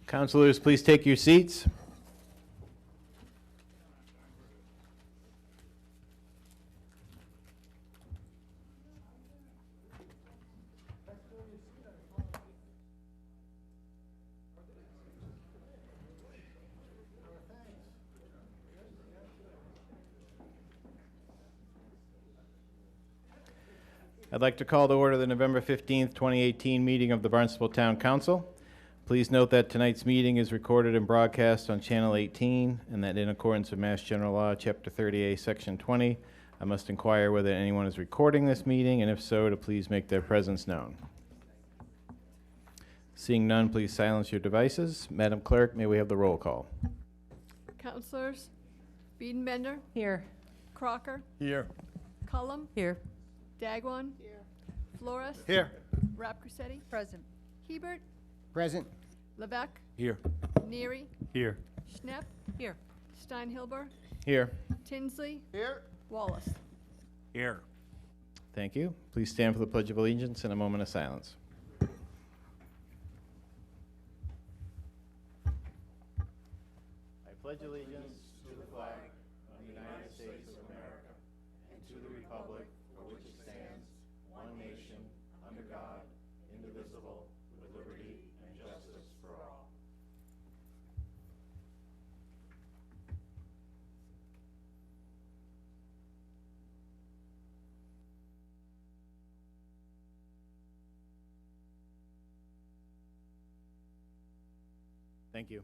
Councilors, please take your seats. I'd like to call to order the November 15th, 2018 meeting of the Barnstable Town Council. Please note that tonight's meeting is recorded and broadcast on Channel 18, and that in accordance with Mass General Law, Chapter 30A, Section 20, I must inquire whether anyone is recording this meeting, and if so, to please make their presence known. Seeing none, please silence your devices. Madam Clerk, may we have the roll call? Councilors: Biedenbender, Here. Crocker, Here. Cullum, Here. Dagwan, Flores, Here. Rapcorsetti, Present. Hebert, Present. Levesque, Here. Neary, Here. Schnepp, Here. Steinhilber, Here. Tinsley, Here. Wallace. Here. Thank you. Please stand for the Pledge of Allegiance and a moment of silence. I pledge allegiance to the flag of the United States of America and to the republic for which it stands, one nation, under God, indivisible, with liberty and justice for all. Thank you.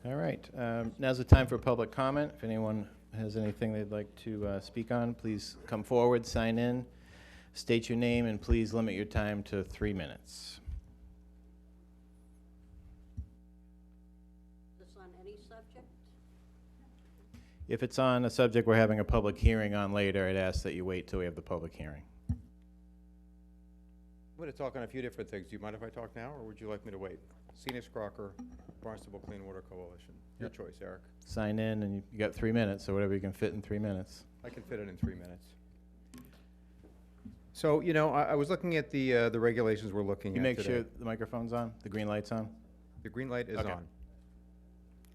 All right, now's the time for public comment. If anyone has anything they'd like to speak on, please come forward, sign in, state your name, and please limit your time to 3 minutes. Is this on any subject? If it's on a subject we're having a public hearing on later, I'd ask that you wait till we have the public hearing. I'm going to talk on a few different things. Do you mind if I talk now, or would you like me to wait? Scenic Crocker, Barnstable Clean Water Coalition. Your choice, Eric. Sign in, and you got 3 minutes, so whatever you can fit in 3 minutes. I can fit it in 3 minutes. So, you know, I was looking at the regulations we're looking You at make today. sure the microphone's on, the green light's on? The green light is Okay. on.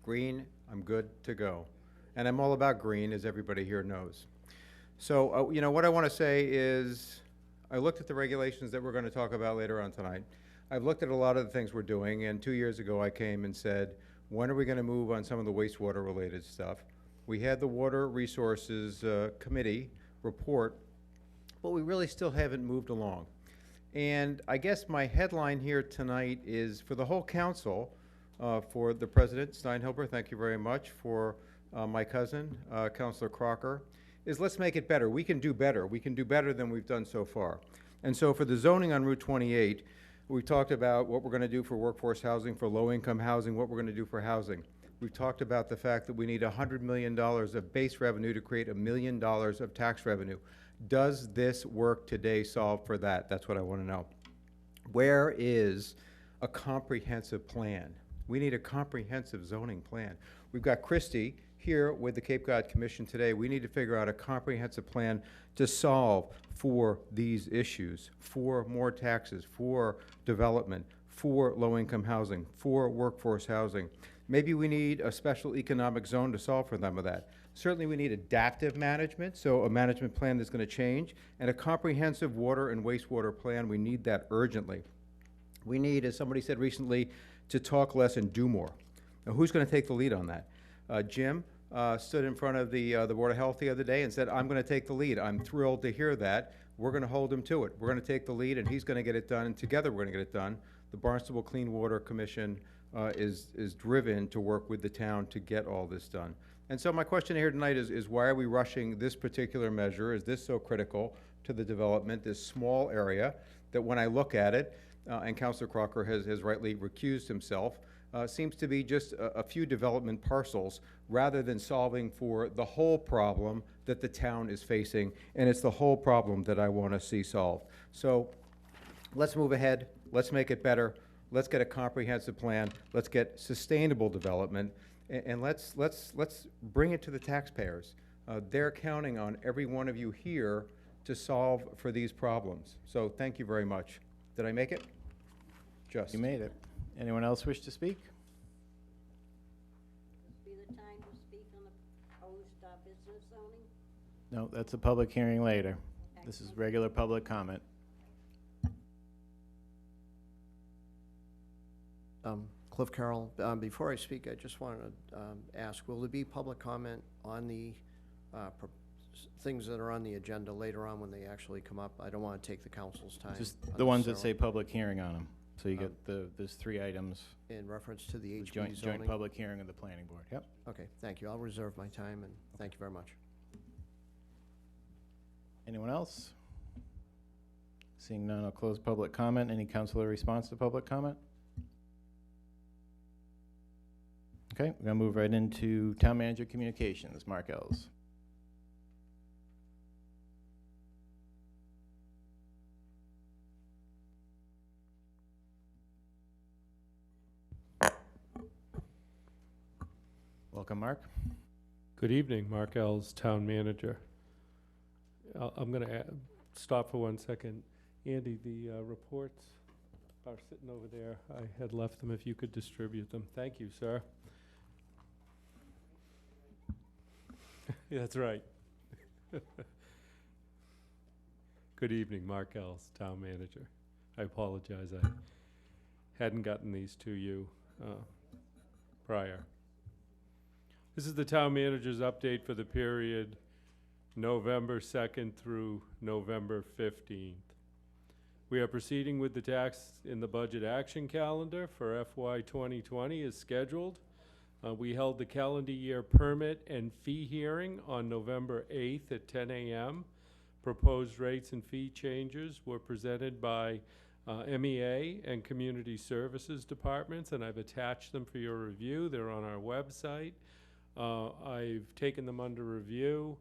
Green, I'm good to go. And I'm all about green, as everybody here knows. So, you know, what I want to say is, I looked at the regulations that we're going to talk about later on tonight. I've looked at a lot of the things we're doing, and 2 years ago I came and said, when are we going to move on some of the wastewater-related stuff? We had the Water Resources Committee report, but we really still haven't moved along. And I guess my headline here tonight is for the whole council, for the President, Steinhilber, thank you very much, for my cousin, Councilor Crocker, is let's make it better. We can do better. We can do better than we've done so far. And so for the zoning on Route 28, we talked about what we're going to do for workforce housing, for low-income housing, what we're going to do for housing. We've talked about the fact that we need $100 million of base revenue to create $1 million of tax revenue. Does this work today solve for that? That's what I want to know. Where is a comprehensive plan? We need a comprehensive zoning plan. We've got Christie here with the Cape Cod Commission today. We need to figure out a comprehensive plan to solve for these issues, for more taxes, for development, for low-income housing, for workforce housing. Maybe we need a special economic zone to solve for some of that. Certainly we need adaptive management, so a management plan that's going to change, and a comprehensive water and wastewater plan. We need that urgently. We need, as somebody said recently, to talk less and do more. Now, who's going to take the lead on that? Jim stood in front of the Board of Health the other day and said, I'm going to take the lead. I'm thrilled to hear that. We're going to hold him to it. We're going to take the lead, and he's going to get it done, and together we're going to get it done. The Barnstable Clean Water Commission is driven to work with the town to get all this done. And so my question here tonight is why are we rushing this particular measure? Is this so critical to the development, this small area, that when I look at it, and Councilor Crocker has rightly recused himself, seems to be just a few development parcels rather than solving for the whole problem that the town is facing, and it's the whole problem that I want to see solved. So let's move ahead, let's make it better, let's get a comprehensive plan, let's get sustainable development, and let's bring it to the taxpayers. They're counting on every one of you here to solve for these problems. So thank you very much. Did I make it? Just. You made it. Anyone else wish to speak? Be the time to speak on the proposed business zoning? No, that's a public hearing later. This is regular public comment. Cliff Carroll, before I speak, I just wanted to ask, will there be public comment on the things that are on the agenda later on when they actually come up? I don't want to take the council's time. Just the ones that say unnecessarily. public hearing on them. So you get there's 3 items. In reference to the The HB joint zoning? public hearing of the planning board. Yep. Okay, thank you. I'll reserve my time, and thank you very much. Anyone else? Seeing none, I'll close public comment. Any councilor response to public comment? Okay, we're gonna move right into town manager communications. Mark Ells. Welcome, Mark. Good evening, Mark Ells, Town Manager. I'm going to stop for 1 second. Andy, the reports are sitting over there. I had left them if you could distribute them. Thank you, sir. Yeah, that's right. Good evening, Mark Ells, Town Manager. I apologize, I hadn't gotten these to you prior. This is the town manager's update for the period November 2nd through November 15th. We are proceeding with the tax in the budget action calendar for FY 2020 as scheduled. We held the calendar year permit and fee hearing on November 8th at 10 a.m. Proposed rates and fee changes were presented by MEA and Community Services Departments, and I've attached them for your review. They're on our website. I've taken them under review.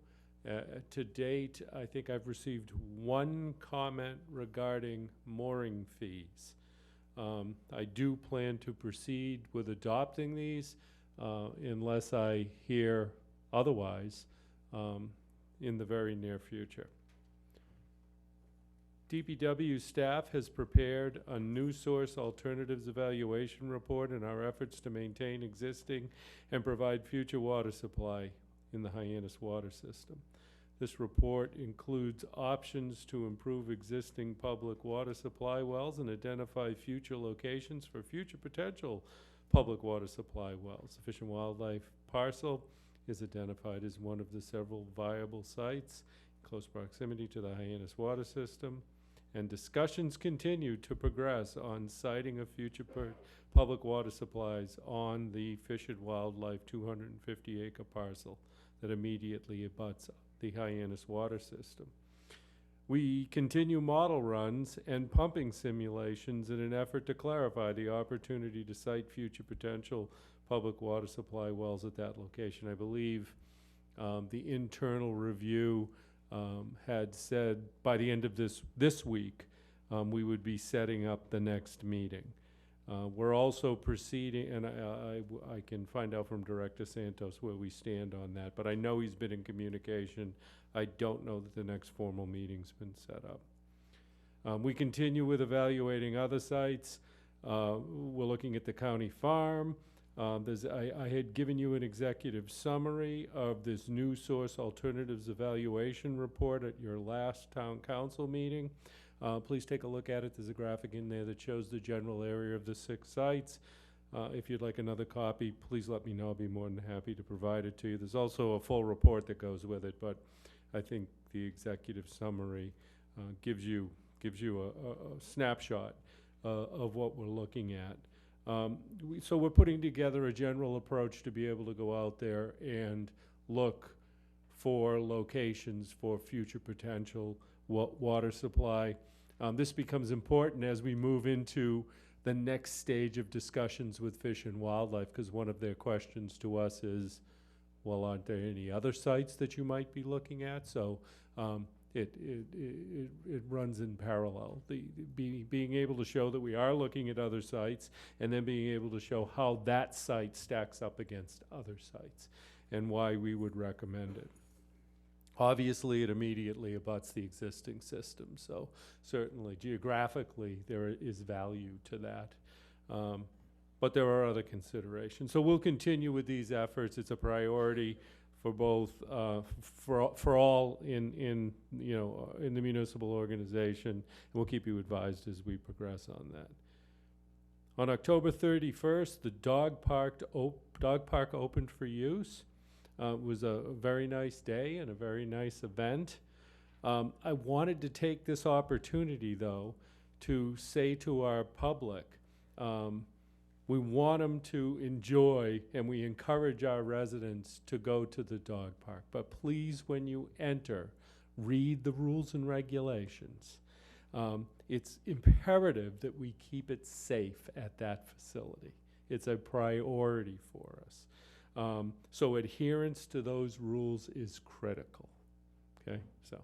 To date, I think I've received 1 comment regarding mooring fees. I do plan to proceed with adopting these unless I hear otherwise in the very near future. DPW staff has prepared a new source alternatives evaluation report in our efforts to maintain existing and provide future water supply in the Hyannis water system. This report includes options to improve existing public water supply wells and identify future locations for future potential public water supply wells. The Fish and Wildlife parcel is identified as one of the several viable sites in close proximity to the Hyannis water system. And discussions continue to progress on siting of future public water supplies on the Fish and Wildlife 250-acre parcel that immediately abuts the Hyannis water system. We continue model runs and pumping simulations in an effort to clarify the opportunity to site future potential public water supply wells at that location. I believe the internal review had said by the end of this week we would be setting up the next meeting. We're also proceeding, and I can find out from Director Santos where we stand on that, but I know he's been in communication. I don't know that the next formal meeting's been set up. We continue with evaluating other sites. We're looking at the county farm. I had given you an executive summary of this new source alternatives evaluation report at your last town council meeting. Please take a look at it. There's a graphic in there that shows the general area of the 6 sites. If you'd like another copy, please let me know. I'll be more than happy to provide it to you. There's also a full report that goes with it, but I think the executive summary gives you a snapshot of what we're looking at. So we're putting together a general approach to be able to go out there and look for locations for future potential water supply. This becomes important as we move into the next stage of discussions with Fish and Wildlife, because one of their questions to us is, well, aren't there any other sites that you might be looking at? So it runs in parallel. Being able to show that we are looking at other sites, and then being able to show how that site stacks up against other sites, and why we would recommend it. Obviously, it immediately abuts the existing system, so certainly geographically there is value to that. But there are other considerations. So we'll continue with these efforts. It's a priority for both, for all in the municipal organization, and we'll keep you advised as we progress on that. On October 31st, the dog park opened for use. It was a very nice day and a very nice event. I wanted to take this opportunity, though, to say to our public, we want them to enjoy, and we encourage our residents to go to the dog park. But please, when you enter, read the rules and regulations. It's imperative that we keep it safe at that facility. It's a priority for us. So adherence to those rules is critical. Okay, so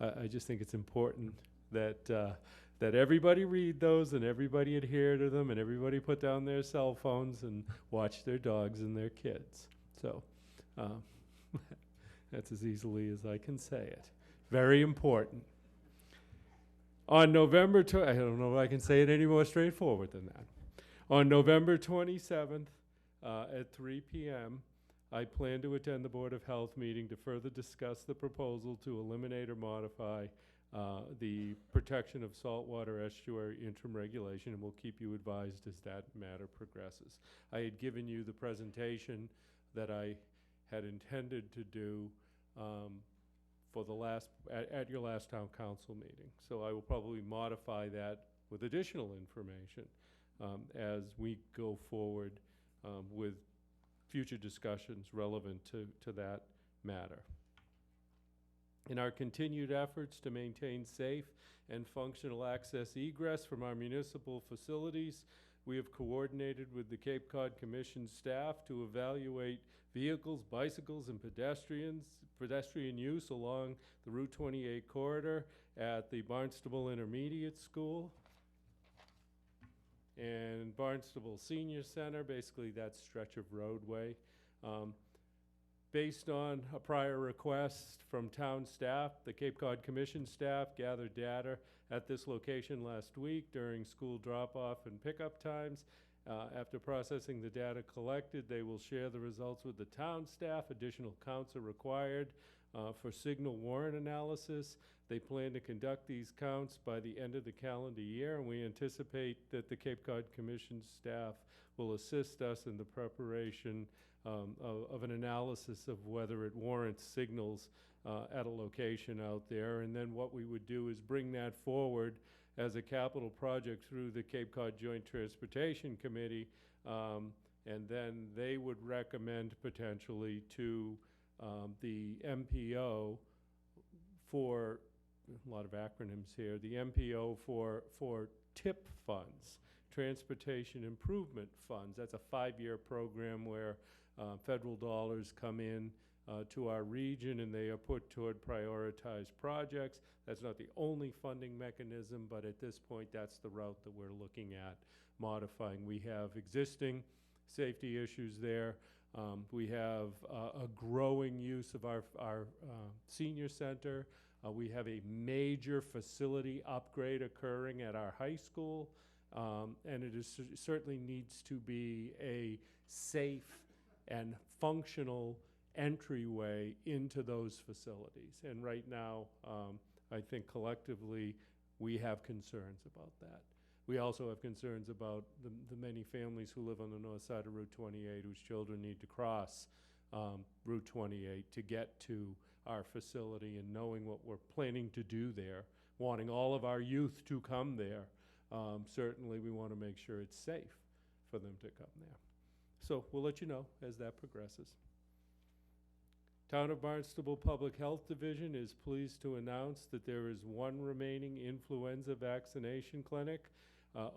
I just think it's important that that everybody read those and everybody adhere to them and everybody put down their cell phones and watch their dogs and their kids. So that's as easily as I can say it. Very important. On November, I don't know if I can say it any more straightforward than that. On November 27th at 3 p.m., I plan to attend the Board of Health meeting to further discuss the proposal to eliminate or modify the protection of saltwater estuary interim regulation, and we'll keep you advised as that matter progresses. I had given you the presentation that I had intended to do for the at your last town council meeting. So I will probably modify that with additional information as we go forward with future discussions relevant to that matter. In our continued efforts to maintain safe and functional access egress from our municipal facilities, we have coordinated with the Cape Cod Commission staff to evaluate vehicles, bicycles, and pedestrian use along the Route 28 corridor at the Barnstable Intermediate School and Barnstable Senior Center, basically that stretch of roadway. Based on a prior request from town staff, the Cape Cod Commission staff gathered data at this location last week during school drop-off and pickup times. After processing the data collected, they will share the results with the town staff. Additional counts are required for signal warrant analysis. They plan to conduct these counts by the end of the calendar year, and we anticipate that the Cape Cod Commission staff will assist us in the preparation of an analysis of whether it warrants signals at a location out there. And then what we would do is bring that forward as a capital project through the Cape Cod Joint Transportation Committee, and then they would recommend potentially to the MPO for, a lot of acronyms here, the MPO for TIP funds, Transportation Improvement Funds. That's a 5-year program where federal dollars come in to our region, and they are put toward prioritized projects. That's not the only funding mechanism, but at this point, that's the route that we're looking at modifying. We have existing safety issues there. We have a growing use of our senior center. We have a major facility upgrade occurring at our high school, and it certainly needs to be a safe and functional entryway into those facilities. And right now, I think collectively, we have concerns about that. We also have concerns about the many families who live on the north side of Route 28 whose children need to cross Route 28 to get to our facility, and knowing what we're planning to do there, wanting all of our youth to come there, certainly we want to make sure it's safe for them to come there. So we'll let you know as that progresses. Town of Barnstable Public Health Division is pleased to announce that there is one remaining influenza vaccination clinic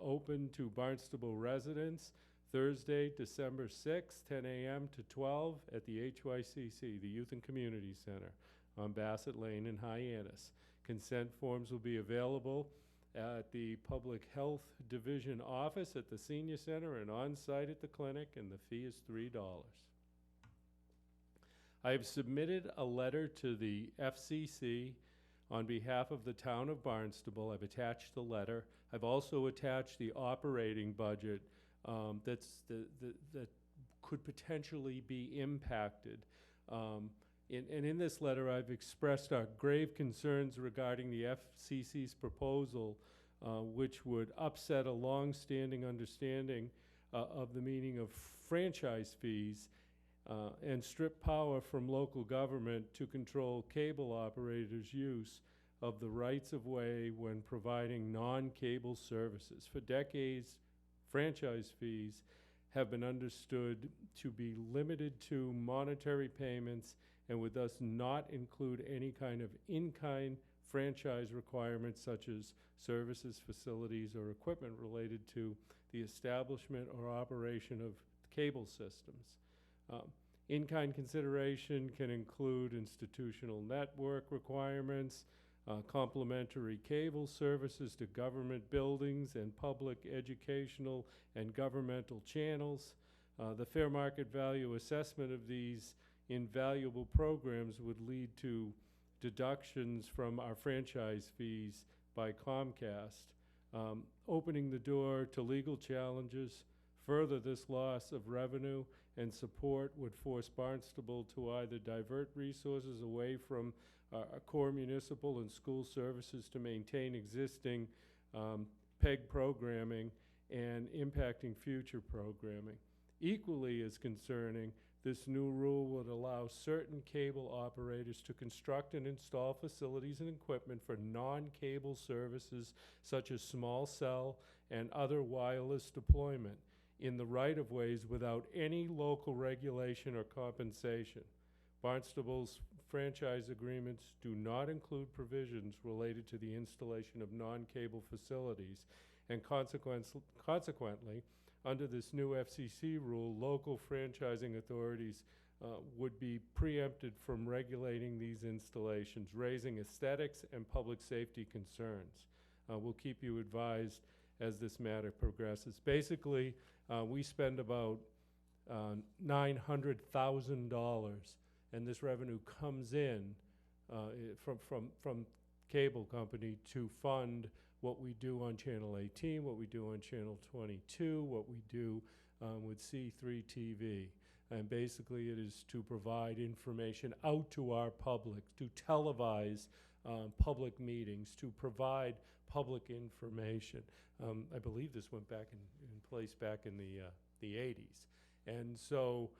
open to Barnstable residents Thursday, December 6th, 10 a.m. to 12 at the HYCC, the Youth and Community Center, on Bassett Lane in Hyannis. Consent forms will be available at the Public Health Division office at the Senior Center and on-site at the clinic, and the fee is $3. I have submitted a letter to the FCC on behalf of the town of Barnstable. I've attached the letter. I've also attached the operating budget that could potentially be impacted. And in this letter, I've expressed our grave concerns regarding the FCC's proposal, which would upset a long-standing understanding of the meaning of franchise fees and strip power from local government to control cable operators' use of the rights-of-way when providing non-cable services. For decades, franchise fees have been understood to be limited to monetary payments and would thus not include any kind of in-kind franchise requirements such as services, facilities, or equipment related to the establishment or operation of cable systems. In-kind consideration can include institutional network requirements, complementary cable services to government buildings and public educational and governmental channels. The fair market value assessment of these invaluable programs would lead to deductions from our franchise fees by Comcast, opening the door to legal challenges. Further, this loss of revenue and support would force Barnstable to either divert resources away from core municipal and school services to maintain existing PEG programming and impacting future programming. Equally as concerning, this new rule would allow certain cable operators to construct and install facilities and equipment for non-cable services such as small cell and other wireless deployment in the right-of-ways without any local regulation or compensation. Barnstable's franchise agreements do not include provisions related to the installation of non-cable facilities, and consequently, under this new FCC rule, local franchising authorities would be preempted from regulating these installations, raising aesthetics and public safety concerns. We'll keep you advised as this matter progresses. Basically, we spend about $900,000, and this revenue comes in from cable company to fund what we do on Channel 18, what we do on Channel 22, what we do with C3 TV. And basically it is to provide information out to our public, to televise public meetings, to provide public information. I believe this went back in place back in the 80s. And so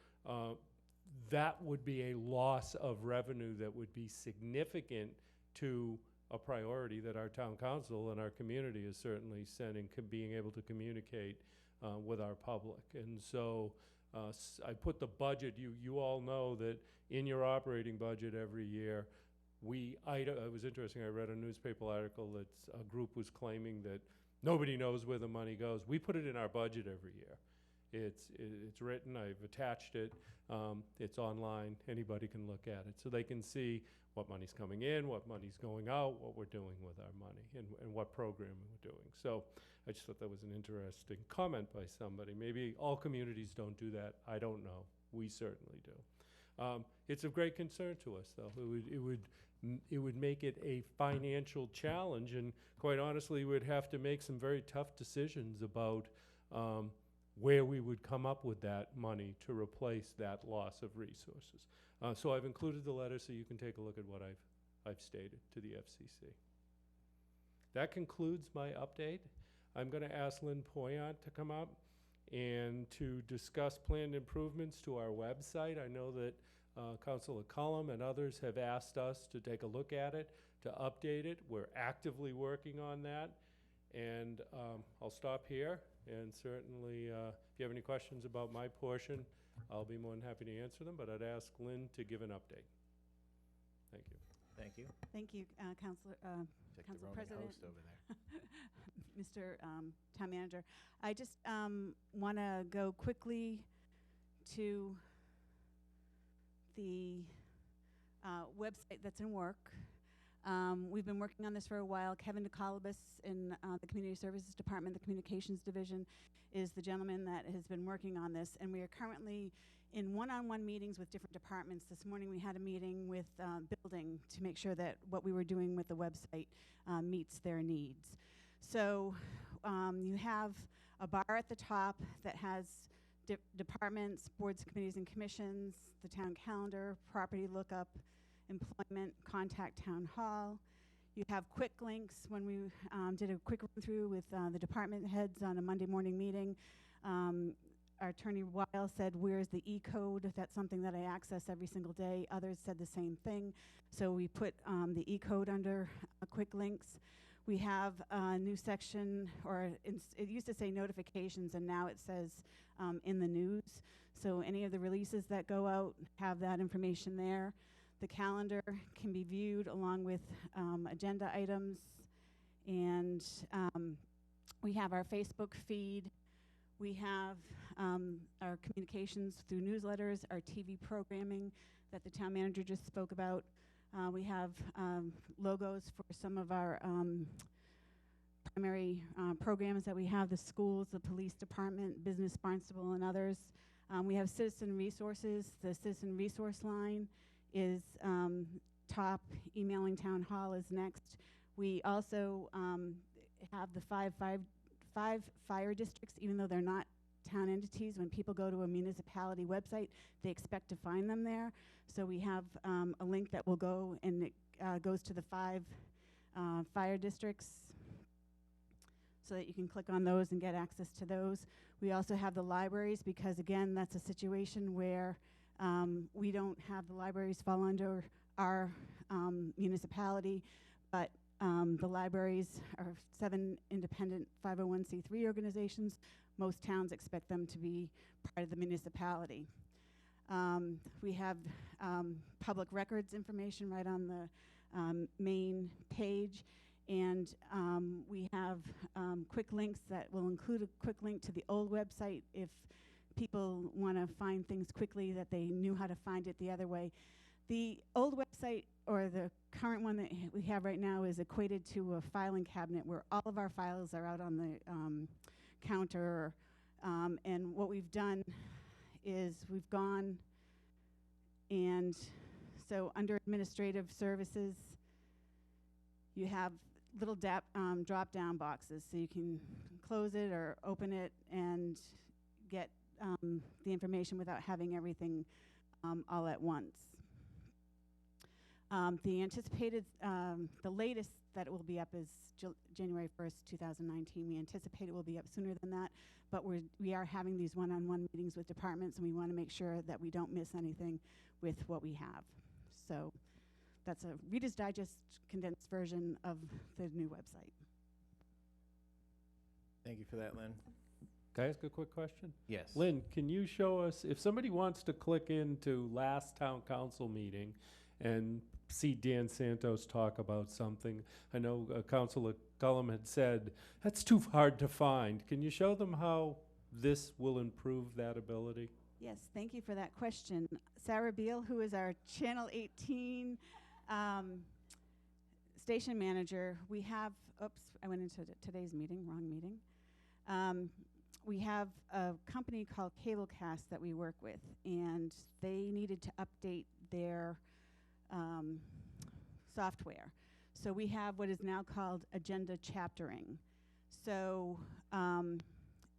that would be a loss of revenue that would be significant to a priority that our town council and our community is certainly sending, being able to communicate with our public. And so I put the budget, you all know that in your operating budget every year, it was interesting, I read a newspaper article that a group was claiming that nobody knows where the money goes. We put it in our budget every year. It's written, I've attached it, it's online, anybody can look at it. So they can see what money's coming in, what money's going out, what we're doing with our money, and what programming we're doing. So I just thought that was an interesting comment by somebody. Maybe all communities don't do that, I don't know. We certainly do. It's of great concern to us, though. It would make it a financial challenge, and quite honestly, we'd have to make some very tough decisions about where we would come up with that money to replace that loss of resources. So I've included the letter so you can take a look at what I've stated to the FCC. That concludes my update. I'm going to ask Lynn Poyant to come up and to discuss planned improvements to our website. I know that Councilor Cullum and others have asked us to take a look at it, to update it. We're actively working on that. And I'll stop here, and certainly if you have any questions about my portion, I'll be more than happy to answer them, but I'd ask Lynn to give an update. Thank you. Thank you. Thank you, Councilor, Check the Council roaming President. host over there. Mr. Town Manager. I just want to go quickly to the website that's in work. We've been working on this for a while. Kevin DeColibus in the Community Services Department, the Communications Division, is the gentleman that has been working on this. And we are currently in one-on-one meetings with different departments. This morning we had a meeting with building to make sure that what we were doing with the website meets their needs. So you have a bar at the top that has departments, boards, committees, and commissions, the town calendar, property lookup, employment, contact town hall. You have quick links. When we did a quick run through with the department heads on a Monday morning meeting, our attorney Weil said, where's the E-code? That's something that I access every single day. Others said the same thing. So we put the E-code under quick links. We have a new section, or it used to say notifications, and now it says in the news. So any of the releases that go out have that information there. The calendar can be viewed along with agenda items. And we have our Facebook feed. We have our communications through newsletters, our TV programming that the town manager just spoke about. We have logos for some of our primary programs that we have, the schools, the police department, business, Barnstable, and others. We have citizen resources. The citizen resource line is top. Emailing town hall is next. We also have the five fire districts, even though they're not town entities. When people go to a municipality website, they expect to find them there. So we have a link that will go, and it goes to the 5 fire districts so that you can click on those and get access to those. We also have the libraries, because again, that's a situation where we don't have the libraries fall under our municipality, but the libraries are 7 independent 501c3 organizations. Most towns expect them to be part of the municipality. We have public records information right on the main page, and we have quick links that will include a quick link to the old website if people want to find things quickly that they knew how to find it the other way. The old website, or the current one that we have right now, is equated to a filing cabinet where all of our files are out on the counter. And what we've done is we've gone, and so under administrative services, you have little drop-down boxes, so you can close it or open it and get the information without having everything all at once. The anticipated, the latest that it will be up is January 1st, 2019. We anticipate it will be up sooner than that, but we are having these one-on-one meetings with departments, and we want to make sure that we don't miss anything with what we have. So that's a Reader's Digest condensed version of the new website. Thank you for that, Lynn. Can I ask a quick question? Yes. Lynn, can you show us, if somebody wants to click into last town council meeting and see Dan Santos talk about something, I know Councilor Cullum had said, that's too hard to find. Can you show them how this will improve that ability? Yes, thank you for that question. Sarah Beal, who is our Channel 18 station manager, we have, oops, I went into today's meeting, wrong meeting. We have a company called Cablecast that we work with, and they needed to update their software. So we have what is now called agenda chaptering. So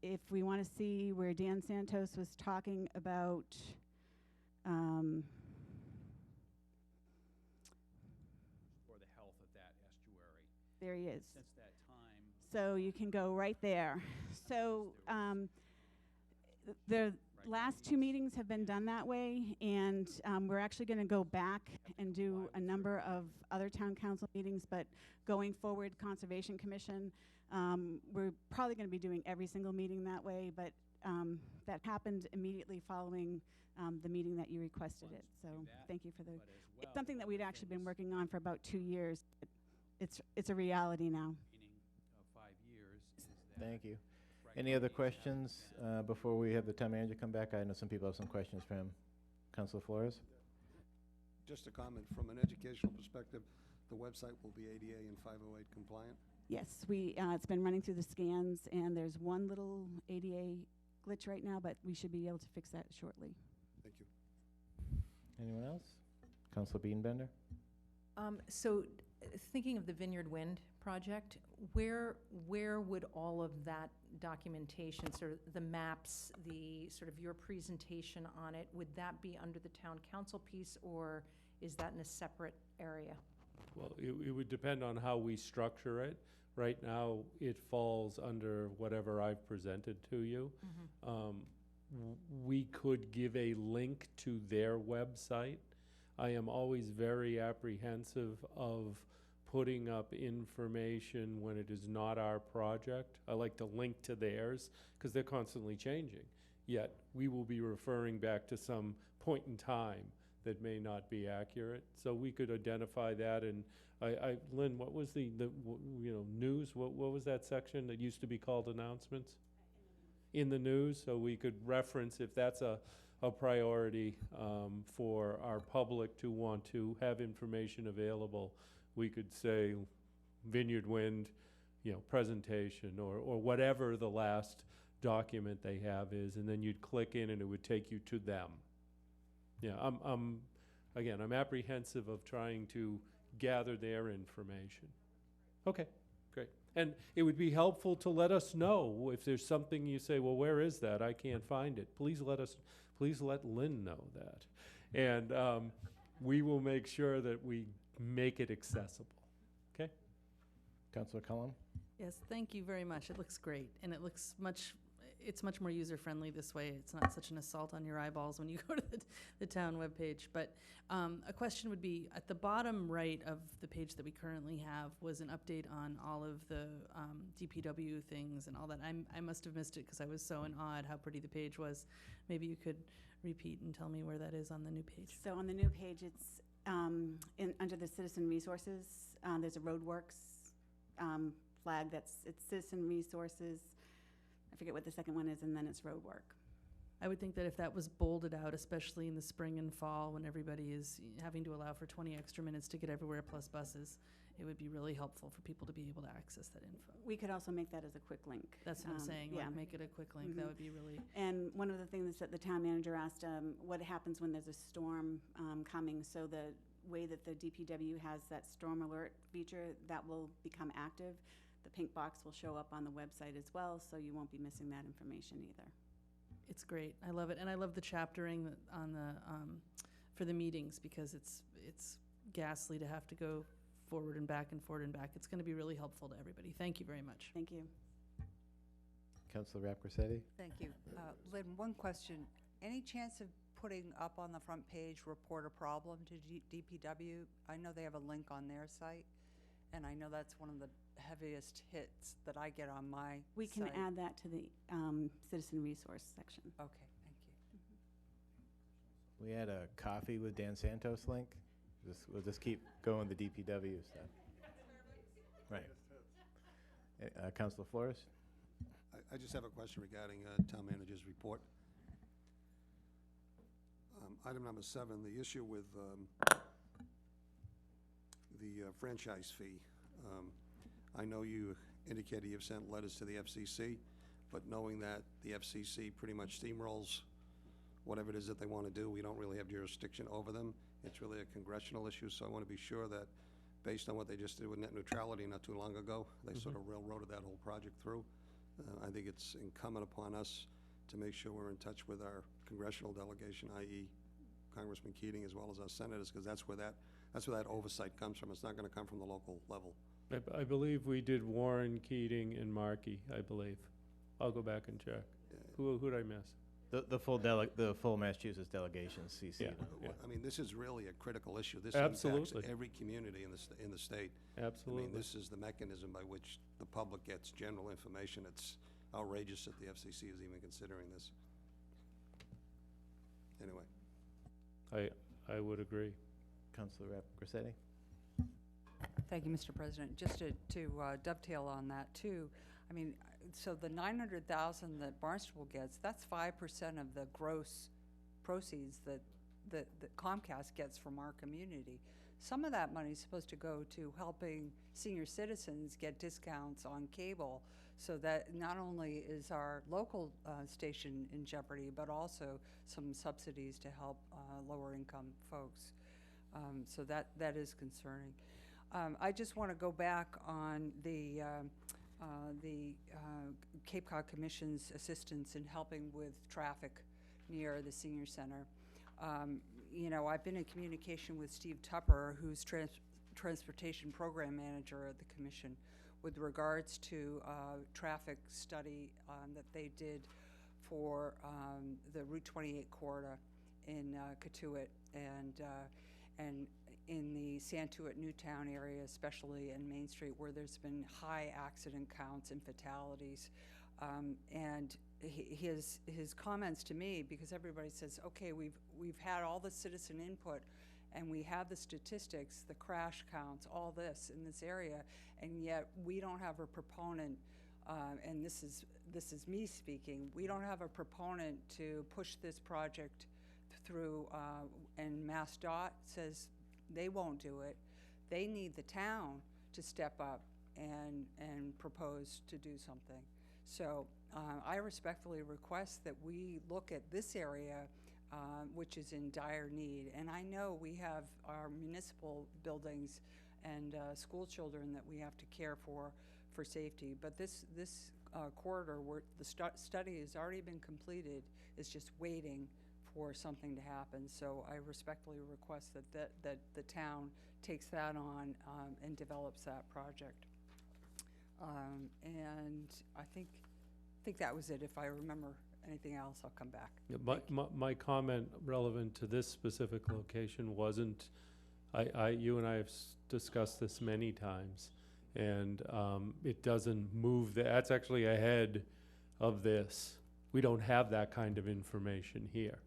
if we want to see where Dan Santos was talking about for the health of that estuary there he is. since that time. So you can go right there. So the last 2 meetings have been done that way, and we're actually going to go back and do a number of other town council meetings, but going forward, Conservation Commission, we're probably going to be doing every single meeting that way, but that happened immediately following the meeting that you requested it. So thank you for the, it's something that we'd actually been working on for about 2 years. But it's a reality now. Meaning of 5 years is that Thank you. Any other questions before we have the town manager come back? I know some people have some questions for him. Councilor Flores? Just a comment, from an educational perspective, the website will be ADA and 508 compliant? Yes, it's been running through the scans, and there's one little ADA glitch right now, but we should be able to fix that shortly. Thank you. Anyone else? Councilor Beanbender? Thinking of the Vineyard Wind project, where would all of that documentation, sort of the maps, the sort of your presentation on it, would that be under the town council piece, or is that in a separate area? Well, it would depend on how we structure it. Right now, it falls under whatever I've presented to you. We could give a link to their website. I am always very apprehensive of putting up information when it is not our project. I like to link to theirs because they're constantly changing. Yet, we will be referring back to some point in time that may not be accurate. So we could identify that. And Lynn, what was the news? What was that section that used to be called announcements? In the news. So we could reference, if that's a priority for our public to want to have information available, we could say Vineyard Wind, presentation, or whatever the last document they have is, and then you'd click in and it would take you to them. Yeah, I'm apprehensive of trying to gather their information. Okay, great. And it would be helpful to let us know if there's something you say, well, where is that? I can't find it. Please let Lynn know that. And we will make sure that we make it accessible. Okay? Councilor Cullen? Yes, thank you very much. It looks great, and it's much more user-friendly this way. It's not such an assault on your eyeballs when you go to the town webpage. But a question would be, at the bottom right of the page that we currently have was an update on all of the DPW things and all that. I must have missed it because I was so in awe at how pretty the page was. Maybe you could repeat and tell me where that is on the new page. So on the new page, it's under the citizen resources. There's a roadworks flag it's citizen resources. I forget what the second one is, and then it's road work. I would think that if that was bolded out, especially in the spring and fall when everybody is having to allow for 20 extra minutes to get everywhere plus buses, it would be really helpful for people to be able to access that info. We could also make that as a quick link. That's what I'm saying, yeah. like make it a quick link. That would be really... And one of the things that the town manager asked, what happens when there's a storm coming? So the way that the DPW has that storm alert feature, that will become active. The pink box will show up on the website as well, so you won't be missing that information either. It's great. I love it. And I love the chaptering on the for the meetings, because it's ghastly to have to go forward and back and forward and back. It's going to be really helpful to everybody. Thank you very much. Thank you. Councilor Rapcorsetti? Thank you. Lynn, one question. Any chance of putting up on the front page, report a problem to DPW? I know they have a link on their site, and I know that's one of the heaviest hits that I get on my We can site. add that to the citizen resource section. Okay, thank you. We had a coffee with Dan Santos link. We'll just keep going with the DPW stuff. Right. Councilor Flores? I just have a question regarding town manager's report. Item number 7, the issue with the franchise fee. I know you indicated you've sent letters to the FCC, but knowing that the FCC pretty much steamrolls whatever it is that they want to do, we don't really have jurisdiction over them. It's really a congressional issue, so I want to be sure that based on what they just did with net neutrality not too long ago, they sort of railroaded that whole project through. I think it's incumbent upon us to make sure we're in touch with our congressional delegation, i.e. Congressman Keating, as well as our senators, because that's where that oversight comes from. It's not going to come from the local level. I believe we did Warren, Keating, and Markey, I believe. I'll go back and check. Who did I miss? The full Massachusetts delegation, CC. Yeah. I mean, this is really a critical issue. This Absolutely. impacts every community in the state. Absolutely. I mean, this is the mechanism by which the public gets general information. It's outrageous that the FCC is even considering this. Anyway. I would agree. Councilor Rapcorsetti? Thank you, Mr. President. Just to dovetail on that too, I mean, so the $900,000 that Barnstable gets, that's 5% of the gross proceeds that that Comcast gets from our community. Some of that money is supposed to go to helping senior citizens get discounts on cable, so that not only is our local station in jeopardy, but also some subsidies to help lower income folks. So that is concerning. I just want to go back on the Cape Cod Commission's assistance in helping with traffic near the senior center. You know, I've been in communication with Steve Tupper, who's transportation program manager at the commission, with regards to traffic study that they did for the Route 28 corridor in Katuitt and in the Santuit Newtown area, especially in Main Street, where there's been high accident counts and fatalities. And his comments to me, because everybody says, okay, we've had all the citizen input, and we have the statistics, the crash counts, all this in this area, and yet we don't have a proponent, and this is me speaking, we don't have a proponent to push this project through, and MassDOT says they won't do it. They need the town to step up and propose to do something. So I respectfully request that we look at this area, which is in dire need. And I know we have our municipal buildings and school children that we have to care for safety. But this corridor, where the study has already been completed, is just waiting for something to happen. So I respectfully request that the town takes that on and develops that project. And I think that was it. If I remember anything else, I'll come back. Yeah, my comment relevant to this specific location wasn't, you and I have discussed this many times, and it doesn't move, that's actually ahead of this. We don't have that kind of information here.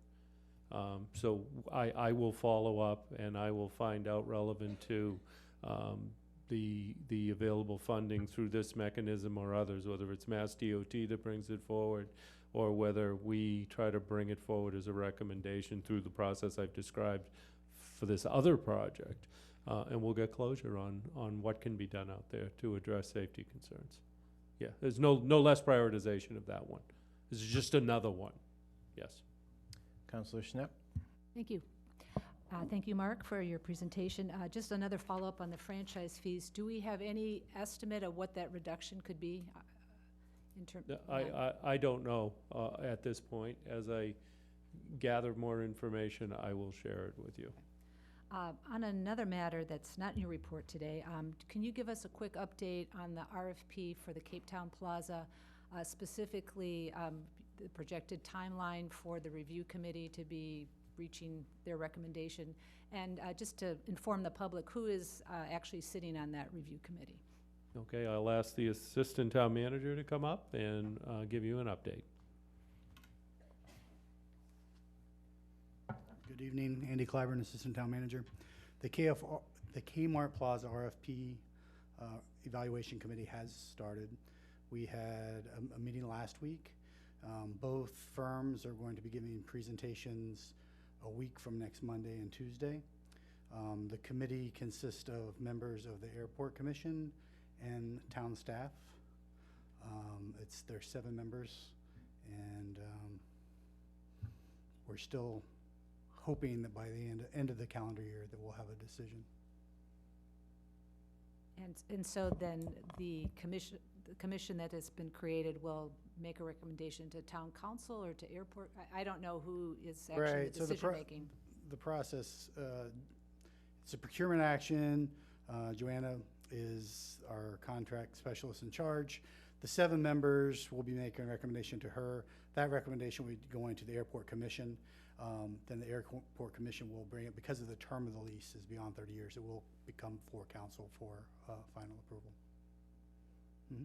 So I will follow up, and I will find out relevant to the available funding through this mechanism or others, whether it's Mass DOT that brings it forward, or whether we try to bring it forward as a recommendation through the process I've described for this other project. And we'll get closure on what can be done out there to address safety concerns. Yeah, there's no less prioritization of that one. This is just another one. Yes. Councillor Schnapp? Thank you. Thank you, Mark, for your presentation. Just another follow-up on the franchise fees. Do we have any estimate of what that reduction could be in terms? I don't know at this point. As I gather more information, I will share it with you. On another matter that's not in your report today, can you give us a quick update on the RFP for the Cape Town Plaza, specifically the projected timeline for the review committee to be reaching their recommendation, and just to inform the public, who is actually sitting on that review committee? Okay, I'll ask the assistant town manager to come up and give you an update. Good evening, Andy Clyburn, assistant town manager. The Kmart Plaza RFP evaluation committee has started. We had a meeting last week. Both firms are going to be giving presentations a week from next Monday and Tuesday. The committee consists of members of the Airport Commission and town staff. There's 7 members, and we're still hoping that by the end of the calendar year that we'll have a decision. And so then the commission that has been created will make a recommendation to town council or to airport? I don't know who is actually the decision making. The process, it's a procurement action. Joanna is our contract specialist in charge. The 7 members will be making a recommendation to her. That recommendation will be going to the airport commission. Then the airport commission will bring it, because of the term of the lease is beyond 30 years, it will become for council for final approval. Mm-hmm.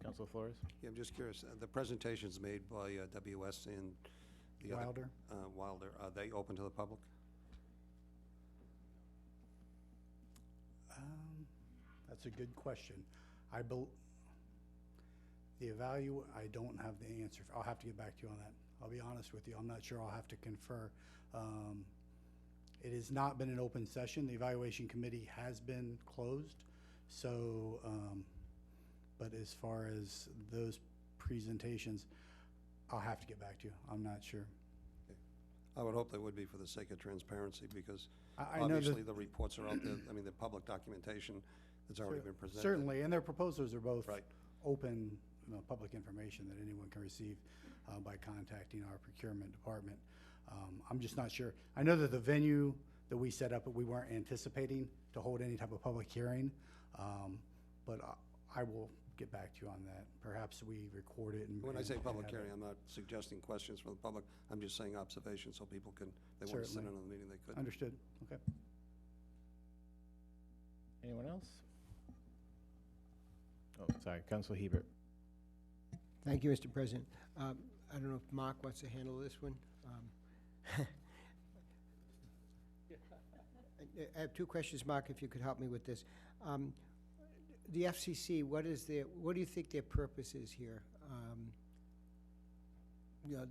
Councilor Flores? Yeah, I'm just curious, the presentations made by WS and the Wilder. Wilder, are they open to the public? That's a good question. I don't have the answer. I'll have to get back to you on that. I'll be honest with you. I'm not sure. I'll have to confer. It has not been an open session. The evaluation committee has been closed. So, but as far as those presentations, I'll have to get back to you. I'm not sure. I would hope they would be for the sake of transparency, because I know that- obviously the reports are out there. I mean, the public documentation that's already been presented. Certainly, and their proposals are both Right. open, public information that anyone can receive by contacting our procurement department. I'm just not sure. I know that the venue that we set up, we weren't anticipating to hold any type of public hearing, but I will get back to you on that. Perhaps we record it. When I say public have it. hearing, I'm not suggesting questions from the public. I'm just saying observations, so people can, if they want to sit in Certainly. on the meeting, they could. Understood. Okay. Anyone else? Oh, sorry, Council Hebert. Thank you, Mr. President. I don't know if Mark wants to handle this one. I have two questions, Mark, if you could help me with this. The FCC, what do you think their purpose is here?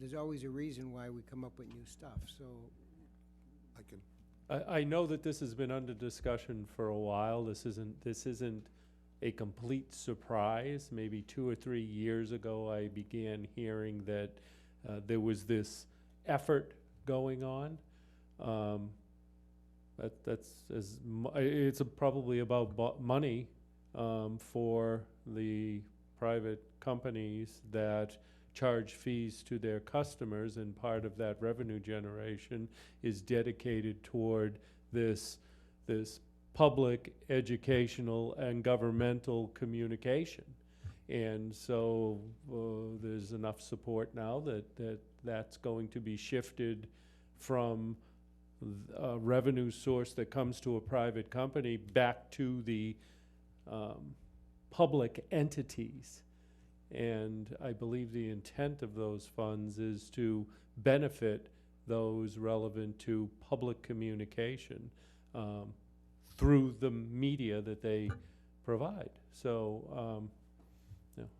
There's always a reason why we come up with new stuff, so. I can, I know that this has been under discussion for a while. This isn't a complete surprise. Maybe 2 or 3 years ago, I began hearing that there was this effort going on. It's probably about money for the private companies that charge fees to their customers, and part of that revenue generation is dedicated toward this public, educational, and governmental communication. And so there's enough support now that's going to be shifted from a revenue source that comes to a private company back to the public entities. And I believe the intent of those funds is to benefit those relevant to public communication through the media that they provide. So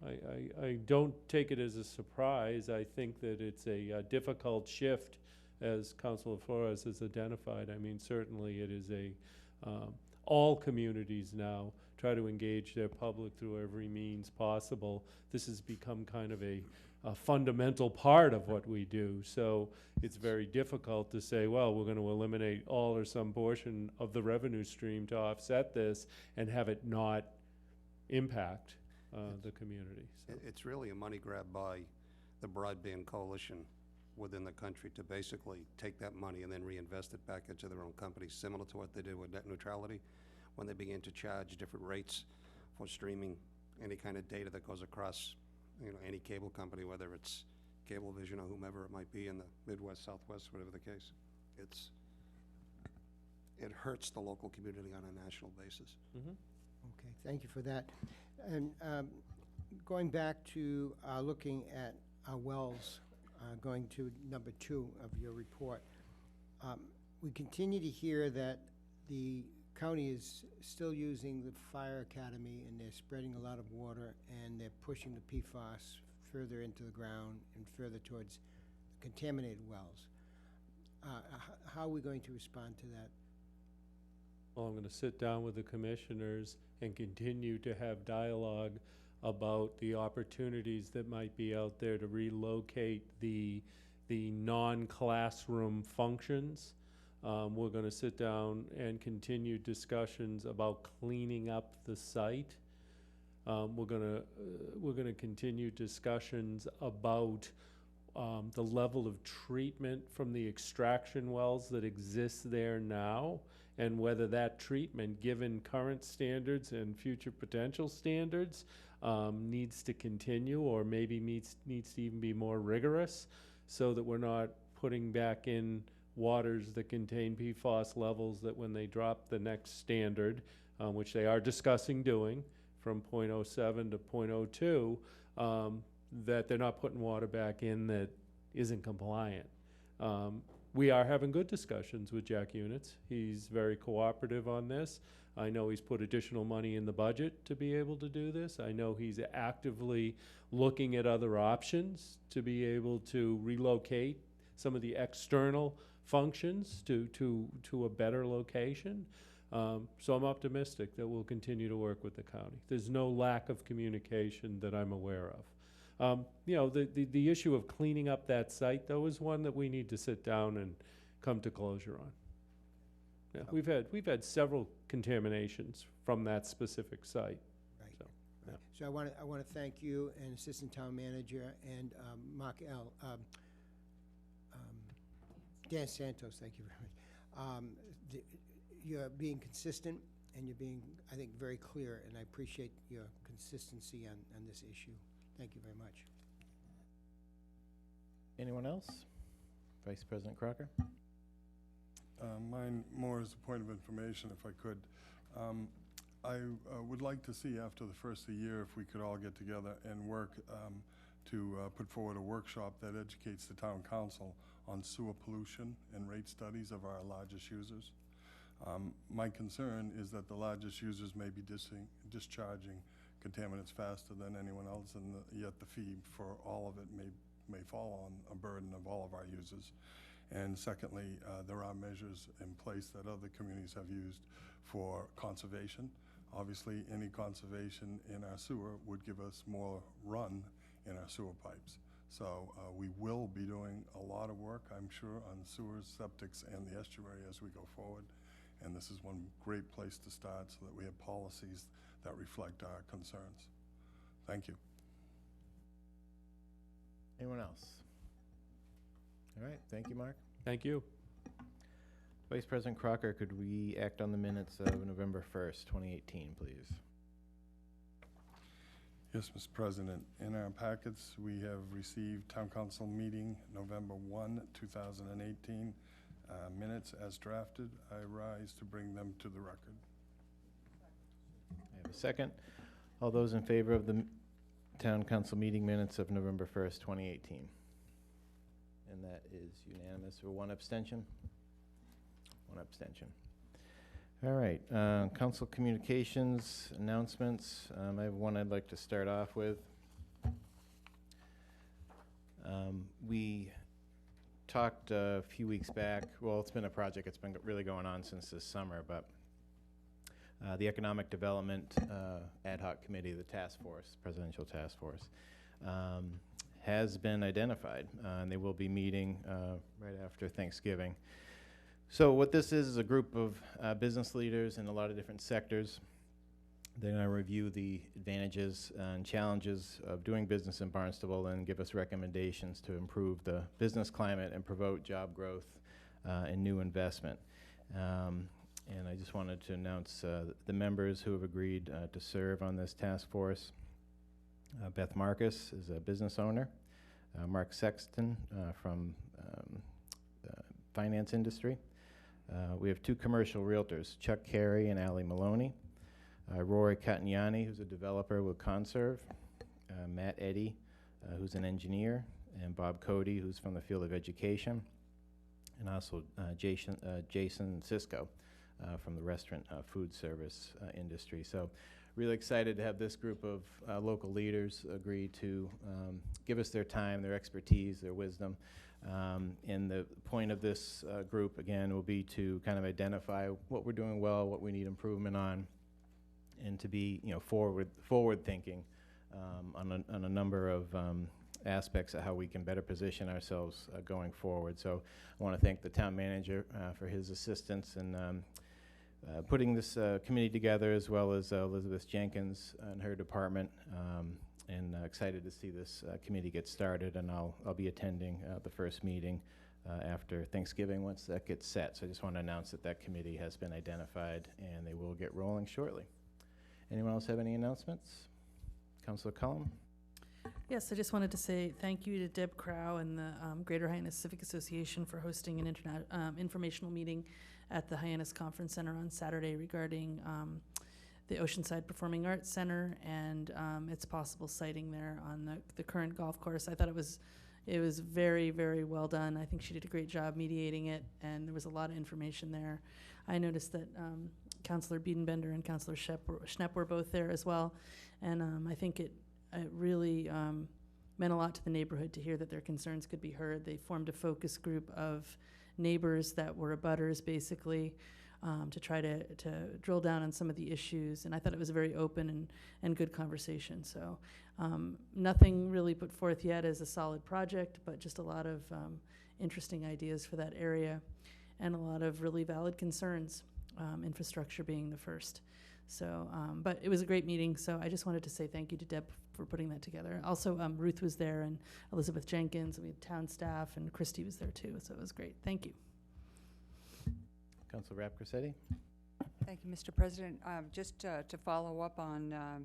I don't take it as a surprise. I think that it's a difficult shift, as Councilor Flores has identified. I mean, certainly it is all communities now try to engage their public through every means possible. This has become kind of a fundamental part of what we do. So it's very difficult to say, well, we're going to eliminate all or some portion of the revenue stream to offset this and have it not impact the community. So. it's really a money grab by the Broadband Coalition within the country to basically take that money and then reinvest it back into their own companies, similar to what they did with net neutrality, when they began to charge different rates for streaming any kind of data that goes across, any cable company, whether it's Cablevision or whomever it might be in the Midwest, Southwest, whatever the case. It hurts the local community on a national basis. Mm-hmm. Okay, thank you for that. And going back to looking at our wells, going to number 2 of your report, we continue to hear that the county is still using the fire academy, and they're spreading a lot of water, and they're pushing the PFAS further into the ground and further towards contaminated wells. How are we going to respond to that? Well, I'm going to sit down with the commissioners and continue to have dialogue about the opportunities that might be out there to relocate the non-classroom functions. We're going to sit down and continue discussions about cleaning up the site. We're going to continue discussions about the level of treatment from the extraction wells that exist there now, and whether that treatment, given current standards and future potential standards, needs to continue, or maybe needs to even be more rigorous, so that we're not putting back in waters that contain PFAS levels that when they drop the next standard, which they are discussing doing from 0.07 to 0.02, that they're not putting water back in that isn't compliant. We are having good discussions with Jack Units. He's very cooperative on this. I know he's put additional money in the budget to be able to do this. I know he's actively looking at other options to be able to relocate some of the external functions to a better location. So I'm optimistic that we'll continue to work with the county. There's no lack of communication that I'm aware of. You know, the issue of cleaning up that site, though, is one that we need to sit down and come to closure on. Yeah, we've had several contaminations from that specific site. Right. So, yeah. So I want to thank you and Assistant Town Manager and Mark L. Dan Santos, thank you very much. You're being consistent and you're being, I think, very clear, and I appreciate your consistency on this issue. Thank you very much. Anyone else? Vice President Crocker? Mine more as a point of information, if I could. I would like to see after the first of the year if we could all get together and work to put forward a workshop that educates the town council on sewer pollution and rate studies of our largest users. My concern is that the largest users may be discharging contaminants faster than anyone else, and yet the fee for all of it may fall on a burden of all of our users. And secondly, there are measures in place that other communities have used for conservation. Obviously, any conservation in our sewer would give us more run in our sewer pipes. So we will be doing a lot of work, I'm sure, on sewers, septics, and the estuary as we go forward. And this is one great place to start so that we have policies that reflect our concerns. Thank you. Anyone else? All right, thank you, Mark. Thank you. Vice President Crocker, could we act on the minutes of November 1st, 2018, please? Yes, Mr. President. In our packets, we have received Town Council meeting November 1, 2018 minutes as drafted. I rise to bring them to the record. I have a second. All those in favor of the Town Council meeting minutes of November 1st, 2018? And that is unanimous with one abstention. One abstention. All right, council communications, announcements. I have one I'd like to start off with. We talked a few weeks back, well, it's been a project that's been really going on since this summer, but the Economic Development Ad Hoc Committee, the task force, presidential task force, has been identified, and they will be meeting right after Thanksgiving. So what this is a group of business leaders in a lot of different sectors. They're going to review the advantages and challenges of doing business in Barnstable and give us recommendations to improve the business climate and promote job growth and new investment. And I just wanted to announce the members who have agreed to serve on this task force. Beth Marcus is a business owner. Mark Sexton from the finance industry. We have two commercial realtors, Chuck Carey and Allie Maloney. Rory Catagnani, who's a developer with Conserve. Matt Eddy, who's an engineer. And Bob Cody, who's from the field of education. And also Jason Cisco from the restaurant food service industry. So really excited to have this group of local leaders agree to give us their time, their expertise, their wisdom. And the point of this group, again, will be to kind of identify what we're doing well, what we need improvement on, and to be, you know, forward thinking on a number of aspects of how we can better position ourselves going forward. So I want to thank the town manager for his assistance in putting this committee together, as well as Elizabeth Jenkins and her department. And excited to see this committee get started, and I'll be attending the first meeting after Thanksgiving once that gets set. So I just want to announce that that committee has been identified, and they will get rolling shortly. Anyone else have any announcements? Councilor Cullum? Yes, I just wanted to say thank you to Deb Crow and the Greater Hyannis Civic Association for hosting an informational meeting at the Hyannis Conference Center on Saturday regarding the Oceanside Performing Arts Center and its possible siting there on the current golf course. I thought it was It was very, very well done. I think she did a great job mediating it, and there was a lot of information there. I noticed that Councillor Biedenbender and Councillor Schnepp were both there as well, and I think it really meant a lot to the neighborhood to hear that their concerns could be heard. They formed a focus group of neighbors that were abutters, basically, to try to drill down on some of the issues, and I thought it was a very open and good conversation. So nothing really put forth yet as a solid project, but just a lot of interesting ideas for that area and a lot of really valid concerns, infrastructure being the first. So, but it was a great meeting, so I just wanted to say thank you to Deb for putting that together. Also, Ruth was there, and Elizabeth Jenkins, and we had town staff, and Christy was there too, so it was great. Thank you. Councilor Rapcorsetti? Thank you, Mr. President. Just to follow up on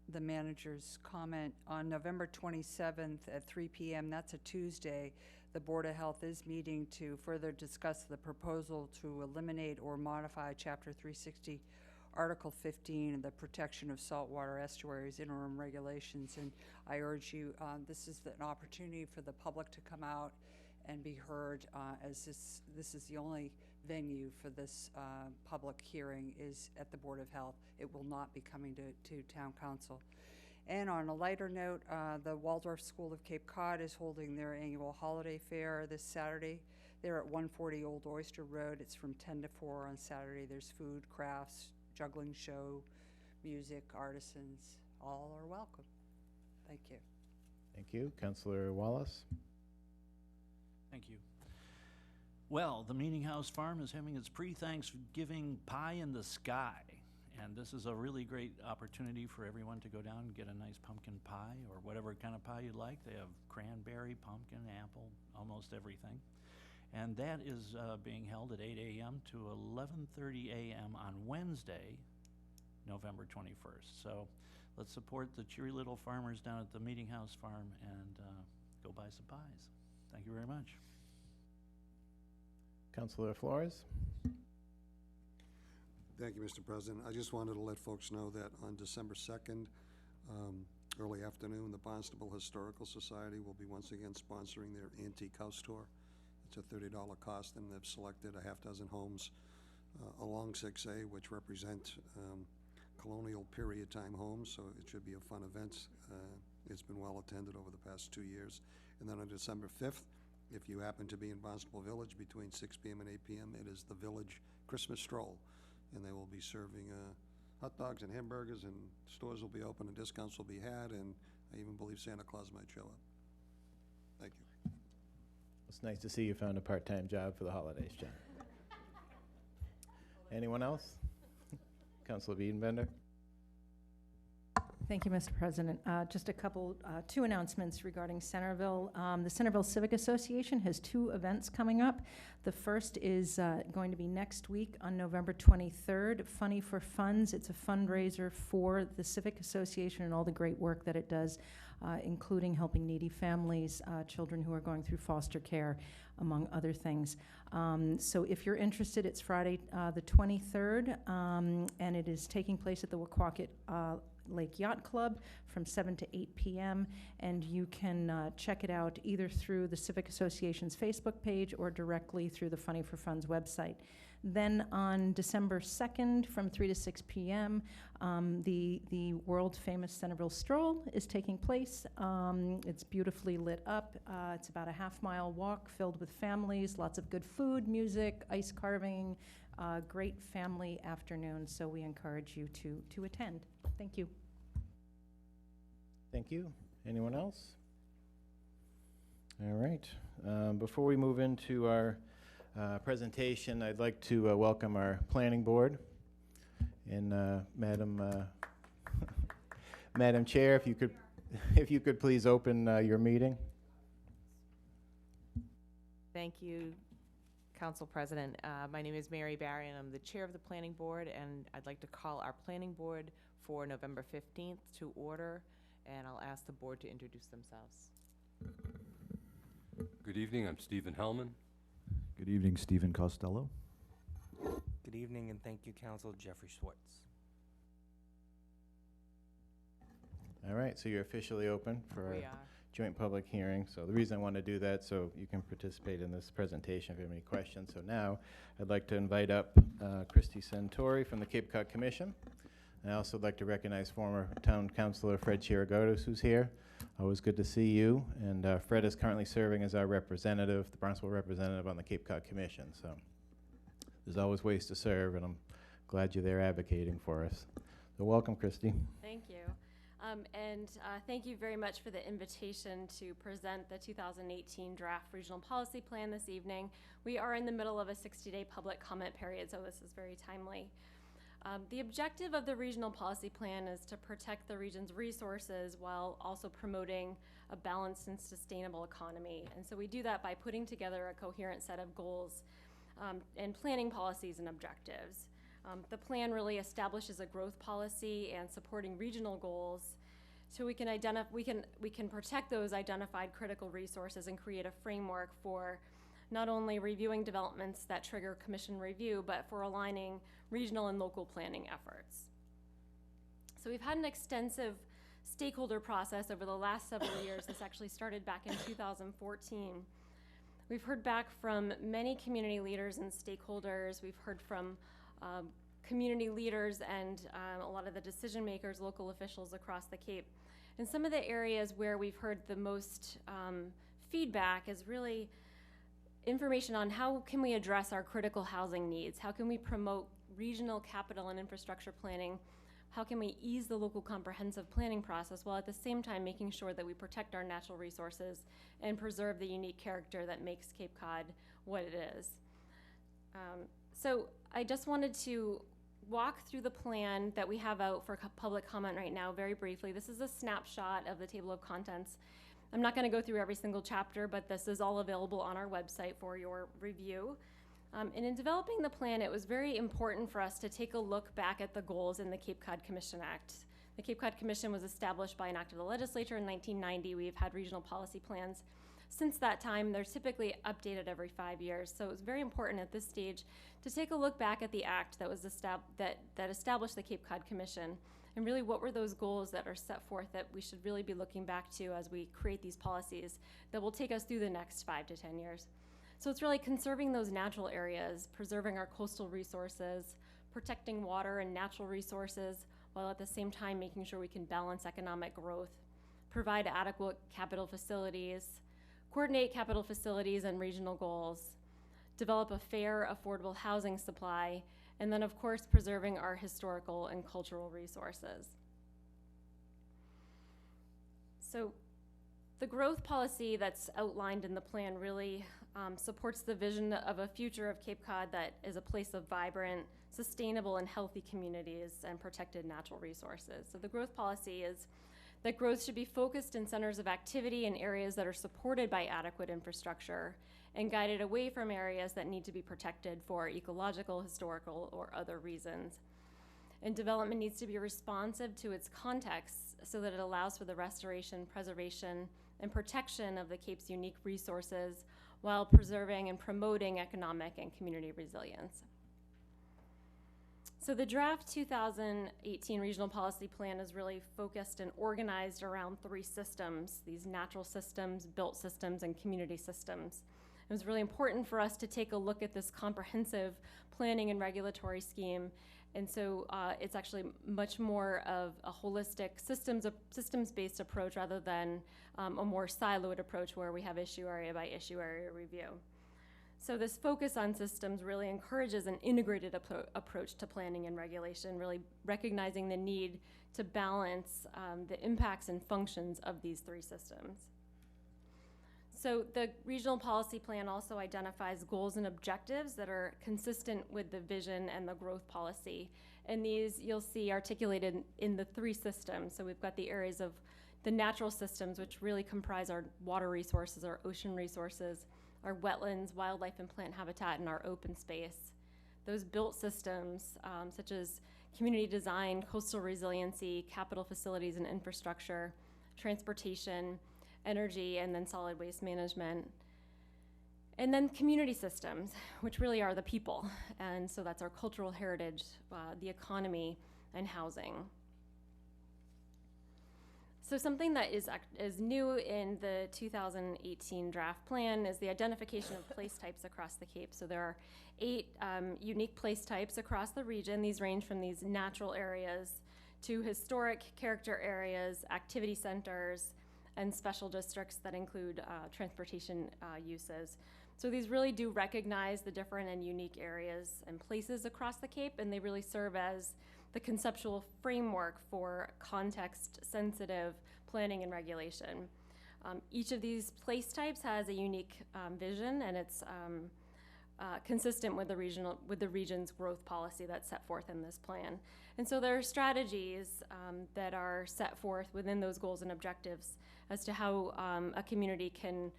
the manager's comment, on November 27th at 3 p.m., that's a Tuesday, the Board of Health is meeting to further discuss the proposal to eliminate or modify Chapter 360, Article 15 of the Protection of Saltwater Estuaries Interim Regulations. And I urge you, this is an opportunity for the public to come out and be heard, as this is the only venue for this public hearing is at the Board of Health. It will not be coming to Town Council. And on a lighter note, the Waldorf School of Cape Cod is holding their annual holiday fair this Saturday. They're at 140 Old Oyster Road. It's from 10 to 4 on Saturday. There's food, crafts, juggling show, music, artisans. All are welcome. Thank you. Thank you. Councilor Wallace? Thank you. Well, the Meeting House Farm is having its pre-Thanksgiving pie in the sky. And this is a really great opportunity for everyone to go down and get a nice pumpkin pie or whatever kind of pie you like. They have cranberry, pumpkin, apple, almost everything. And that is being held at 8 a.m. to 11:30 a.m. on Wednesday, November 21st. So let's support the cheery little farmers down at the Meeting House Farm and go buy some pies. Thank you very much. Councilor Flores? Thank you, Mr. President. I just wanted to let folks know that on December 2nd, early afternoon, the Barnstable Historical Society will be once again sponsoring their Antique House Tour. It's a $30 cost, and they've selected a half dozen homes along 6A, which represent colonial period time homes, so it should be a fun event. It's been well attended over the past 2 years. And then on December 5th, if you happen to be in Barnstable Village between 6 p.m. and 8 p.m., it is the Village Christmas Stroll, and they will be serving hot dogs and hamburgers, and stores will be open and discounts will be had, and I even believe Santa Claus might show up. Thank you. It's nice to see you found a part-time job for the holidays, John. Anyone else? Councilor Biedenbender? Thank you, Mr. President. Just a couple, two announcements regarding Centerville. The Centerville Civic Association has 2 events coming up. The first is going to be next week on November 23rd, Funny for Funds. It's a fundraiser for the Civic Association and all the great work that it does, including helping needy families, children who are going through foster care, among other things. So if you're interested, it's Friday the 23rd, and it is taking place at the Wequaquet Lake Yacht Club from 7 to 8 p.m. And you can check it out either through the Civic Association's Facebook page or directly through the Funny for Funds website. Then on December 2nd from 3 to 6 p.m., the world-famous Centerville Stroll is taking place. It's beautifully lit up. It's about a half-mile walk filled with families, lots of good food, music, ice carving, great family afternoon. So we encourage you to attend. Thank you. Thank you. Anyone else? All right. Before we move into our presentation, I'd like to welcome our planning board. And Madam Chair, if you could please open your meeting. Thank you, Council President. My name is Mary Barry, and I'm the chair of the planning board, and I'd like to call our planning board for November 15th to order, and I'll ask the board to introduce themselves. Good evening, I'm Stephen Hellman. Good evening, Stephen Costello. Good evening, and thank you, Council. Jeffrey Schwartz. All right, so you're officially open for We our are. joint public hearing. So the reason I want to do that, so you can participate in this presentation if you have any questions. So now I'd like to invite up Christy Santori from the Cape Cod Commission. I also would like to recognize former town councilor Fred Chirigotis, who's here. Always good to see you. And Fred is currently serving as our representative, the Barnstable representative on the Cape Cod Commission. So there's always ways to serve, and I'm glad you're there advocating for us. So welcome, Christy. Thank you. Thank you very much for the invitation to present the 2018 draft regional policy plan this evening. We are in the middle of a 60-day public comment period, so this is very timely. The objective of the regional policy plan is to protect the region's resources while also promoting a balanced and sustainable economy. And so we do that by putting together a coherent set of goals and planning policies and objectives. The plan really establishes a growth policy and supporting regional goals so we can protect those identified critical resources and create a framework for not only reviewing developments that trigger commission review, but for aligning regional and local planning efforts. So we've had an extensive stakeholder process over the last several years. This actually started back in 2014. We've heard back from many community leaders and stakeholders. We've heard from community leaders and a lot of the decision makers, local officials across the Cape. And some of the areas where we've heard the most feedback is really information on how can we address our critical housing needs? How can we promote regional capital and infrastructure planning? How can we ease the local comprehensive planning process while at the same time making sure that we protect our natural resources and preserve the unique character that makes Cape Cod what it is? So I just wanted to walk through the plan that we have out for public comment right now very briefly. This is a snapshot of the table of contents. I'm not going to go through every single chapter, but this is all available on our website for your review. And in developing the plan, it was very important for us to take a look back at the goals in the Cape Cod Commission Act. The Cape Cod Commission was established by an act of the legislature in 1990. We've had regional policy plans since that time. They're typically updated every 5 years. So it was very important at this stage to take a look back at the act that was that established the Cape Cod Commission, and really what were those goals that are set forth that we should really be looking back to as we create these policies that will take us through the next 5 to 10 years. So it's really conserving those natural areas, preserving our coastal resources, protecting water and natural resources, while at the same time making sure we can balance economic growth, provide adequate capital facilities, coordinate capital facilities and regional goals, develop a fair, affordable housing supply, and then of course preserving our historical and cultural resources. So the growth policy that's outlined in the plan really supports the vision of a future of Cape Cod that is a place of vibrant, sustainable, and healthy communities and protected natural resources. So the growth policy is that growth should be focused in centers of activity in areas that are supported by adequate infrastructure and guided away from areas that need to be protected for ecological, historical, or other reasons. And development needs to be responsive to its context so that it allows for the restoration, preservation, and protection of the Cape's unique resources while preserving and promoting economic and community resilience. So the draft 2018 regional policy plan is really focused and organized around 3 systems: these natural systems, built systems, and community systems. It was really important for us to take a look at this comprehensive planning and regulatory scheme. And so it's actually much more of a holistic systems-based approach rather than a more siloed approach where we have issue area by issue area review. So this focus on systems really encourages an integrated approach to planning and regulation, really recognizing the need to balance the impacts and functions of these 3 systems. So the regional policy plan also identifies goals and objectives that are consistent with the vision and the growth policy. And these you'll see articulated in the 3 systems. So we've got the areas of the natural systems, which really comprise our water resources, our ocean resources, our wetlands, wildlife and plant habitat, and our open space. Those built systems, such as community design, coastal resiliency, capital facilities and infrastructure, transportation, energy, and then solid waste management. And then community systems, which really are the people. And so that's our cultural heritage, the economy, and housing. So something that is new in the 2018 draft plan is the identification of place types across the Cape. So there are 8 unique place types across the region. These range from these natural areas to historic character areas, activity centers, and special districts that include transportation uses. So these really do recognize the different and unique areas and places across the Cape, and they really serve as the conceptual framework for context-sensitive planning and regulation. Each of these place types has a unique vision, and it's consistent with the region's growth policy that's set forth in this plan. And so there are strategies that are set forth within those goals and objectives as to how a community can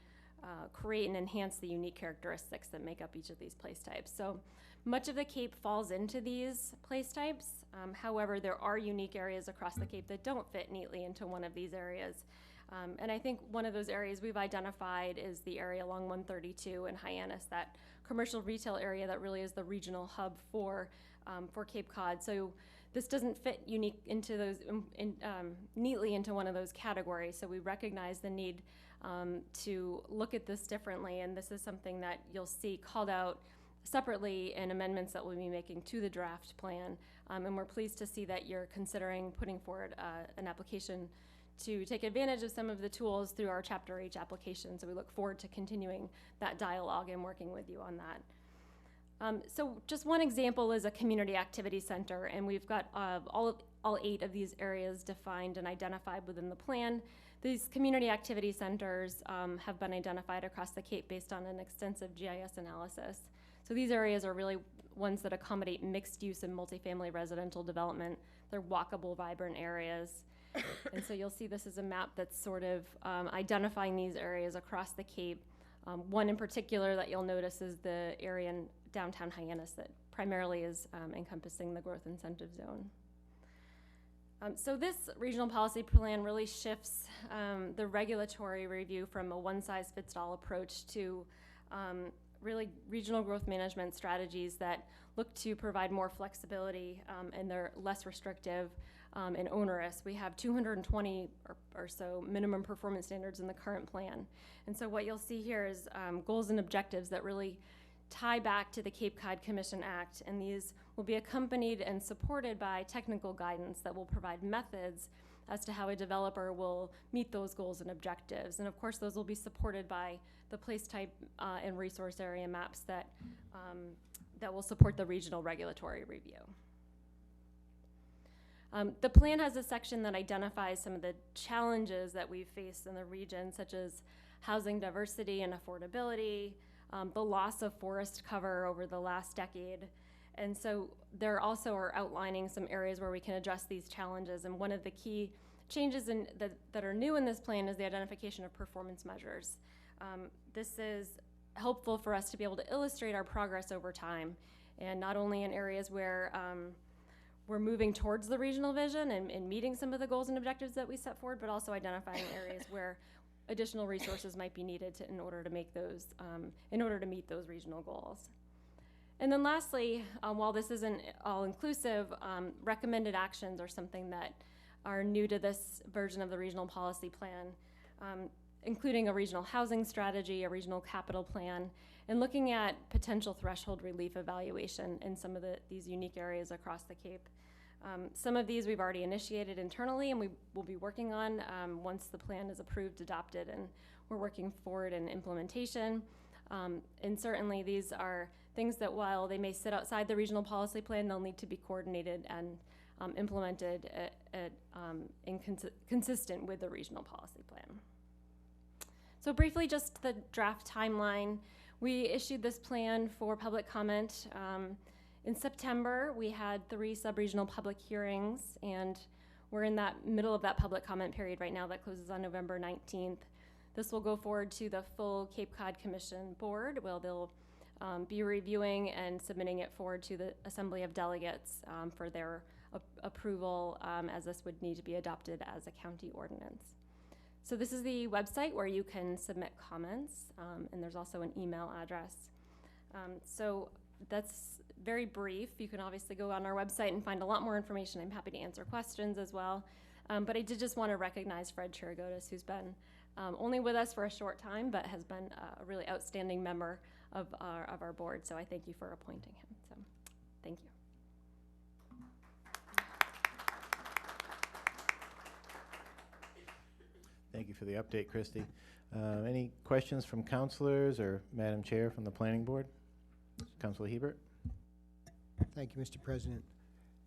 create and enhance the unique characteristics that make up each of these place types. So much of the Cape falls into these place types. However, there are unique areas across the Cape that don't fit neatly into one of these areas. And I think one of those areas we've identified is the area along 132 in Hyannis, that commercial retail area that really is the regional hub for Cape Cod. So this doesn't fit unique into those neatly into one of those categories. So we recognize the need to look at this differently, and this is something that you'll see called out separately in amendments that we'll be making to the draft plan. And we're pleased to see that you're considering putting forward an application to take advantage of some of the tools through our Chapter H application. So we look forward to continuing that dialogue and working with you on that. So just one example is a community activity center, and we've got all 8 of these areas defined and identified within the plan. These community activity centers have been identified across the Cape based on an extensive GIS analysis. So these areas are really ones that accommodate mixed use and multifamily residential development. They're walkable, vibrant areas. And so you'll see this is a map that's sort of identifying these areas across the Cape. One in particular that you'll notice is the area in downtown Hyannis that primarily is encompassing the growth incentive zone. So this regional policy plan really shifts the regulatory review from a one-size-fits-all approach to really regional growth management strategies that look to provide more flexibility and they're less restrictive and onerous. We have 220 or so minimum performance standards in the current plan. And so what you'll see here is goals and objectives that really tie back to the Cape Cod Commission Act, and these will be accompanied and supported by technical guidance that will provide methods as to how a developer will meet those goals and objectives. And of course, those will be supported by the place type and resource area maps that will support the regional regulatory review. The plan has a section that identifies some of the challenges that we've faced in the region, such as housing diversity and affordability, the loss of forest cover over the last decade. And so there also are outlining some areas where we can address these challenges. And one of the key changes that are new in this plan is the identification of performance measures. This is helpful for us to be able to illustrate our progress over time, and not only in areas where we're moving towards the regional vision and meeting some of the goals and objectives that we set forward, but also identifying areas where additional resources might be needed in order to meet those regional goals. And then lastly, while this isn't all-inclusive, recommended actions are something that are new to this version of the regional policy plan, including a regional housing strategy, a regional capital plan, and looking at potential threshold relief evaluation in some of these unique areas across the Cape. Some of these we've already initiated internally, and we will be working on once the plan is approved, adopted, and we're working forward in implementation. And certainly these are things that while they may sit outside the regional policy plan, they'll need to be coordinated and implemented consistent with the regional policy plan. So briefly, just the draft timeline. We issued this plan for public comment in September. We had 3 sub-regional public hearings, and we're in that middle of that public comment period right now that closes on November 19th. This will go forward to the full Cape Cod Commission board, where they'll be reviewing and submitting it forward to the Assembly of Delegates for their approval, as this would need to be adopted as a county ordinance. So this is the website where you can submit comments, and there's also an email address. So that's very brief. You can obviously go on our website and find a lot more information. I'm happy to answer questions as well. But I did just want to recognize Fred Chirigotis, who's been only with us for a short time, but has been a really outstanding member of our board. So I thank you for appointing him. So thank you. Thank you for the update, Christy. Any questions from counselors or Madam Chair from the Planning Board? Councilor Hebert? Thank you, Mr. President.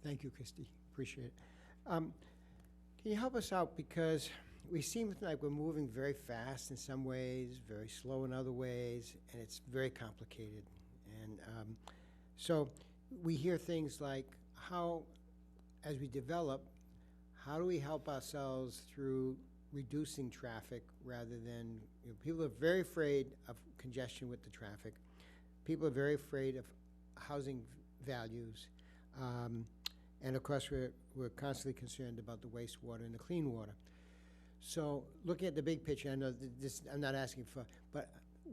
Thank you, Christy. Appreciate it. Can you help us out? Because we seem like we're moving very fast in some ways, very slow in other ways, and it's very complicated. And so we hear things like how, as we develop, how do we help ourselves through reducing traffic rather than, people are very afraid of congestion with the traffic. People are very afraid of housing values. And of course, we're constantly concerned about the wastewater and the clean water. So looking at the big picture, I know this, I'm not asking for, but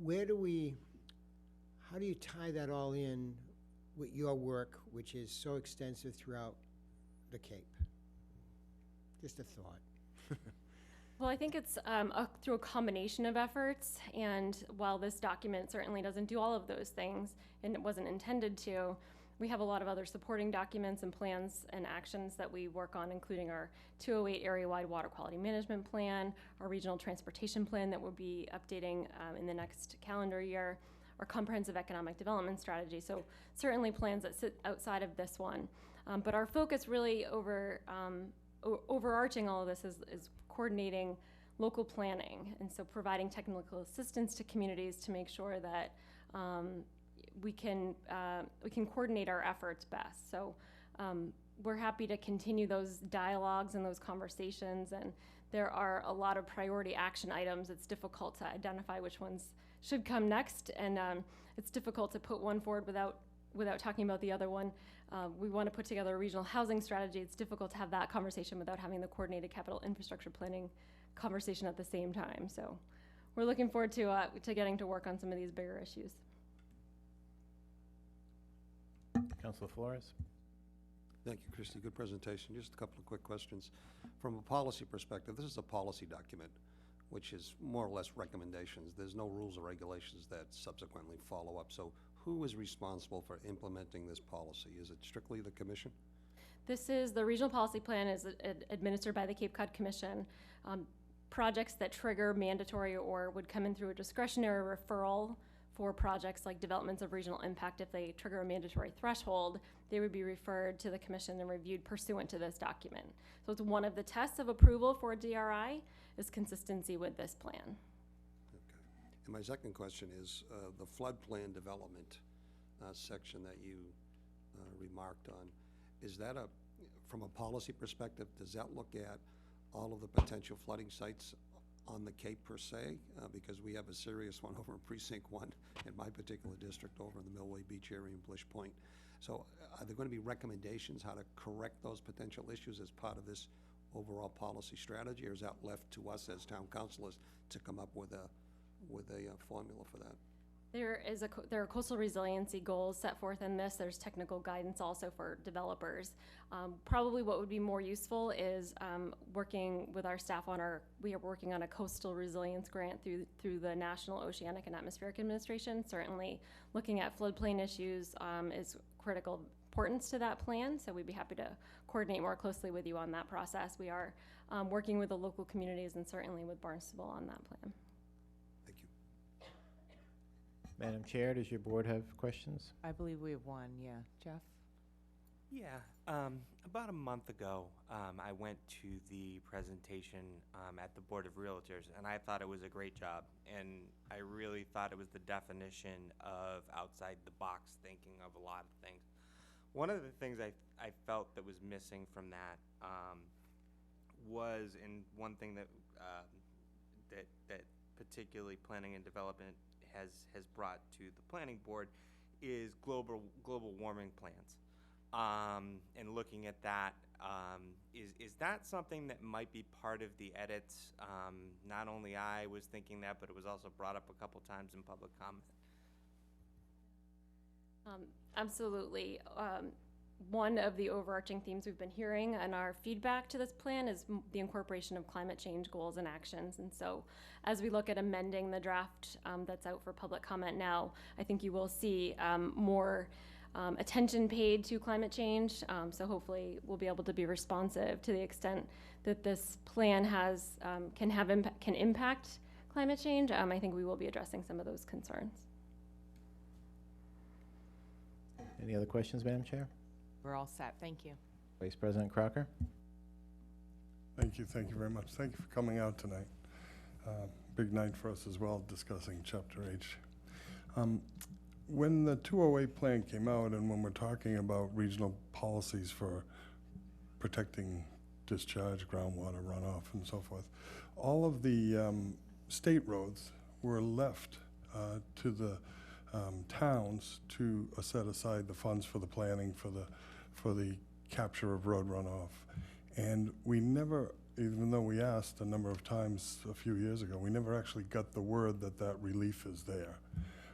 how do you tie that all in with your work, which is so extensive throughout the Cape? Just a thought. Well, I think it's through a combination of efforts, and while this document certainly doesn't do all of those things, and it wasn't intended to, we have a lot of other supporting documents and plans and actions that we work on, including our 208 area-wide water quality management plan, our regional transportation plan that we'll be updating in the next calendar year, our comprehensive economic development strategy. So certainly plans that sit outside of this one. But our focus really overarching all of this is coordinating local planning, and so providing technical assistance to communities to make sure that we can coordinate our efforts best. So we're happy to continue those dialogues and those conversations, and there are a lot of priority action items. It's difficult to identify which ones should come next, and it's difficult to put one forward without talking about the other one. We want to put together a regional housing strategy. It's difficult to have that conversation without having the coordinated capital infrastructure planning conversation at the same time. So we're looking forward to getting to work on some of these bigger issues. Councilor Flores? Thank you, Christy. Good presentation. Just a couple of quick questions. From a policy perspective, this is a policy document, which is more or less recommendations. There's no rules or regulations that subsequently follow up. So who is responsible for implementing this policy? Is it strictly the commission? The regional policy plan is administered by the Cape Cod Commission. Projects that trigger mandatory or would come in through a discretionary referral for projects like developments of regional impact, if they trigger a mandatory threshold, they would be referred to the commission and reviewed pursuant to this document. So it's one of the tests of approval for a DRI is consistency with this plan. Okay. And my second question is the flood plan development section that you remarked on. Is that from a policy perspective, does that look at all of the potential flooding sites on the Cape per se? Because we have a serious one over in Precinct 1 in my particular district over in the Millway Beach area in Blish Point. So are there going to be recommendations how to correct those potential issues as part of this overall policy strategy, or is that left to us as town councilors to come up with a formula for that? There are coastal resiliency goals set forth in this. There's technical guidance also for developers. Probably what would be more useful is working with our staff we are working on a coastal resilience grant through the National Oceanic and Atmospheric Administration. Certainly looking at floodplain issues is critical importance to that plan, so we'd be happy to coordinate more closely with you on that process. We are working with the local communities and certainly with Barnstable on that plan. Madam Chair, does your board have questions? I believe we have one, yeah. Jeff? Yeah, about a month ago, I went to the presentation at the Board of Realtors, and I thought it was a great job, and I really thought it was the definition of outside the box thinking of a lot of things. One of the things I felt that was missing from that was, and one thing that particularly planning and development has brought to the planning board is global warming plans. And looking at that, is that something that might be part of the edits? Not only I was thinking that, but it was also brought up a couple times in public comment. Absolutely. one of the overarching themes we've been hearing and our feedback to this plan is the incorporation of climate change goals and actions. And so as we look at amending the draft that's out for public comment now, I think you will see more attention paid to climate change. So hopefully we'll be able to be responsive to the extent that this plan has can impact climate change. I think we will be addressing some of those concerns. Any other questions, Madam Chair? We're all set. Thank you. Vice President Crocker? Thank you very much. Thank you for coming out tonight. Big night for us as well, discussing Chapter H. When the 208 plan came out and when we're talking about regional policies for protecting discharge, groundwater runoff, and so forth, all of the state roads were left to the towns to set aside the funds for the planning for the capture of road runoff. And we never, even though we asked a number of times a few years ago, we never actually got the word that that relief is there.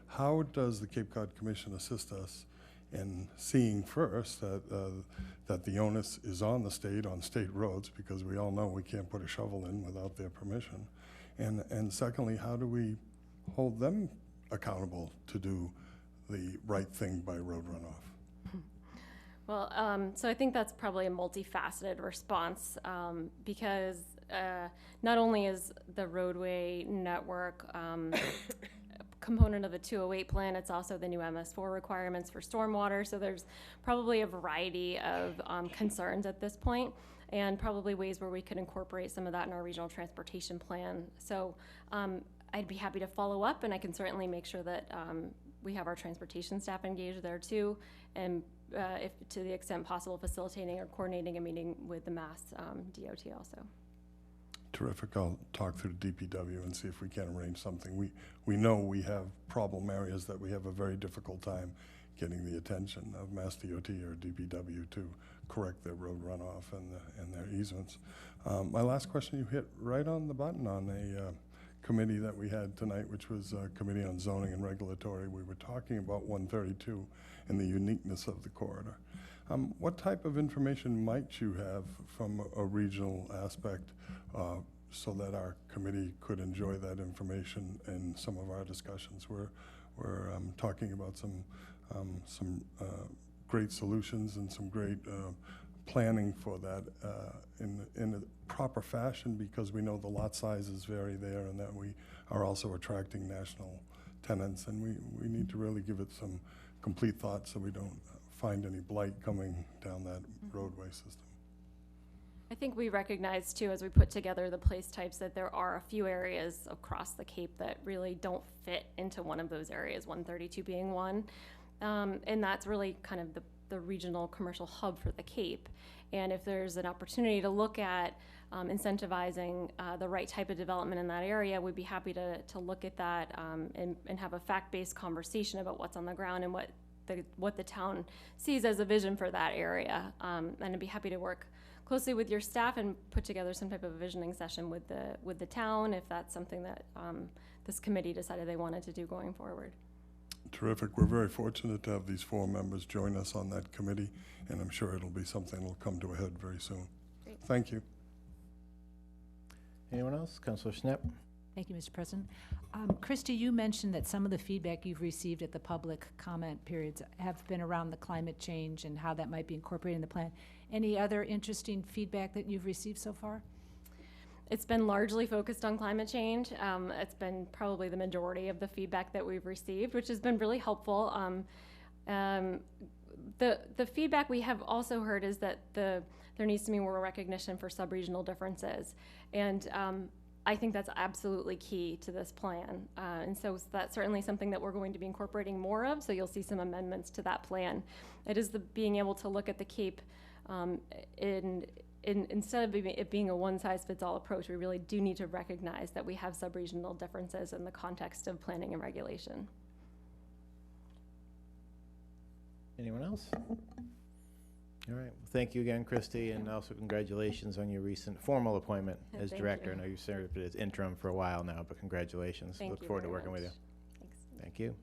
How does the Cape Cod Commission assist us in seeing first that the onus is on the state, on state roads, because we all know we can't put a shovel in without their permission? And secondly, how do we hold them accountable to do the right thing by road runoff? Well, so I think that's probably a multifaceted response because not only is the roadway network component of the 208 plan, it's also the new MS4 requirements for stormwater. So there's probably a variety of concerns at this point, and probably ways where we could incorporate some of that in our regional transportation plan. So I'd be happy to follow up, and I can certainly make sure that we have our transportation staff engaged there too, and if to the extent possible, facilitating or coordinating a meeting with the Mass DOT also. Terrific. I'll talk through the DPW and see if we can arrange something. We know we have problem areas that we have a very difficult time getting the attention of Mass DOT or DPW to correct their road runoff and their easements. My last question, you hit right on the button on a committee that we had tonight, which was a Committee on Zoning and Regulatory. We were talking about 132 and the uniqueness of the corridor. What type of information might you have from a regional aspect so that our committee could enjoy that information in some of our discussions? We're talking about some great solutions and some great planning for that in a proper fashion, because we know the lot sizes vary there and that we are also attracting national tenants, and we need to really give it some complete thought so we don't find any blight coming down that roadway system. I think we recognize too, as we put together the place types, that there are a few areas across the Cape that really don't fit into one of those areas, 132 being one. And that's really kind of the regional commercial hub for the Cape. And if there's an opportunity to look at incentivizing the right type of development in that area, we'd be happy to look at that and have a fact-based conversation about what's on the ground and what the town sees as a vision for that area. And I'd be happy to work closely with your staff and put together some type of visioning session with the town if that's something that this committee decided they wanted to do going forward. Terrific. We're very fortunate to have these 4 members join us on that committee, and I'm sure it'll be something that'll come to a head very soon. Great. Thank you. Anyone else? Councilor Schnapp? Thank you, Mr. President. Christy, you mentioned that some of the feedback you've received at the public comment periods have been around the climate change and how that might be incorporated in the plan. Any other interesting feedback that you've received so far? It's been largely focused on climate change. It's been probably the majority of the feedback that we've received, which has been really helpful. The feedback we have also heard is that there needs to be more recognition for sub-regional differences. And I think that's absolutely key to this plan. And so that's certainly something that we're going to be incorporating more of, so you'll see some amendments to that plan. It is being able to look at the Cape instead of it being a one-size-fits-all approach. We really do need to recognize that we have sub-regional differences in the context of planning and regulation. Anyone else? All right. Well, thank you again, Christy, and also congratulations on your recent formal appointment as Thank director. you. I know you've served as interim for a while now, but congratulations. Thank Look you forward to very working with you. much. Thanks. Thank you.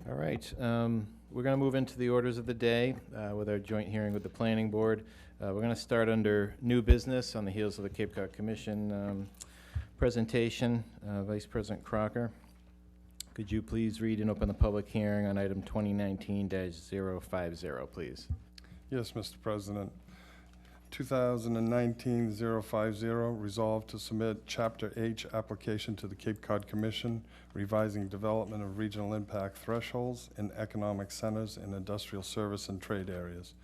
All right, we're going to move into the orders of the day with our joint hearing with the Planning Board. We're going to start under new business on the heels of the Cape Cod Commission presentation. Vice President Crocker, could you please read and open the public hearing on item 2019-050, please? Yes, Mr. President. 2019-050, resolved to submit Chapter H application to the Cape Cod Commission, revising development of regional impact thresholds in economic centers and industrial service and trade areas.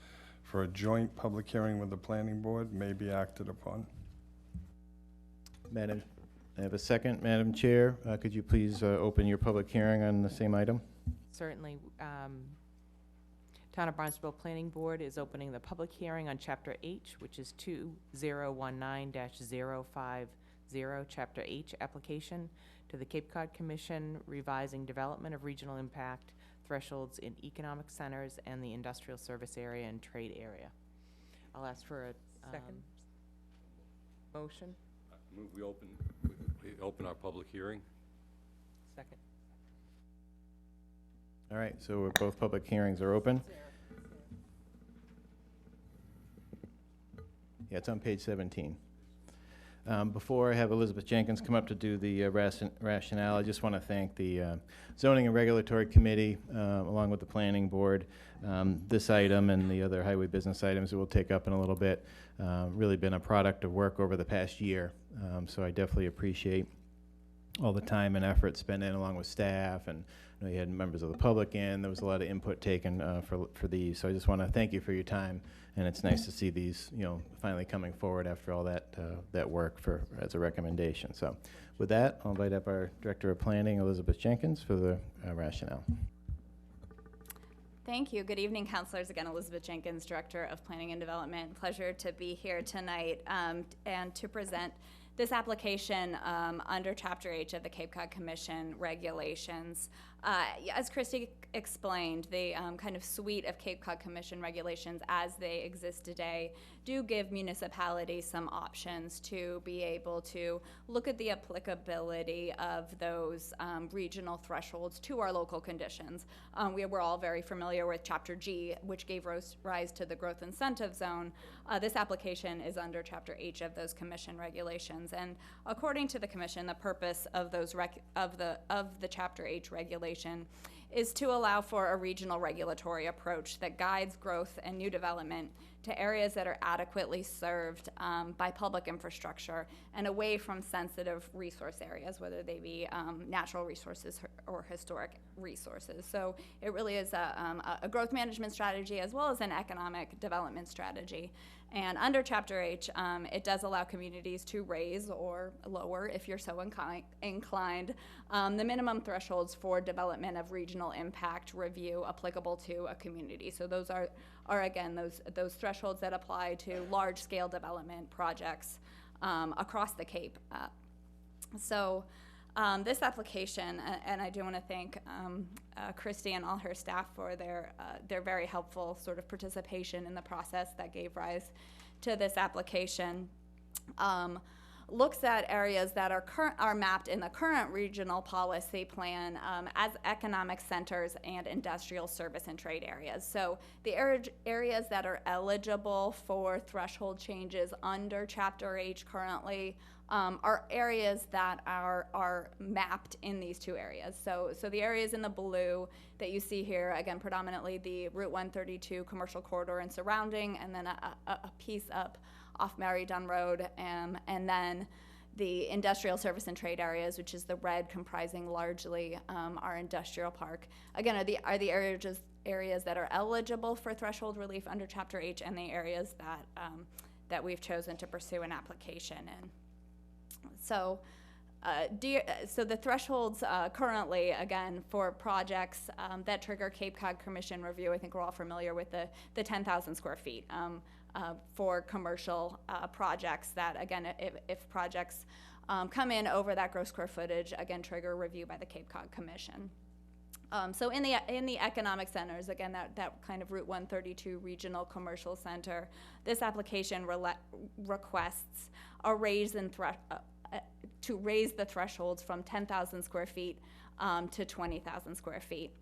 For a joint public hearing with the Planning Board may be acted upon. Madam, I have a second. Madam Chair, could you please open your public hearing on the same item? Certainly. Town of Barnstable Planning Board is opening the public hearing on Chapter H, which is 2019-050, Chapter H application to the Cape Cod Commission, revising development of regional impact thresholds in economic centers and the industrial service area and trade area. I'll ask for a Second. Motion. Move we open our public hearing. Second. All right, so both public hearings are open. Yeah, it's on page 17. Before I have Elizabeth Jenkins come up to do the rationale, I just want to thank the Zoning and Regulatory Committee, along with the Planning Board. This item and the other highway business items that we'll take up in a little bit, really been a product of work over the past year. So I definitely appreciate all the time and effort spent in along with staff, and I know you had members of the public in. There was a lot of input taken for these. So I just want to thank you for your time, and it's nice to see these, finally coming forward after all that work as a recommendation. So with that, I'll invite up our Director of Planning, Elizabeth Jenkins, for the rationale. Thank you. Good evening, councilors. Again, Elizabeth Jenkins, Director of Planning and Development. Pleasure to be here tonight and to present this application under Chapter H of the Cape Cod Commission regulations. As Christy explained, the kind of suite of Cape Cod Commission regulations as they exist today do give municipalities some options to be able to look at the applicability of those regional thresholds to our local conditions. We're all very familiar with Chapter G, which gave rise to the Growth Incentive Zone. This application is under Chapter H of those Commission regulations, and according to the Commission, the purpose of those of the Chapter H regulation is to allow for a regional regulatory approach that guides growth and new development to areas that are adequately served by public infrastructure and away from sensitive resource areas, whether they be natural resources or historic resources. So it really is a growth management strategy as well as an economic development strategy. And under Chapter H, it does allow communities to raise or lower, if you're so inclined, the minimum thresholds for development of regional impact review applicable to a community. So those are again, those thresholds that apply to large-scale development projects across the Cape. This application, and I do want to thank Christy and all her staff for their very helpful sort of participation in the process that gave rise to this application, looks at areas that are mapped in the current regional policy plan as economic centers and industrial service and trade areas. So the areas that are eligible for threshold changes under Chapter H currently are areas that are mapped in these two areas. So the areas in the blue that you see here, again, predominantly the Route 132 commercial corridor and surrounding, and then a piece up off Mary Dunn Road, and then the industrial service and trade areas, which is the red, comprising largely our industrial park. Again, are the areas that are eligible for threshold relief under Chapter H, and the areas that we've chosen to pursue an application in. So the thresholds currently, again, for projects that trigger Cape Cod Commission review, I think we're all familiar with the 10,000 square feet for commercial projects that, again, if projects come in over that gross square footage, again, trigger review by the Cape Cod Commission. So in the economic centers, again, that kind of Route 132 regional commercial center, this application requests a raise in to raise the thresholds from 10,000 square feet to 20,000 square feet.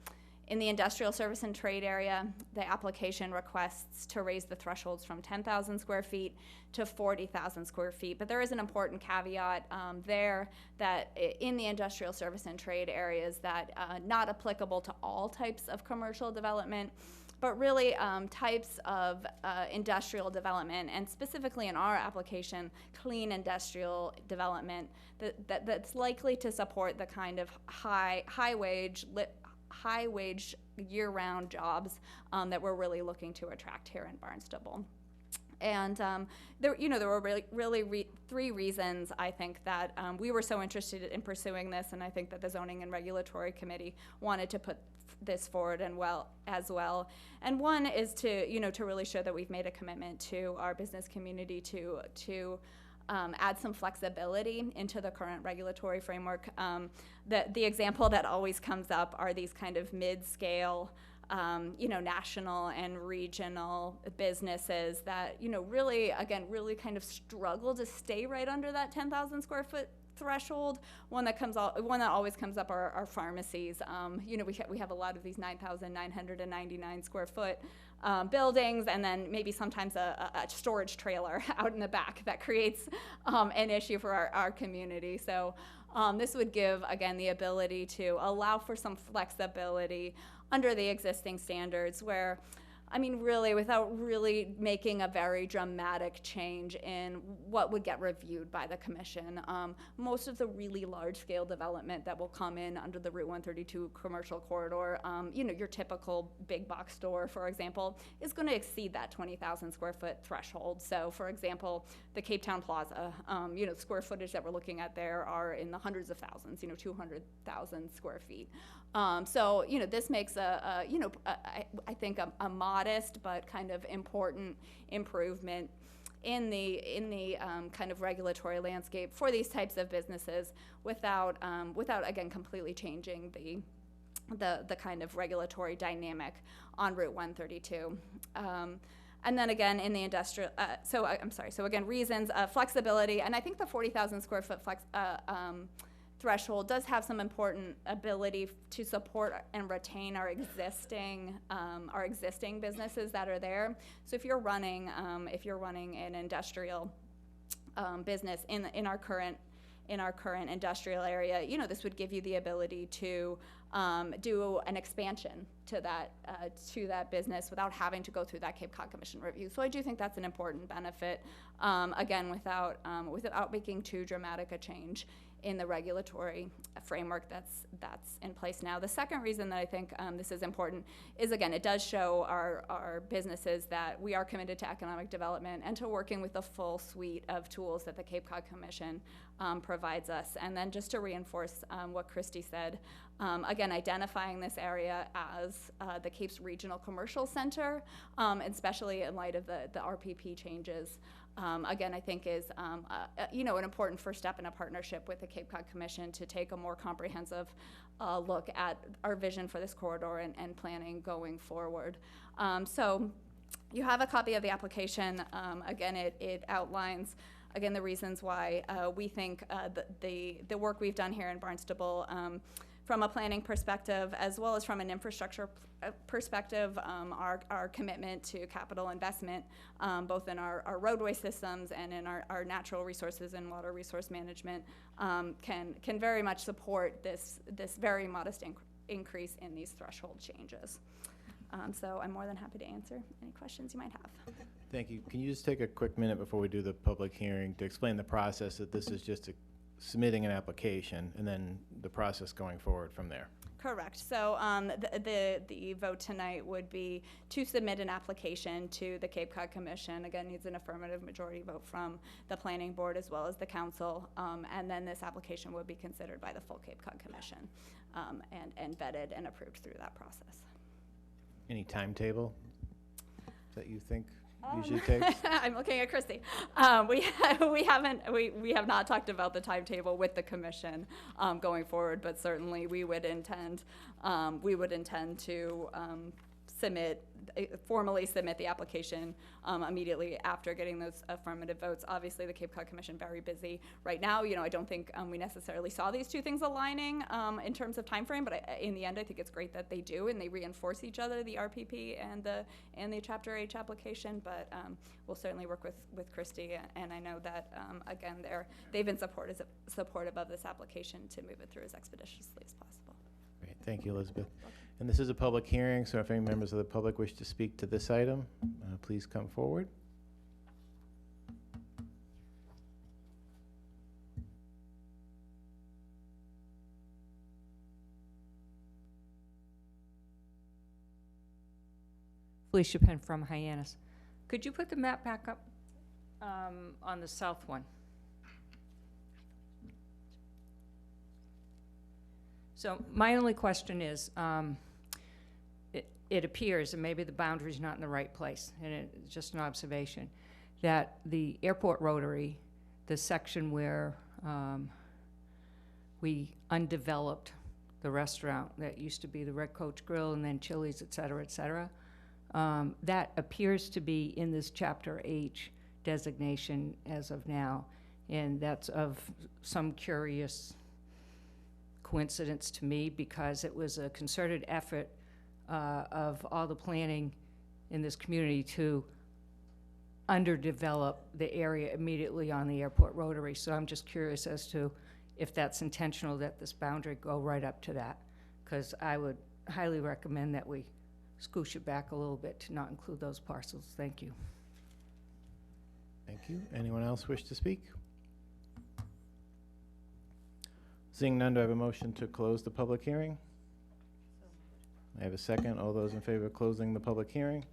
In the industrial service and trade area, the application requests to raise the thresholds from 10,000 square feet to 40,000 square feet. But there is an important caveat there that in the industrial service and trade areas that not applicable to all types of commercial development, but really types of industrial development, and specifically in our application, clean industrial development that's likely to support the kind of high wage year-round jobs that we're really looking to attract here in Barnstable. And there were really three reasons I think that we were so interested in pursuing this, and I think that the Zoning and Regulatory Committee wanted to put this forward as well. And one is to really show that we've made a commitment to our business community to add some flexibility into the current regulatory framework. The example that always comes up are these kind of mid-scale national and regional businesses that, really kind of struggle to stay right under that 10,000 square foot threshold. One that always comes up are pharmacies. We have a lot of these 9,999 square foot buildings, and then maybe sometimes a storage trailer out in the back that creates an issue for our community. So this would give, again, the ability to allow for some flexibility under the existing standards where, really, without really making a very dramatic change in what would get reviewed by the commission. Most of the really large-scale development that will come in under the Route 132 commercial corridor, your typical big box store, for example, is going to exceed that 20,000 square foot threshold. So, for example, the Cape Town Plaza, square footage that we're looking at there are in the hundreds of thousands, 200,000 square feet. So, this makes I think a modest but kind of important improvement in the kind of regulatory landscape for these types of businesses without again completely changing the kind of regulatory dynamic on Route 132. And then again in the industrial, so again, reasons of flexibility, and I think the 40,000 square foot threshold does have some important ability to support and retain our existing businesses that are there. So if you're running an industrial business in our current industrial area, this would give you the ability to do an expansion to that business without having to go through that Cape Cod Commission review. So I do think that's an important benefit, again, without making too dramatic a change in the regulatory framework that's in place now. The second reason that I think this is important is, again, it does show our businesses that we are committed to economic development and to working with the full suite of tools that the Cape Cod Commission provides us. And then just to reinforce what Christy said, again, identifying this area as the Cape's Regional Commercial Center, especially in light of the RPP changes, again, I think is an important first step in a partnership with the Cape Cod Commission to take a more comprehensive look at our vision for this corridor and planning going forward. So you have a copy of the application. Again, it outlines, again, the reasons why we think the work we've done here in Barnstable from a planning perspective, as well as from an infrastructure perspective, our commitment to capital investment, both in our roadway systems and in our natural resources and water resource management, can very much support this very modest increase in these threshold changes. So I'm more than happy to answer any questions you might have. Thank you. Can you just take a quick minute before we do the public hearing to explain the process, that this is just submitting an application and then the process going forward from there? Correct. So the vote tonight would be to submit an application to the Cape Cod Commission. Again, needs an affirmative majority vote from the Planning Board as well as the Council, and then this application would be considered by the full Cape Cod Commission and vetted and approved through that process. Any timetable that you think usually takes? I'm looking at Christy. We have not talked about the timetable with the commission going forward, but certainly we would intend to formally submit the application immediately after getting those affirmative votes. Obviously, the Cape Cod Commission very busy right now. I don't think we necessarily saw these two things aligning in terms of time frame, but in the end, I think it's great that they do and they reinforce each other, the RPP and the Chapter H application. But we'll certainly work with Christy, and I know that again they've been supportive of this application to move it through as expeditiously as possible. Great, thank you, Elizabeth. And this is a public hearing, so if any members of the public wish to speak to this item, please come forward. Felicia Penn from Hyannis. Could you put the map back up on the south one? So my only question is, it appears, and maybe the boundary's not in the right place, and it's just an observation, that the airport rotary, the section where we undeveloped the restaurant that used to be the Red Coach Grill and then Chili's, et cetera, that appears to be in this Chapter H designation as of now, and that's of some curious coincidence to me, because it was a concerted effort of all the planning in this community to underdevelop the area immediately on the airport rotary. So I'm just curious as to if that's intentional, that this boundary go right up to that, because I would highly recommend that we scoosh it back a little bit to not include those parcels. Thank you. Thank you. Anyone else wish to speak? Seeing none, do I have a motion to close the public hearing? I have a second. All those in favor of closing the public hearing?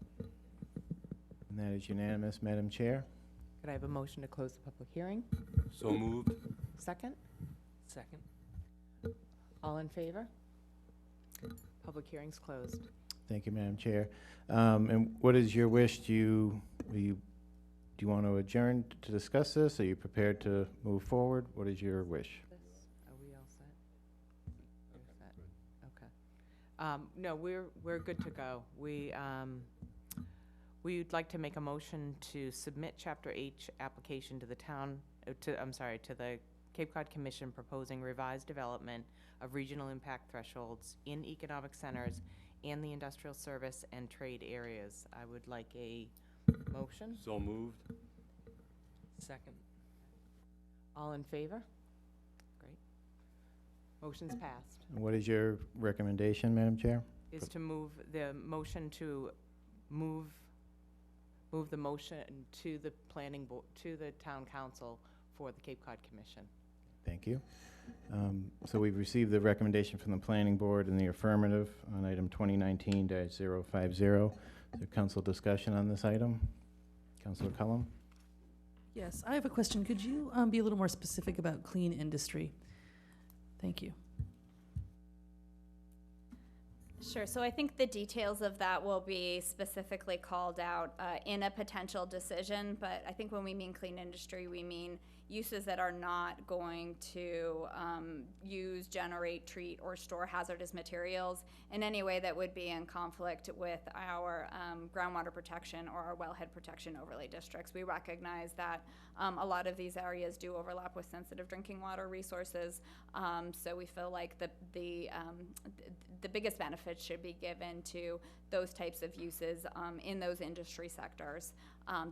And that is unanimous, Madam Chair. Could I have a motion to close the public hearing? So moved. Second? Second. All in favor? Public hearing's closed. Thank you, Madam Chair. And what is your wish? Do you want to adjourn to discuss this? Are you prepared to move forward? What is your wish? Are we all set? You're set. Okay. No, we're good to go. We'd like to make a motion to submit Chapter H application to the town, to the Cape Cod Commission proposing revised development of regional impact thresholds in economic centers and the industrial service and trade areas. I would like a motion. So moved. Second. All in favor? Great. Motion's passed. And what is your recommendation, Madam Chair? Is to move the motion to move the motion to the planning board, to the town council for the Cape Cod Commission. Thank you. So we've received the recommendation from the planning board in the affirmative on item 2019-050. Is there council discussion on this item? Councilor Cullum? Yes, I have a question. Could you be a little more specific about clean industry? Thank you. Sure. So I think the details of that will be specifically called out in a potential decision. But I think when we mean clean industry, we mean uses that are not going to use, generate, treat, or store hazardous materials in any way that would be in conflict with our groundwater protection or our wellhead protection overlay districts. We recognize that a lot of these areas do overlap with sensitive drinking water resources, so we feel like the biggest benefit should be given to those types of uses in those industry sectors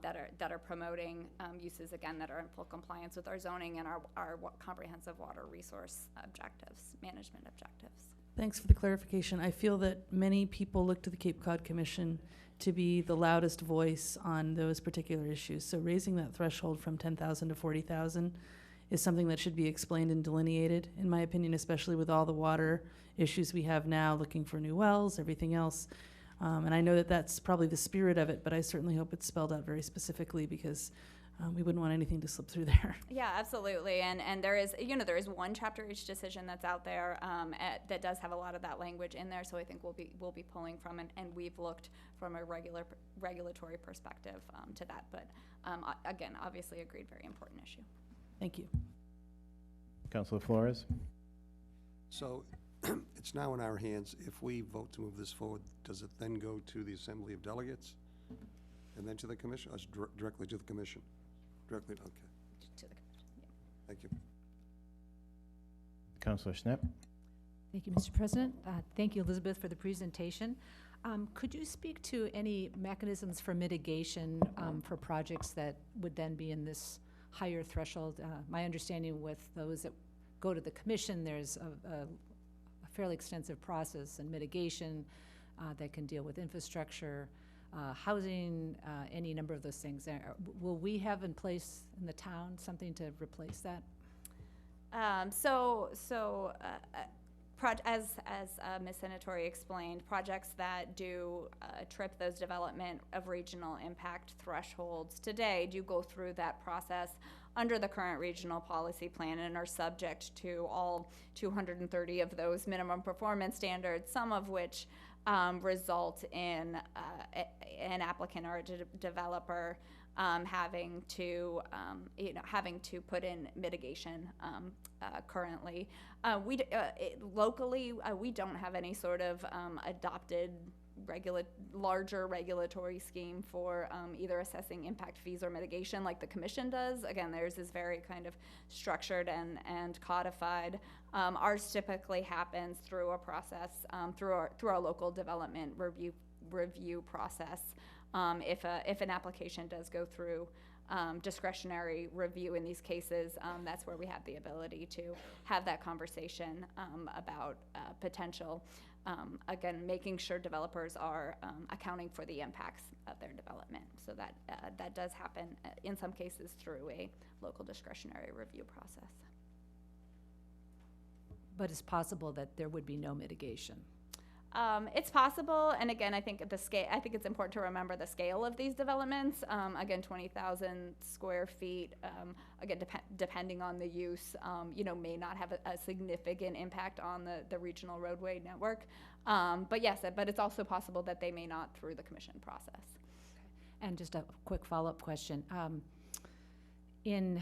that are promoting uses, again, that are in full compliance with our zoning and our comprehensive water resource objectives, management objectives. Thanks for the clarification. I feel that many people look to the Cape Cod Commission to be the loudest voice on those particular issues. So raising that threshold from 10,000 to 40,000 is something that should be explained and delineated, in my opinion, especially with all the water issues we have now, looking for new wells, everything else. And I know that that's probably the spirit of it, but I certainly hope it's spelled out very specifically, because we wouldn't want anything to slip through there. Yeah, absolutely. And there is, there is one Chapter H decision that's out there that does have a lot of that language in there. So I think we'll be pulling from, and we've looked from a regulatory perspective to that. But again, obviously agreed, very important issue. Thank you. Councilor Flores? So it's now in our hands. If we vote to move this forward, does it then go to the Assembly of Delegates? And then to the commission, or directly to the commission? Directly, okay, To the commission, yeah. thank you. Councilor Schnapp? Thank you, Mr. President. Thank you, Elizabeth, for the presentation. Could you speak to any mechanisms for mitigation for projects that would then be in this higher threshold? My understanding with those that go to the commission, there's a fairly extensive process and mitigation that can deal with infrastructure, housing, any number of those things. Will we have in place in the town something to replace that? As Ms. Senatori explained, projects that do trip those development of regional impact thresholds today do go through that process under the current regional policy plan and are subject to all 230 of those minimum performance standards, some of which result in an applicant or a developer having to put in mitigation currently. Locally, we don't have any sort of adopted larger regulatory scheme for either assessing impact fees or mitigation like the commission does. Again, theirs is very kind of structured and codified. Ours typically happens through a process, through our local development review process. If an application does go through discretionary review in these cases, that's where we have the ability to have that conversation about potential, again, making sure developers are accounting for the impacts of their development. So that does happen in some cases through a local discretionary review process. But it's possible that there would be no mitigation. It's possible, and again, I think it's important to remember the scale of these developments. Again, 20,000 square feet. Again, depending on the use, may not have a significant impact on the regional roadway network. But yes, but it's also possible that they may not through the commission process. Okay. And just a quick follow-up question. In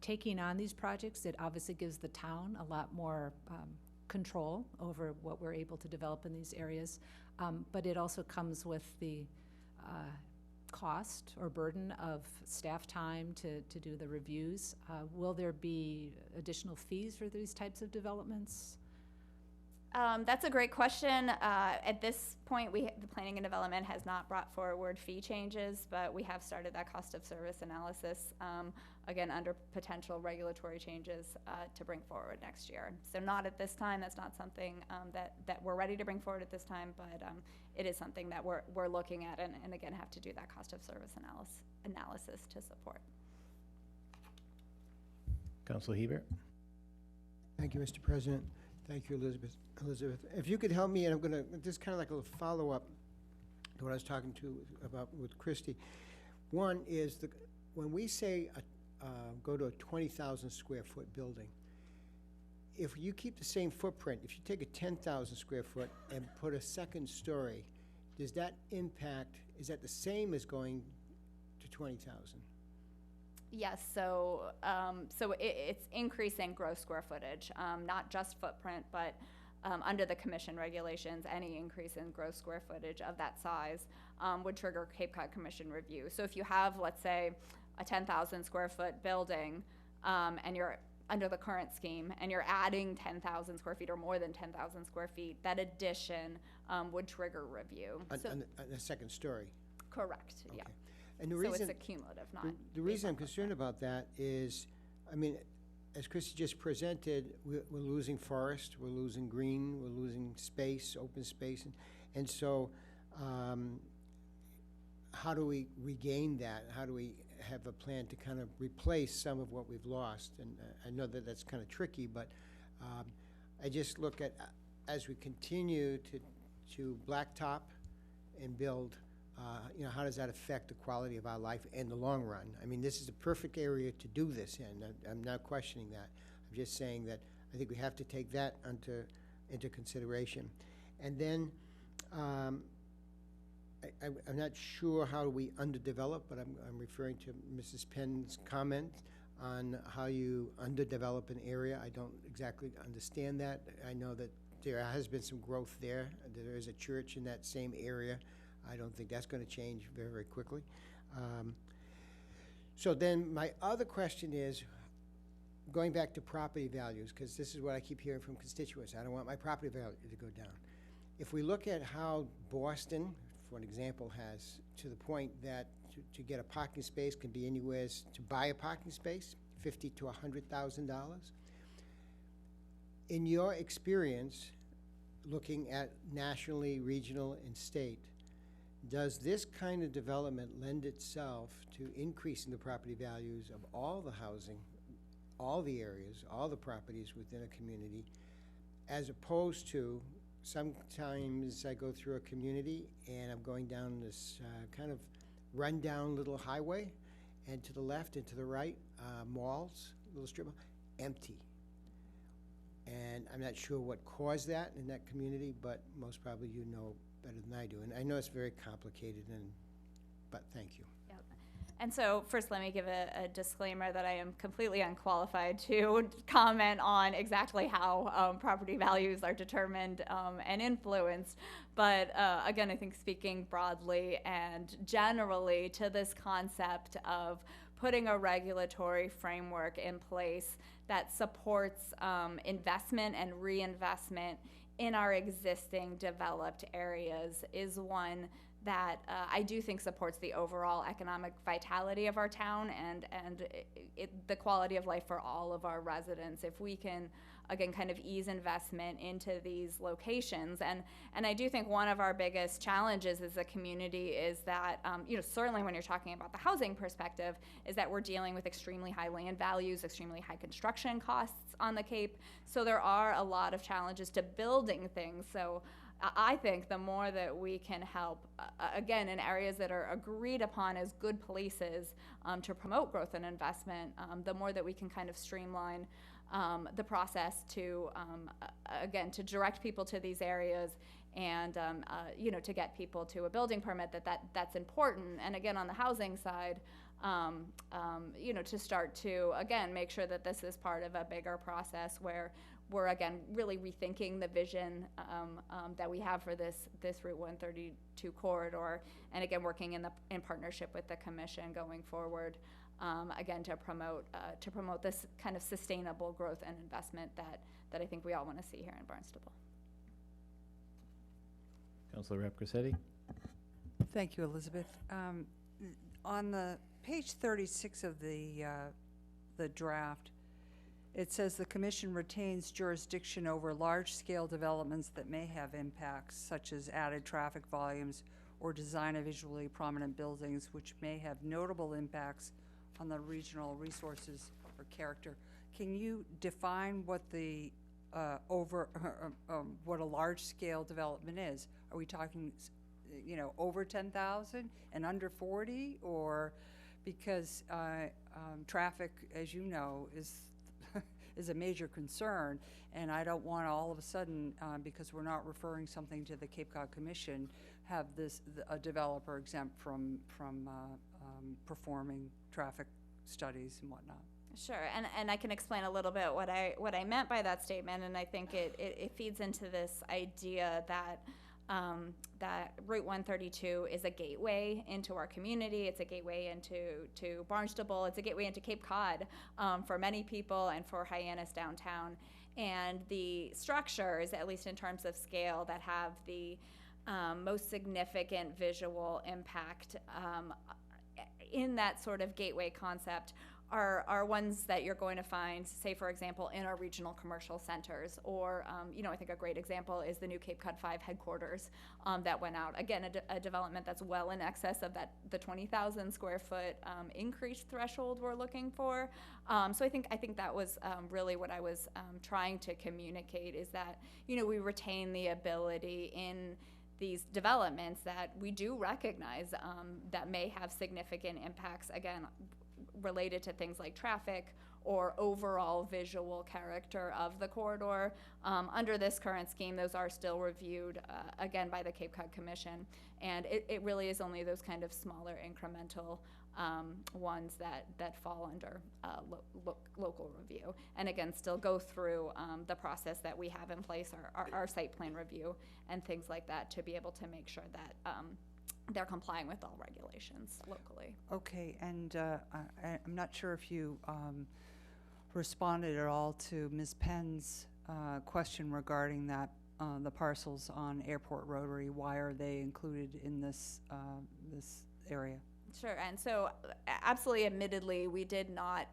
taking on these projects, it obviously gives the town a lot more control over what we're able to develop in these areas, but it also comes with the cost or burden of staff time to do the reviews. Will there be additional fees for these types of developments? That's a great question. At this point, the planning and development has not brought forward fee changes, but we have started that cost of service analysis, again, under potential regulatory changes to bring forward next year. So not at this time. That's not something that we're ready to bring forward at this time, but it is something that we're looking at and again, have to do that cost of service analysis to support. Councilor Hebert? Thank you, Mr. President. Thank you, Elizabeth. If you could help me, and I'm going to, just kind of like a little follow-up to what I was talking about with Christie. One is, when we say go to a 20,000 square foot building, if you keep the same footprint, if you take a 10,000 square foot and put a second story, does that impact, is that the same as going to 20,000? Yes, so it's increasing gross square footage, not just footprint, but under the commission regulations, any increase in gross square footage of that size would trigger Cape Cod Commission review. So if you have, let's say, a 10,000 square foot building and you're under the current scheme and you're adding 10,000 square feet or more than 10,000 square feet, that addition would trigger review. On the second story? Correct, okay. Yeah. And the so reason, it's a cumulative, not. The reason I'm concerned about that is, I mean, as Christy just presented, we're losing forest, we're losing green, we're losing space, open space. And so how do we regain that? How do we have a plan to kind of replace some of what we've lost? And I know that that's kind of tricky, but I just look at, as we continue to blacktop and build, how does that affect the quality of our life in the long run? I mean, this is a perfect area to do this in. I'm not questioning that. I'm just saying that I think we have to take that into consideration. And then I'm not sure how we underdevelop, but I'm referring to Mrs. Penn's comment on how you underdevelop an area. I don't exactly understand that. I know that there has been some growth there. There is a church in that same area. I don't think that's going to change very, very quickly. So then my other question is, going back to property values, because this is what I keep hearing from constituents. I don't want my property value to go down. If we look at how Boston, for an example, has, to the point that to get a parking space can be anywhere, to buy a parking space, $50,000 to $100,000. In your experience, looking at nationally, regional, and state, does this kind of development lend itself to increasing the property values of all the housing, all the areas, all the properties within a community, as opposed to sometimes I go through a community and I'm going down this kind of rundown little highway, and to the left and to the right, malls, little strip, empty. And I'm not sure what caused that in that community, but most probably you know better than I do. And I know it's very complicated, but thank you. Yep. And so first let me give a disclaimer that I am completely unqualified to comment on exactly how property values are determined and influenced. But again, I think speaking broadly and generally to this concept of putting a regulatory framework in place that supports investment and reinvestment in our existing developed areas is one that I do think supports the overall economic vitality of our town and the quality of life for all of our residents. If we can, again, kind of ease investment into these locations. And I do think one of our biggest challenges as a community is that, certainly when you're talking about the housing perspective, is that we're dealing with extremely high land values, extremely high construction costs on the Cape. So there are a lot of challenges to building things. So I think the more that we can help, again, in areas that are agreed upon as good places to promote growth and investment, the more that we can kind of streamline the process to, again, to direct people to these areas and, to get people to a building permit, that's important. And again, on the housing side, to start to, again, make sure that this is part of a bigger process where we're, again, really rethinking the vision that we have for this Route 132 corridor, and again, working in partnership with the commission going forward, again, to promote this kind of sustainable growth and investment that I think we all want to see here in Barnstable. Councilor Rep Grissetti. Thank you, Elizabeth. On the page 36 of the draft, it says the commission retains jurisdiction over large-scale developments that may have impacts, such as added traffic volumes or design of visually prominent buildings, which may have notable impacts on the regional resources or character. Can you define what the what a large-scale development is? Are we talking, over 10,000 and under 40, or because traffic, as you know, is a major concern, and I don't want all of a sudden, because we're not referring something to the Cape Cod Commission, have a developer exempt from performing traffic studies and whatnot. Sure, and I can explain a little bit what I meant by that statement, and I think it feeds into this idea that that Route 132 is a gateway into our community. It's a gateway into Barnstable. It's a gateway into Cape Cod for many people and for Hyannis downtown. And the structures, at least in terms of scale, that have the most significant visual impact in that sort of gateway concept are ones that you're going to find, say, for example, in our regional commercial centers, or, I think a great example is the new Cape Cod 5 headquarters that went out. Again, a development that's well in excess of the 20,000 square foot increased threshold we're looking for. So I think that was really what I was trying to communicate, is that, we retain the ability in these developments that we do recognize that may have significant impacts, again, related to things like traffic or overall visual character of the corridor. Under this current scheme, those are still reviewed, again, by the Cape Cod Commission. And it really is only those kind of smaller incremental ones that fall under local review. And again, still go through the process that we have in place, our site plan review and things like that, to be able to make sure that they're complying with all regulations locally. Okay, and I'm not sure if you responded at all to Ms. Penn's question regarding that, the parcels on Airport Rotary. Why are they included in this area? Sure, and so absolutely, admittedly, we did not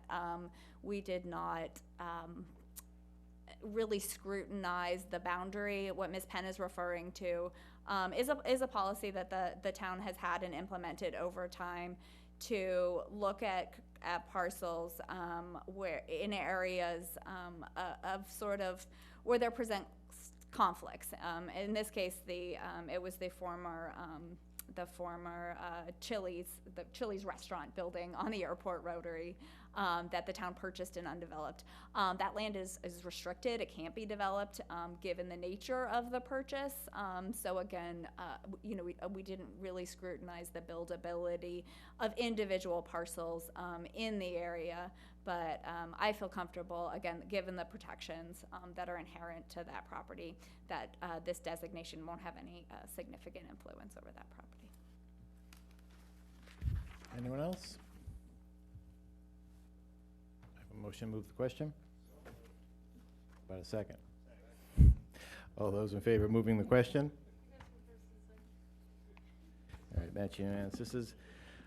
really scrutinize the boundary. What Ms. Penn is referring to is a policy that the town has had and implemented over time to look at parcels where in areas of sort of where there present conflicts. In this case, it was the former Chili's restaurant building on the Airport Rotary that the town purchased and undeveloped. That land is restricted. It can't be developed given the nature of the purchase. So again, we didn't really scrutinize the buildability of individual parcels in the area. But I feel comfortable, again, given the protections that are inherent to that property, that this designation won't have any significant influence over that property. Anyone else? I have a motion to move the question. About a second. All those in favor of moving the question? All right, that's unanimous. This is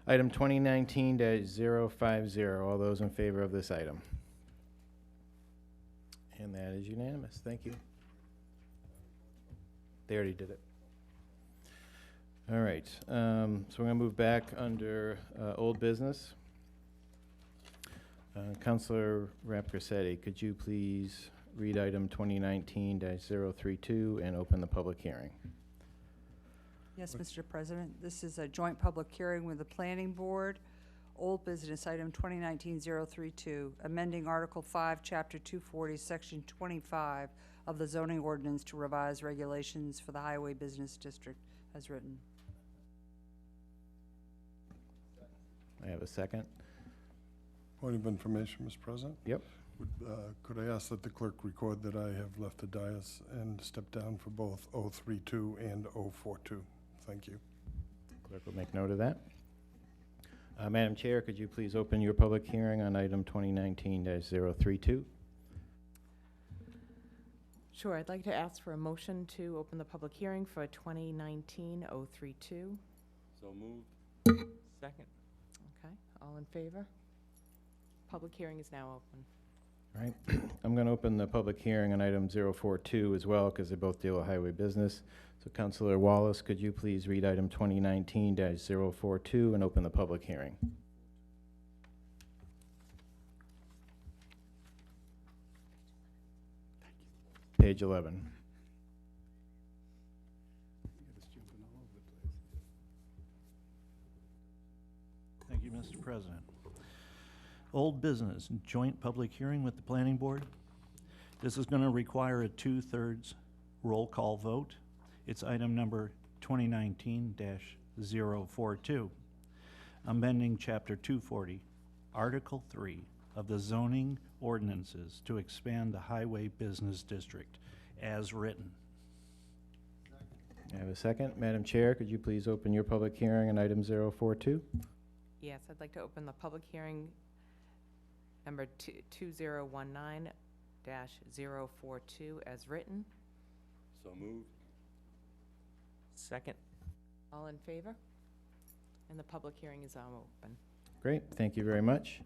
item 2019-050. All those in favor of this item? And that is unanimous. Thank you. They already did it. All right, so we're going to move back under old business. Councilor Rapcarsetti, could you please read item 2019-032 and open the public hearing? Yes, Mr. President. This is a joint public hearing with the Planning Board. Old business item 2019-032, amending Article 5, Chapter 240, Section 25 of the zoning ordinance to revise regulations for the Highway Business District as written. I have a second. Point of information, Mr. President? Yep. Could I ask that the clerk record that I have left the dais and stepped down for both 032 and 042? Thank you. Clerk will make note of that. Madam Chair, could you please open your public hearing on item 2019-032? Sure, I'd like to ask for a motion to open the public hearing for 2019-032. So moved. Second. Okay, all in favor? Public hearing is now open. All right, I'm going to open the public hearing on item 042 as well, because they both deal with highway business. So Councilor Wallace, could you please read item 2019-042 and open the public hearing? Page 11. Thank you, Mr. President. Old business, joint public hearing with the Planning Board. This is going to require a 2/3 roll call vote. It's item number 2019-042, amending Chapter 240, Article 3 of the zoning ordinances to expand the Highway Business District as written. I have a second. Madam Chair, could you please open your public hearing on item 042? Yes, I'd like to open the public hearing number 2019-042 as written. So moved. Second. All in favor? And the public hearing is now open. Great, thank you very much.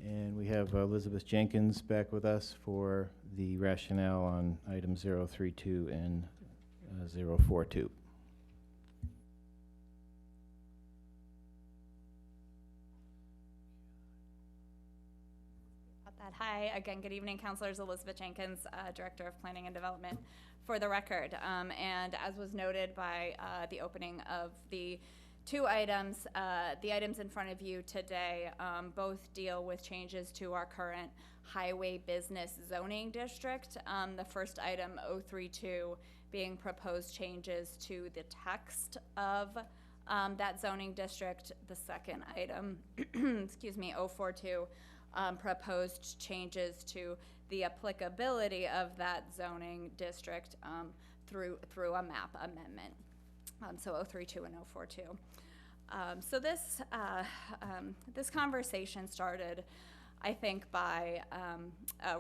And we have Elizabeth Jenkins back with us for the rationale on item 032 and 042. Hi, again, good evening, councilors. Elizabeth Jenkins, Director of Planning and Development for the record. And as was noted by the opening of the two items, the items in front of you today both deal with changes to our current highway business zoning district. The first item, 032, being proposed changes to the text of that zoning district. The second item, excuse me, 042, proposed changes to the applicability of that zoning district through a map amendment. So 032 and 042. So this conversation started, I think, by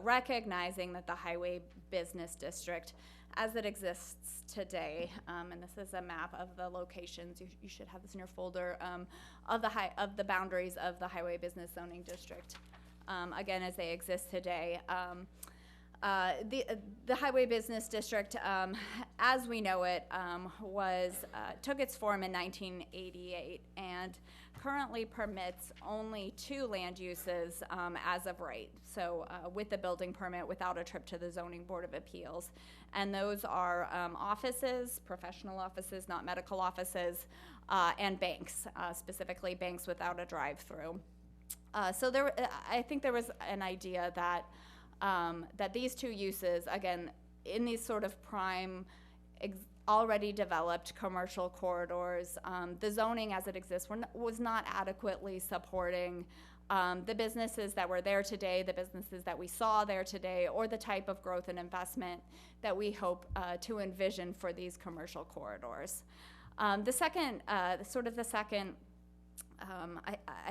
recognizing that the highway business district, as it exists today, and this is a map of the locations, you should have this in your folder, of the boundaries of the highway business zoning district, again, as they exist today. The highway business district, as we know it, took its form in 1988 and currently permits only 2 land uses as of right. So with the building permit, without a trip to the Zoning Board of Appeals, and those are offices, professional offices, not medical offices, and banks, specifically banks without a drive-through. So I think there was an idea that these 2 uses, again, in these sort of prime, already developed commercial corridors, the zoning as it exists was not adequately supporting the businesses that were there today, the businesses that we saw there today, or the type of growth and investment that we hope to envision for these commercial corridors. The second, I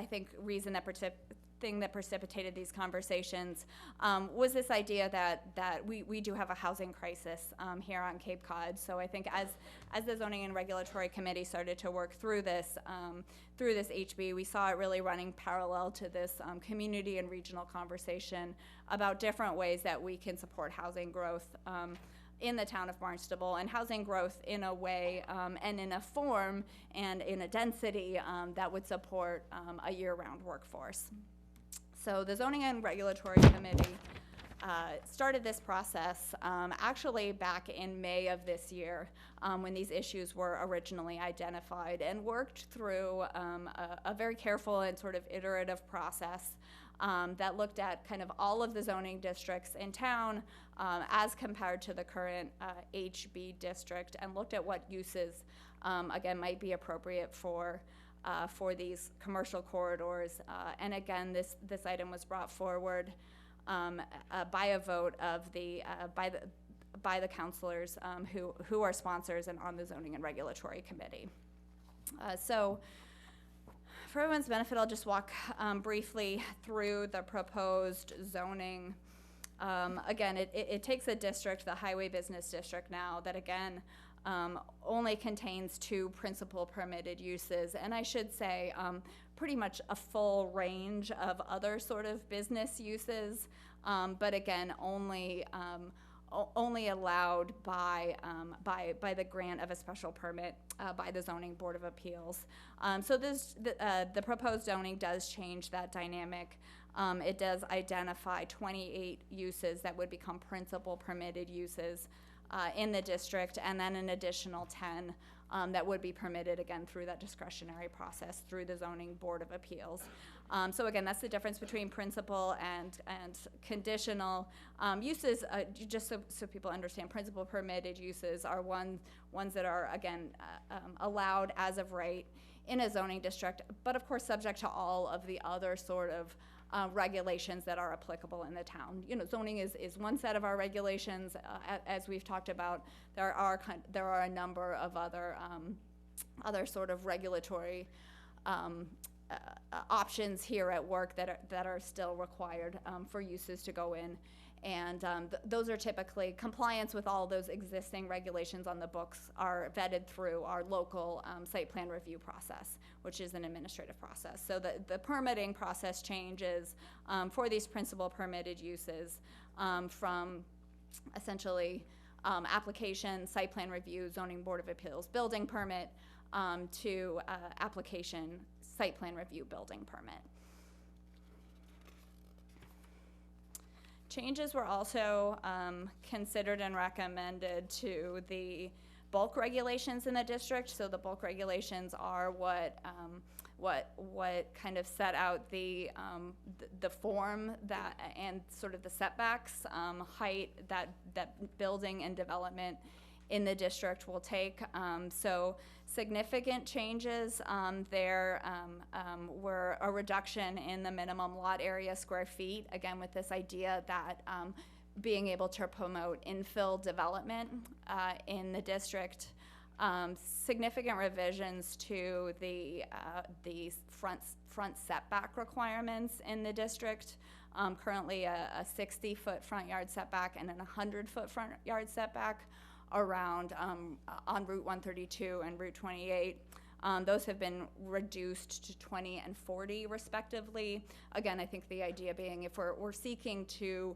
think, reason that thing that precipitated these conversations was this idea that we do have a housing crisis here on Cape Cod. So I think as the Zoning and Regulatory Committee started to work through this HB, we saw it really running parallel to this community and regional conversation about different ways that we can support housing growth in the town of Barnstable, and housing growth in a way and in a form and in a density that would support a year-round workforce. So the Zoning and Regulatory Committee started this process actually back in May of this year when these issues were originally identified, and worked through a very careful and sort of iterative process that looked at kind of all of the zoning districts in town as compared to the current HB district, and looked at what uses, again, might be appropriate for these commercial corridors. And again, this item was brought forward by a vote of by the councilors who are sponsors and on the Zoning and Regulatory Committee. So for everyone's benefit, I'll just walk briefly through the proposed zoning. Again, it takes a district, the Highway Business District now, that again only contains 2 principal permitted uses, and I should say pretty much a full range of other sort of business uses, but again only allowed by the grant of a special permit by the Zoning Board of Appeals. So the proposed zoning does change that dynamic. It does identify 28 uses that would become principal permitted uses in the district, and then an additional 10 that would be permitted, again, through that discretionary process through the Zoning Board of Appeals. So again, that's the difference between principal and conditional uses. Just so people understand, principal permitted uses are ones that are, again, allowed as of right in a zoning district, but of course subject to all of the other sort of regulations that are applicable in the town. You know, zoning is one set of our regulations. As we've talked about, there are a number of other sort of regulatory options here at work that are still required for uses to go in. And those are typically compliance with all those existing regulations on the books are vetted through our local site plan review process, which is an administrative process. So the permitting process changes for these principal permitted uses from essentially application, site plan review, Zoning Board of Appeals, building permit, to application, site plan review, building permit. Changes were also considered and recommended to the bulk regulations in the district. So the bulk regulations are what kind of set out the form that and sort of the setbacks, height that building and development in the district will take. So significant changes there were a reduction in the minimum lot area square feet, again with this idea that being able to promote infill development in the district. Significant revisions to the front setback requirements in the district. Currently a 60-foot front yard setback and a 100-foot front yard setback around on Route 132 and Route 28. Those have been reduced to 20 and 40 respectively. Again, I think the idea being if we're seeking to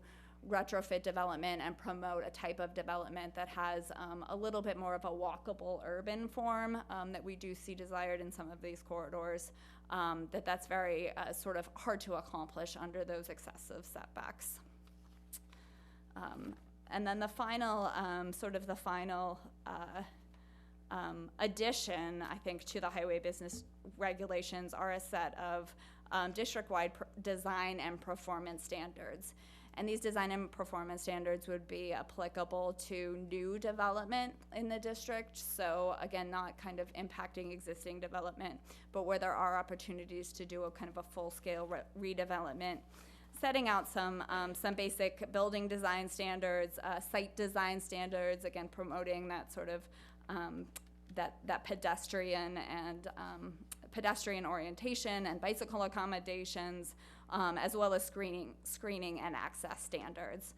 retrofit development and promote a type of development that has a little bit more of a walkable urban form that we do see desired in some of these corridors, that's very sort of hard to accomplish under those excessive setbacks. And then the final, addition, I think, to the highway business regulations are a set of district-wide design and performance standards. And these design and performance standards would be applicable to new development in the district. So again, not kind of impacting existing development, but where there are opportunities to do a kind of a full-scale redevelopment, setting out some basic building design standards, site design standards, again, promoting that sort of that pedestrian and pedestrian orientation and bicycle accommodations, as well as screening and access standards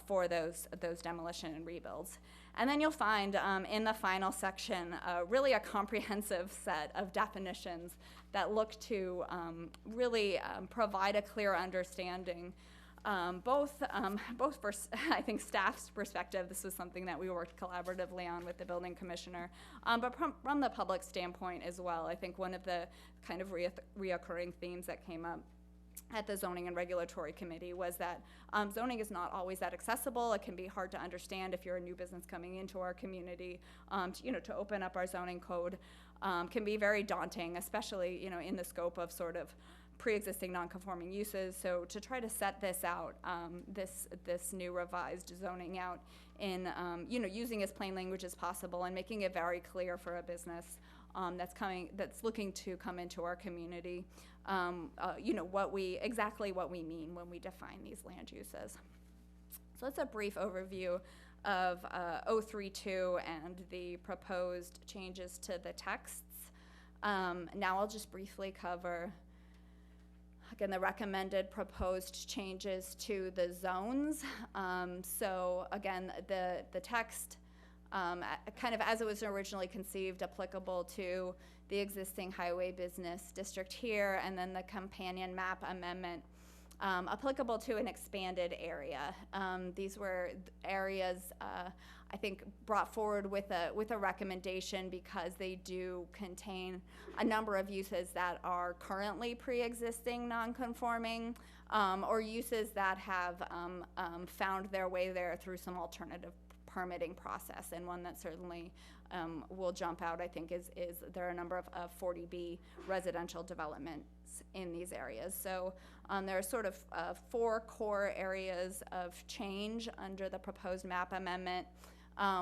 for those demolition and rebuilds. And then you'll find in the final section really a comprehensive set of definitions that look to really provide a clear understanding, both for, I think, staff's perspective. This was something that we worked collaboratively on with the building commissioner, but from the public standpoint as well. I think one of the kind of reoccurring themes that came up at the Zoning and Regulatory Committee was that zoning is not always that accessible. It can be hard to understand if you're a new business coming into our community. To open up our zoning code can be very daunting, especially in the scope of sort of pre-existing non-conforming uses. So to try to set this out, this new revised zoning out in using as plain language as possible and making it very clear for a business that's looking to come into our community, exactly what we mean when we define these land uses. So that's a brief overview of 032 and the proposed changes to the texts. Now I'll just briefly cover, again, the recommended proposed changes to the zones. So again, the text, kind of as it was originally conceived, applicable to the existing highway business district here, and then the companion map amendment applicable to an expanded area. These were areas I think brought forward with a recommendation because they do contain a number of uses that are currently pre-existing non-conforming, or uses that have found their way there through some alternative permitting process. And one that certainly will jump out, I think, is there are a number of 40B residential developments in these areas. So there are sort of 4 core areas of change under the proposed map amendment.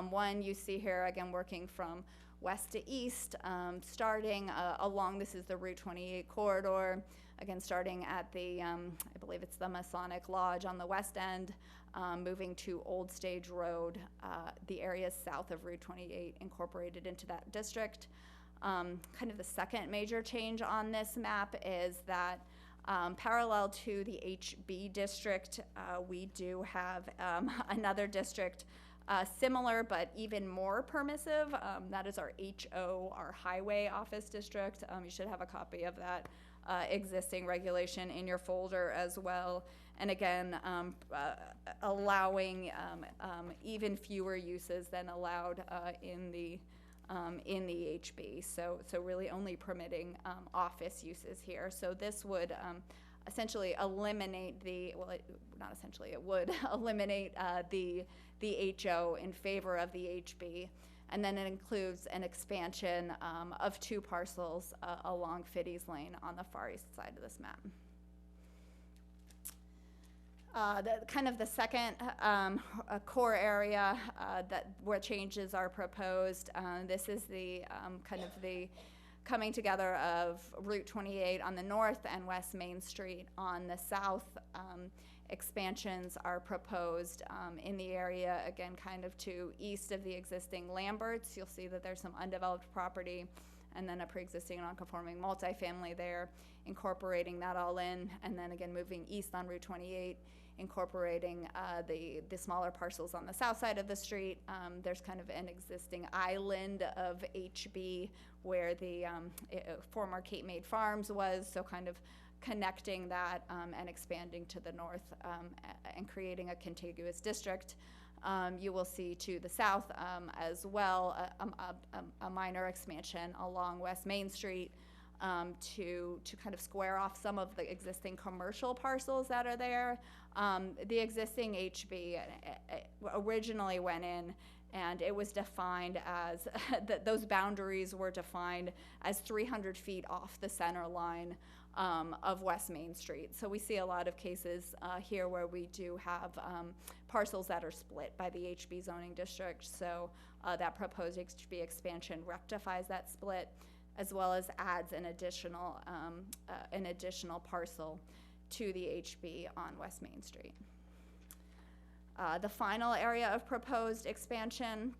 One you see here, again, working from west to east, starting along, this is the Route 28 corridor, again, starting at the, I believe it's the Masonic Lodge on the west end, moving to Old Stage Road, the areas south of Route 28 incorporated into that district. Kind of the second major change on this map is that parallel to the HB district, we do have another district similar but even more permissive. That is our HO, our Highway Office District. You should have a copy of that existing regulation in your folder as well. And again, allowing even fewer uses than allowed in the HB. So really only permitting office uses here. So this would essentially eliminate it would eliminate the HO in favor of the HB. And then it includes an expansion of 2 parcels along Fiddy's Lane on the far east side of this map. Kind of the second core area where changes are proposed. This is the kind of the coming together of Route 28 on the north and West Main Street on the south. Expansions are proposed in the area, again, kind of to east of the existing Lamberts. You'll see that there's some undeveloped property and then a pre-existing non-conforming multifamily there, incorporating that all in, and then again moving east on Route 28, incorporating the smaller parcels on the south side of the street. There's kind of an existing island of HB where the former Cape May Farms was, so kind of connecting that and expanding to the north and creating a contiguous district. You will see to the south as well a minor expansion along West Main Street to kind of square off some of the existing commercial parcels that are there. The existing HB originally went in, and it was defined as, those boundaries were defined as 300 feet off the center line of West Main Street. So we see a lot of cases here where we do have parcels that are split by the HB zoning district. So that proposed HB expansion rectifies that split, as well as adds an additional parcel to the HB on West Main Street. The final area of proposed expansion,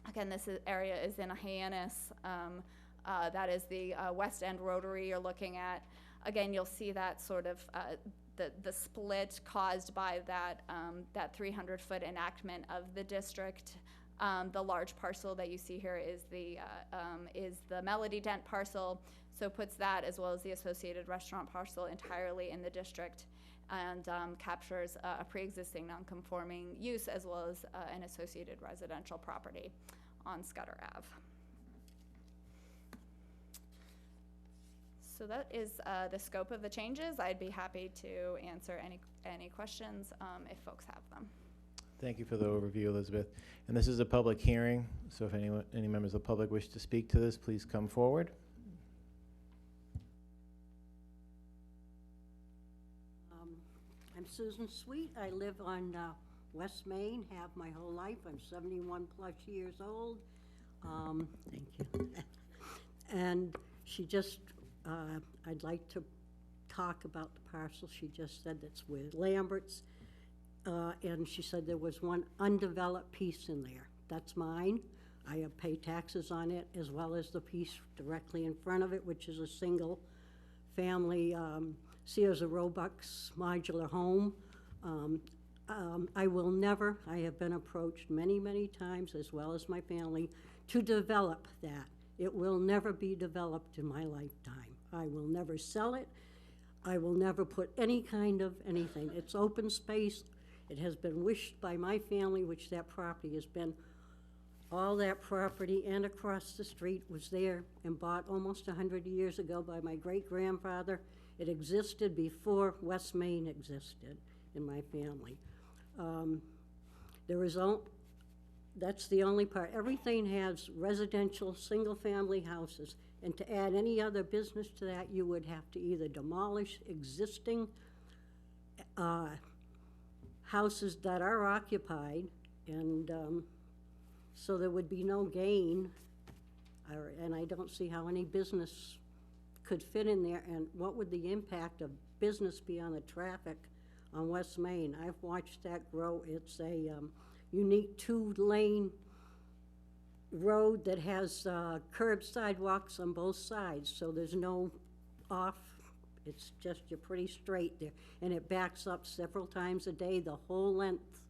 again, area is in Hyannis. That is the West End Rotary you're looking at. Again, you'll see that sort of the split caused by that 300-foot enactment of the district. The large parcel that you see here is the Melody Dent parcel, so puts that as well as the associated restaurant parcel entirely in the district, and captures a pre-existing non-conforming use as well as an associated residential property on Scudder Ave. So that is the scope of the changes. I'd be happy to answer any questions if folks have them. Thank you for the overview, Elizabeth. And this is a public hearing, so if any members of the public wish to speak to this, please come forward. I'm Susan Sweet. I live on West Main, have my whole life. I'm 71 plus years old. Thank you. And she just, I'd like to talk about the parcel. She just said that's with Lambert's. And she said there was one undeveloped piece in there. That's mine. I have paid taxes on it, as well as the piece directly in front of it, which is a single family Sears and Roebuck's modular home. I will never, I have been approached many, many times, as well as my family, to develop that. It will never be developed in my lifetime. I will never sell it. I will never put any kind of anything. It's open space. It has been wished by my family, which that property has been. All that property and across the street was there and bought almost 100 years ago by my great-grandfather. It existed before West Main existed in my family. That's the only part. Everything has residential, single-family houses, and to add any other business to that, you would have to either demolish existing houses that are occupied, and so there would be no gain, and I don't see how any business could fit in there. And what would the impact of business be on the traffic on West Main? I've watched that grow. It's a unique 2-lane road that has curb sidewalks on both sides, so there's no off. It's just, you're pretty straight there. And it backs up several times a day, the whole length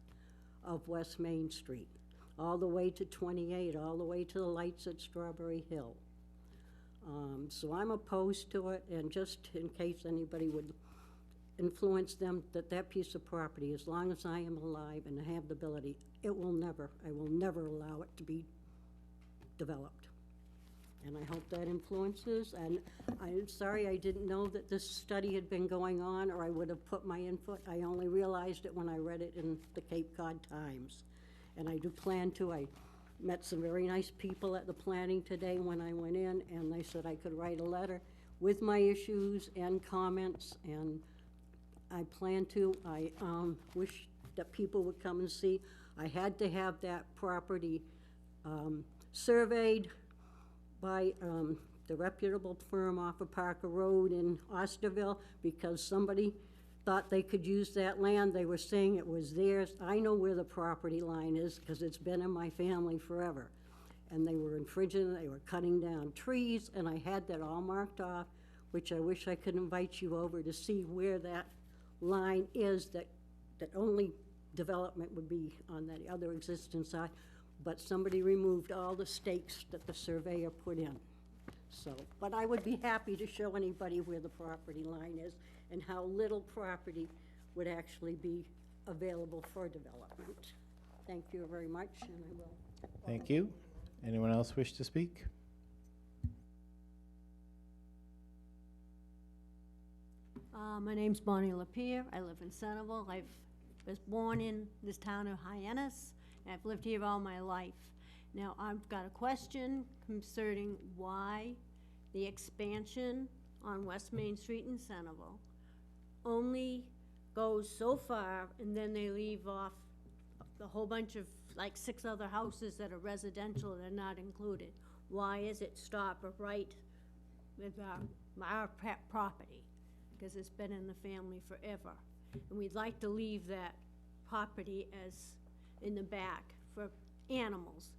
of West Main Street, all the way to 28, all the way to the lights at Strawberry Hill. So I'm opposed to it, and just in case anybody would influence them, that piece of property, as long as I am alive and have the ability, I will never allow it to be developed. And I hope that influences, and I'm sorry I didn't know that this study had been going on, or I would have put my input. I only realized it when I read it in the Cape Cod Times. And I do plan to. I met some very nice people at the planning today when I went in, and they said I could write a letter with my issues and comments, and I plan to. I wish that people would come and see. I had to have that property surveyed by the reputable firm off of Parker Road in Osterville because somebody thought they could use that land. They were saying it was theirs. I know where the property line is because it's been in my family forever. And they were infringing, they were cutting down trees, and I had that all marked off, which I wish I could invite you over to see where that line is, that only development would be on the other existing side. But somebody removed all the stakes that the surveyor put in. So, but I would be happy to show anybody where the property line is and how little property would actually be available for development. Thank you very much, and I will. Thank you. Anyone else wish to speak? My name's Bonnie Lapierre. I live in Centerville. I was born in this town of Hyannis, and I've lived here all my life. Now, I've got a question concerning why the expansion on West Main Street in Centerville only goes so far, and then they leave off the whole bunch of, like, 6 other houses that are residential that are not included. Why is it stop right with our property? Because it's been in the family forever. And we'd like to leave that property as in the back for animals.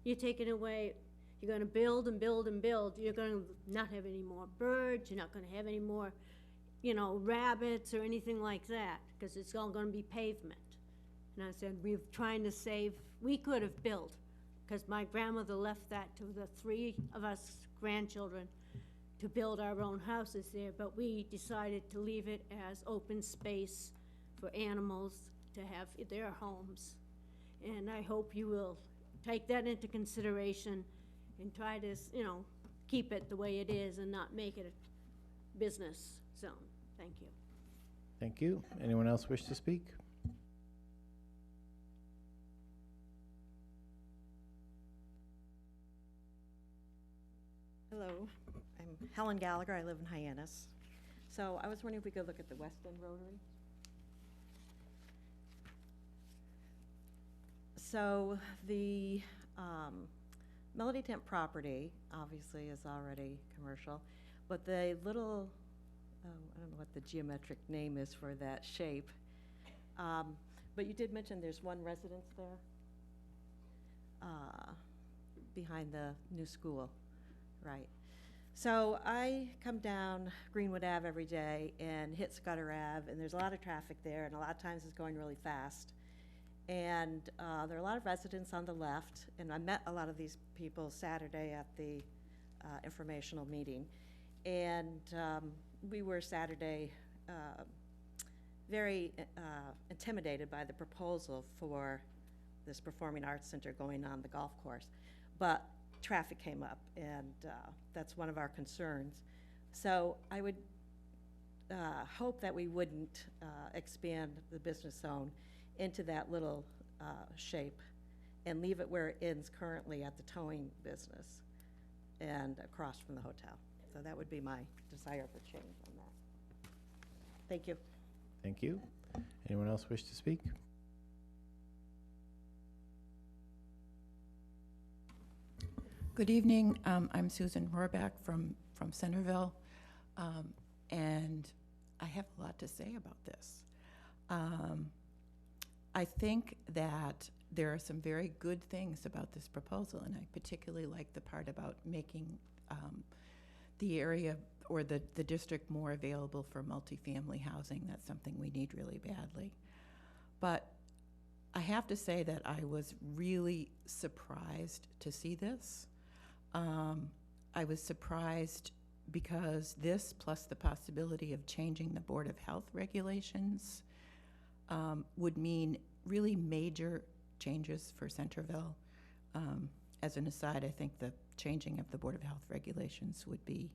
You're taking away, you're gonna build and build and build, you're gonna not have any more birds, you're not gonna have any more, you know, rabbits or anything like that, because it's all gonna be pavement. And I said, we're trying to save, we could have built, because my grandmother left that to the 3 of us grandchildren to build our own houses there, but we decided to leave it as open space for animals to have their homes. And I hope you will take that into consideration and try to, you know, keep it the way it is and not make it a business zone. Thank you. Thank you. Anyone else wish to speak? Hello, I'm Helen Gallagher. I live in Hyannis. So I was wondering if we could look at the West End Rotary. So the Melody Tent property obviously is already commercial, but the little, I don't know what the geometric name is for that shape, but you did mention there's one residence there behind the new school. Right. So I come down Greenwood Ave every day and hit Scudder Ave, and there's a lot of traffic there, and a lot of times it's going really fast. And there are a lot of residents on the left, and I met a lot of these people Saturday at the informational meeting. And we were Saturday very intimidated by the proposal for this performing arts center going on the golf course. But traffic came up, and that's one of our concerns. So I would hope that we wouldn't expand the business zone into that little shape and leave it where it ends currently at the towing business and across from the hotel. So that would be my desire for change on that. Thank you. Thank you. Anyone else wish to speak? Good evening. I'm Susan Rohrback from Centerville, and I have a lot to say about this. I think that there are some very good things about this proposal, and I particularly like the part about making the area or the district more available for multifamily housing. That's something we need really badly. But I have to say that I was really surprised to see this. I was surprised because this, plus the possibility of changing the Board of Health regulations, would mean really major changes for Centerville. As an aside, I think the changing of the Board of Health regulations would be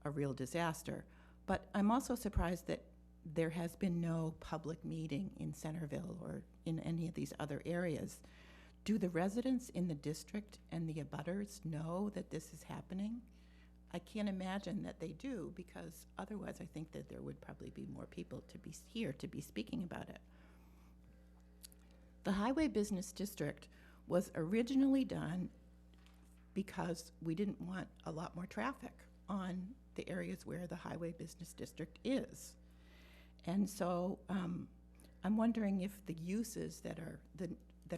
a real disaster. But I'm also surprised that there has been no public meeting in Centerville or in any of these other areas. Do the residents in the district and the abutters know that this is happening? I can't imagine that they do, because otherwise I think that there would probably be more people to be here to be speaking about it. The Highway Business District was originally done because we didn't want a lot more traffic on the areas where the Highway Business District is. And so I'm wondering if the uses that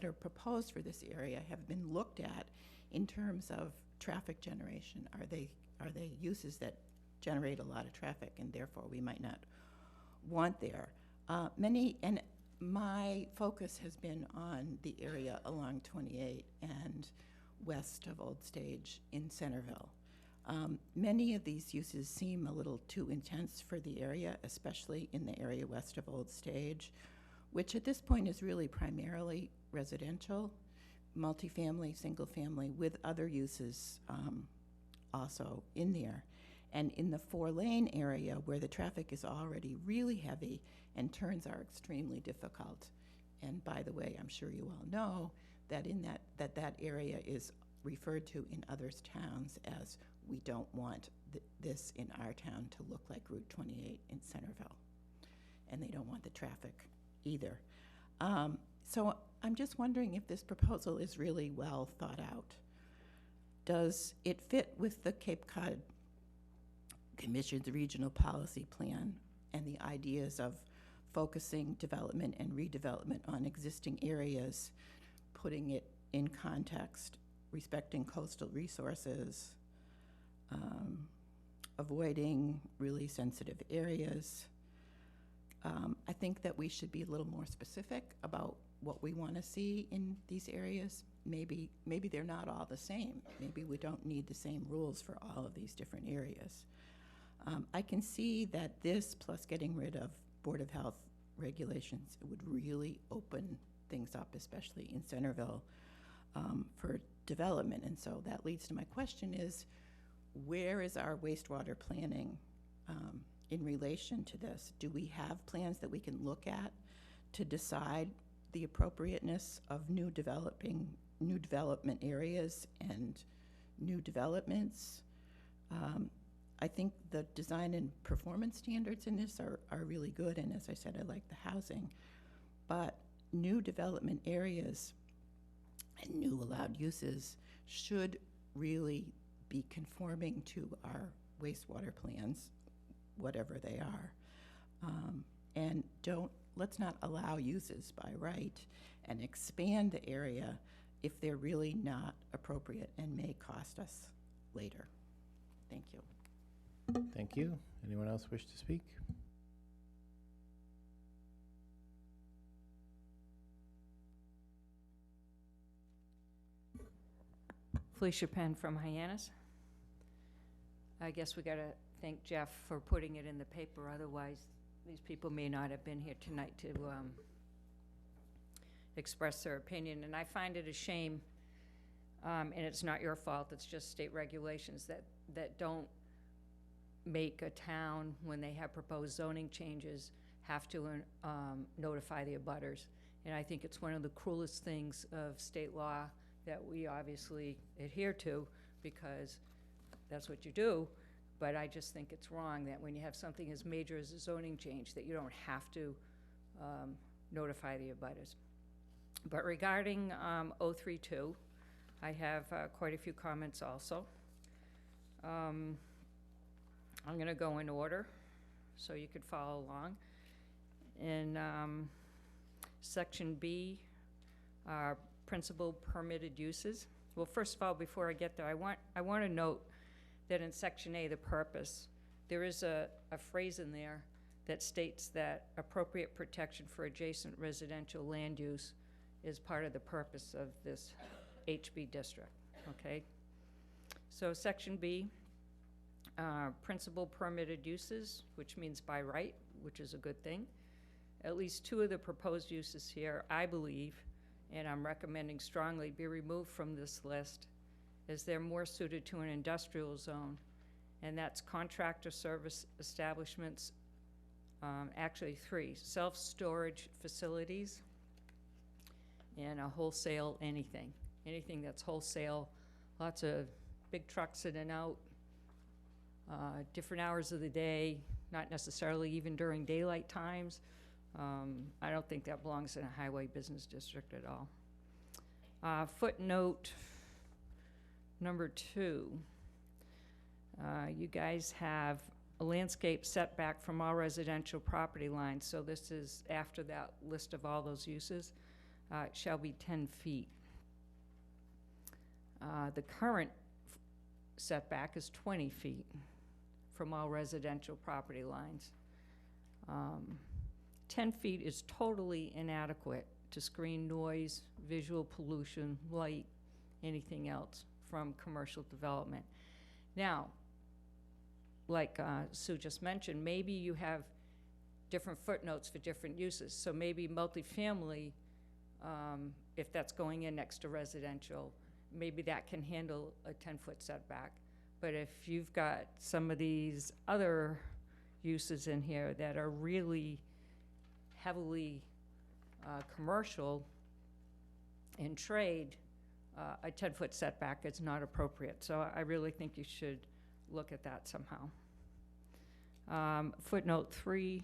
are proposed for this area have been looked at in terms of traffic generation. Are they uses that generate a lot of traffic, and therefore we might not want there? And my focus has been on the area along 28 and west of Old Stage in Centerville. Many of these uses seem a little too intense for the area, especially in the area west of Old Stage, which at this point is really primarily residential, multifamily, single family, with other uses also in there. And in the 4-lane area, where the traffic is already really heavy and turns are extremely difficult. And by the way, I'm sure you all know that that area is referred to in other towns as, we don't want this in our town to look like Route 28 in Centerville. And they don't want the traffic either. So I'm just wondering if this proposal is really well thought out. Does it fit with the Cape Cod Commission's regional policy plan and the ideas of focusing development and redevelopment on existing areas, putting it in context, respecting coastal resources, avoiding really sensitive areas? I think that we should be a little more specific about what we want to see in these areas. Maybe they're not all the same. Maybe we don't need the same rules for all of these different areas. I can see that this, plus getting rid of Board of Health regulations, would really open things up, especially in Centerville, for development. And so that leads to my question is, where is our wastewater planning in relation to this? Do we have plans that we can look at to decide the appropriateness of new development areas and new developments? I think the design and performance standards in this are really good, and as I said, I like the housing. But new development areas and new allowed uses should really be conforming to our wastewater plans, whatever they are. And let's not allow uses by right and expand the area if they're really not appropriate and may cost us later. Thank you. Thank you. Anyone else wish to speak? Felicia Penn from Hyannis. I guess we gotta thank Jeff for putting it in the paper, otherwise these people may not have been here tonight to express their opinion. And I find it a shame, and it's not your fault, it's just state regulations that don't make a town, when they have proposed zoning changes, have to notify the abutters. And I think it's one of the cruelest things of state law that we obviously adhere to, because that's what you do. But I just think it's wrong that when you have something as major as a zoning change, that you don't have to notify the abutters. But regarding 032, I have quite a few comments also. I'm gonna go in order so you could follow along. In section B, principal permitted uses. Well, first of all, before I get there, I want to note that in section A, the purpose, there is a phrase in there that states that appropriate protection for adjacent residential land use is part of the purpose of this HB district, okay? So section B, principal permitted uses, which means by right, which is a good thing. At least 2 of the proposed uses here, I believe, and I'm recommending strongly, be removed from this list, as they're more suited to an industrial zone, and that's contractor service establishments, actually 3, self-storage facilities, and a wholesale anything that's wholesale, lots of big trucks in and out, different hours of the day, not necessarily even during daylight times. I don't think that belongs in a highway business district at all. Footnote number 2. You guys have a landscape setback from all residential property lines, so this is after that list of all those uses. It shall be 10 feet. The current setback is 20 feet from all residential property lines. 10 feet is totally inadequate to screen noise, visual pollution, light, anything else from commercial development. Now, like Sue just mentioned, maybe you have different footnotes for different uses. So maybe multifamily, if that's going in next to residential, maybe that can handle a 10-foot setback. But if you've got some of these other uses in here that are really heavily commercial and trade, a 10-foot setback is not appropriate. So I really think you should look at that somehow. Footnote 3,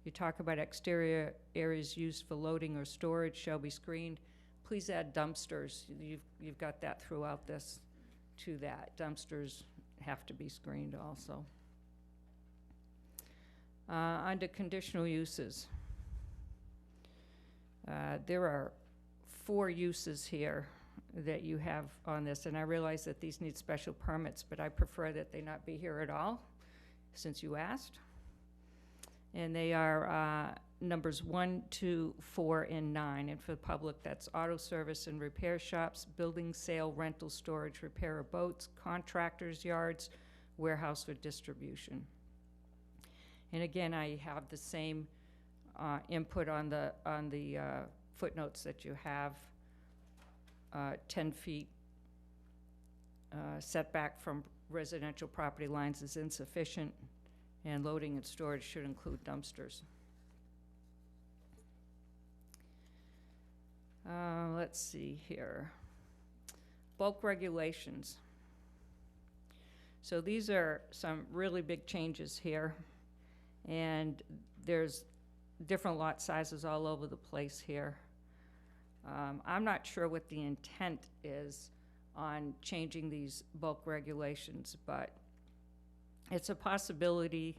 you talk about exterior areas used for loading or storage shall be screened. Please add dumpsters. You've got that throughout this to that. Dumpsters have to be screened also. Under conditional uses, there are 4 uses here that you have on this, and I realize that these need special permits, but I prefer that they not be here at all, since you asked. And they are numbers 1, 2, 4, and 9. And for the public, that's auto service and repair shops, building, sale, rental, storage, repair of boats, contractors' yards, warehouse for distribution. And again, I have the same input on the footnotes that you have. 10 feet setback from residential property lines is insufficient, and loading and storage should include dumpsters. Let's see here. Bulk regulations. So these are some really big changes here, and there's different lot sizes all over the place here. I'm not sure what the intent is on changing these bulk regulations, but it's a possibility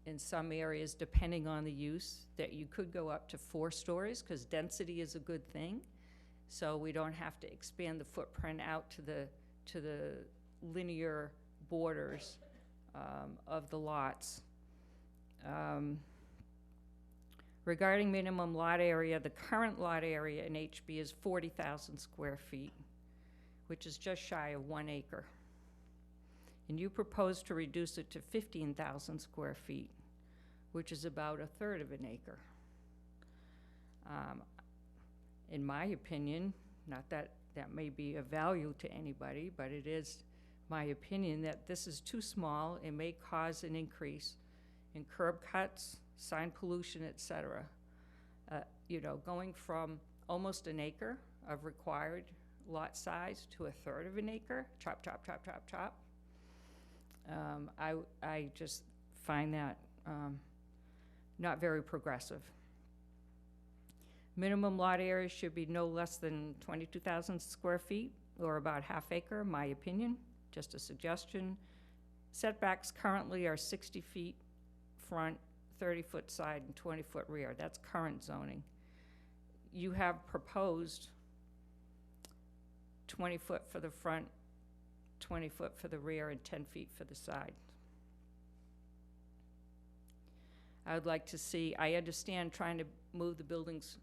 in some areas, depending on the use, that you could go up to 4 stories, because density is a good thing. So we don't have to expand the footprint out to the linear borders of the lots. Regarding minimum lot area, the current lot area in HB is 40,000 square feet, which is just shy of 1 acre. And you propose to reduce it to 15,000 square feet, which is about 1/3 of an acre. In my opinion, not that that may be of value to anybody, but it is my opinion that this is too small and may cause an increase in curb cuts, sign pollution, etc. You know, going from almost an acre of required lot size to 1/3 of an acre, chop, chop, chop, chop, chop. I just find that not very progressive. Minimum lot area should be no less than 22,000 square feet, or about ½ acre, my opinion, just a suggestion. Setbacks currently are 60 feet front, 30-foot side, and 20-foot rear. That's current zoning. You have proposed 20 foot for the front, 20 foot for the rear, and 10 feet for the side. I would like to see, I understand trying to move the buildings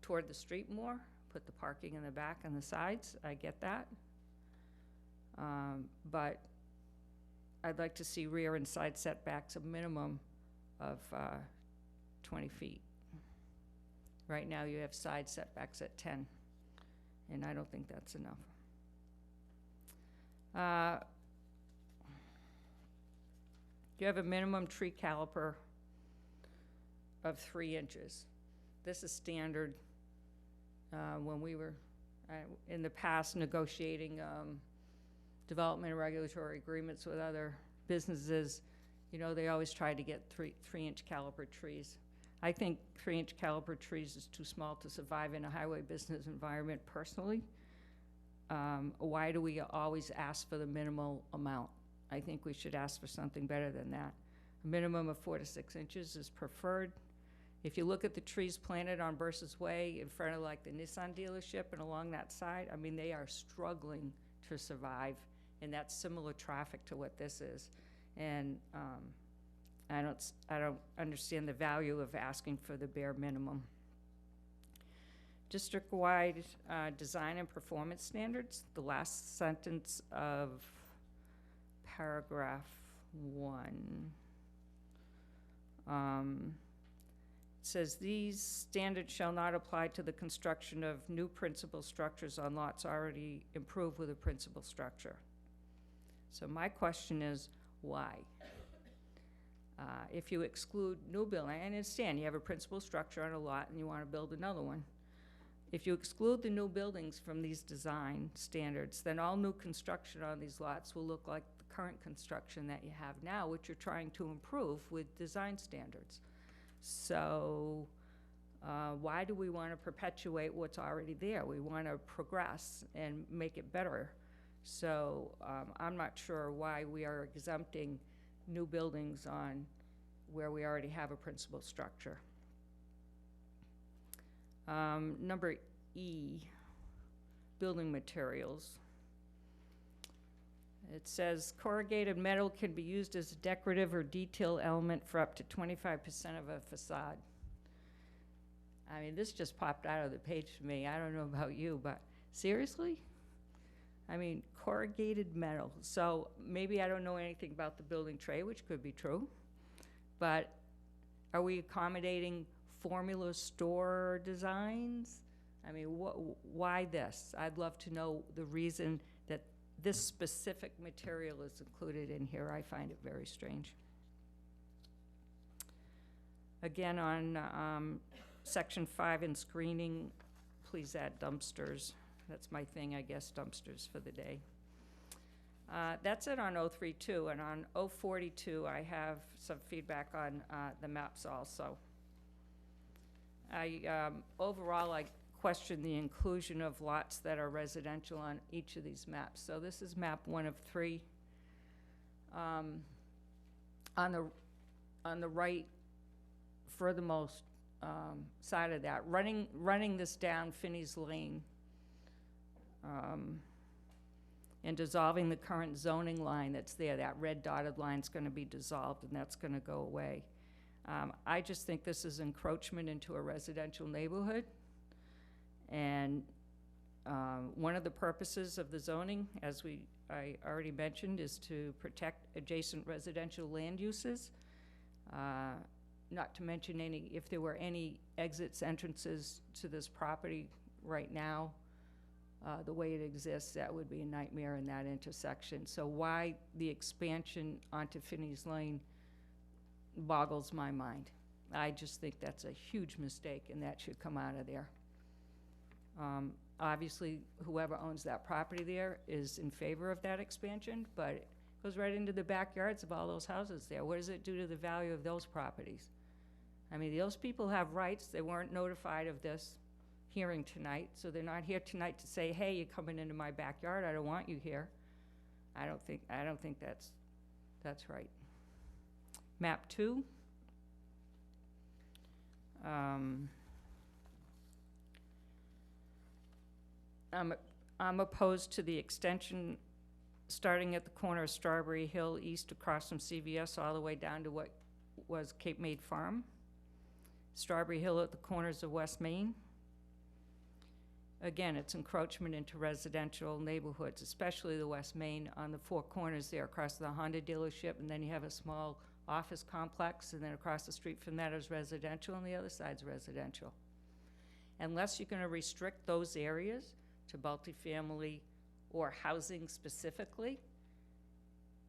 toward the street more, put the parking in the back and the sides, I get that. But I'd like to see rear and side setbacks a minimum of 20 feet. Right now you have side setbacks at 10, and I don't think that's enough. You have a minimum tree caliper of 3 inches. This is standard when we were in the past negotiating development and regulatory agreements with other businesses, you know, they always try to get three-inch caliber trees. I think 3-inch caliber trees is too small to survive in a highway business environment personally. Why do we always ask for the minimal amount? I think we should ask for something better than that. A minimum of 4 to 6 inches is preferred. If you look at the trees planted on Bursa's Way in front of like the Nissan dealership and along that side, I mean, they are struggling to survive, and that's similar traffic to what this is. And I don't understand the value of asking for the bare minimum. District-wide design and performance standards, the last sentence of paragraph 1. Says these standards shall not apply to the construction of new principal structures on lots already improved with a principal structure. So my question is, why? If you exclude new building, I understand you have a principal structure on a lot and you want to build another one. If you exclude the new buildings from these design standards, then all new construction on these lots will look like the current construction that you have now, which you're trying to improve with design standards. So why do we want to perpetuate what's already there? We want to progress and make it better. So I'm not sure why we are exempting new buildings on where we already have a principal structure. Number E, building materials. It says corrugated metal can be used as a decorative or detail element for up to 25% of a facade. I mean, this just popped out of the page for me. I don't know about you, but seriously? I mean, corrugated metal. So maybe I don't know anything about the building trade, which could be true, but are we accommodating formula store designs? I mean, why this? I'd love to know the reason that this specific material is included in here. I find it very strange. Again, on section 5 in screening, please add dumpsters. That's my thing, I guess, dumpsters for the day. That's it on 032, and on 042, I have some feedback on the maps also. Overall, I question the inclusion of lots that are residential on each of these maps. So this is map 1 of 3. On the right, furthermost side of that, running this down Finney's Lane, and dissolving the current zoning line that's there. That red dotted line's going to be dissolved, and that's going to go away. I just think this is encroachment into a residential neighborhood. And one of the purposes of the zoning, as I already mentioned, is to protect adjacent residential land uses. Not to mention if there were any exits, entrances to this property right now, the way it exists, that would be a nightmare in that intersection. So why the expansion onto Finney's Lane boggles my mind. I just think that's a huge mistake, and that should come out of there. Obviously, whoever owns that property there is in favor of that expansion, but it goes right into the backyards of all those houses there. What does it do to the value of those properties? I mean, those people have rights. They weren't notified of this hearing tonight, so they're not here tonight to say, hey, you're coming into my backyard, I don't want you here. I don't think that's right. Map 2. I'm opposed to the extension starting at the corner of Strawberry Hill east across from CVS all the way down to what was Cape May Farm. Strawberry Hill at the corners of West Main. Again, it's encroachment into residential neighborhoods, especially the West Main on the 4 corners there across the Honda dealership, and then you have a small office complex, and then across the street from that is residential, and the other side's residential. Unless you're going to restrict those areas to multifamily or housing specifically,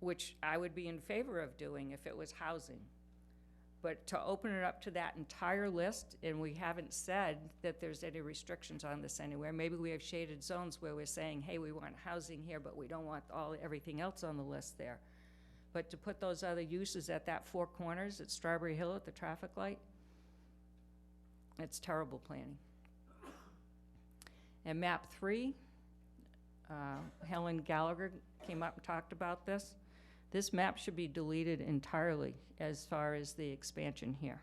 which I would be in favor of doing if it was housing. But to open it up to that entire list, and we haven't said that there's any restrictions on this anywhere. Maybe we have shaded zones where we're saying, hey, we want housing here, but we don't want everything else on the list there. But to put those other uses at that four corners at Strawberry Hill at the traffic light, it's terrible planning. And map 3, Helen Gallagher came up and talked about this. This map should be deleted entirely as far as the expansion here.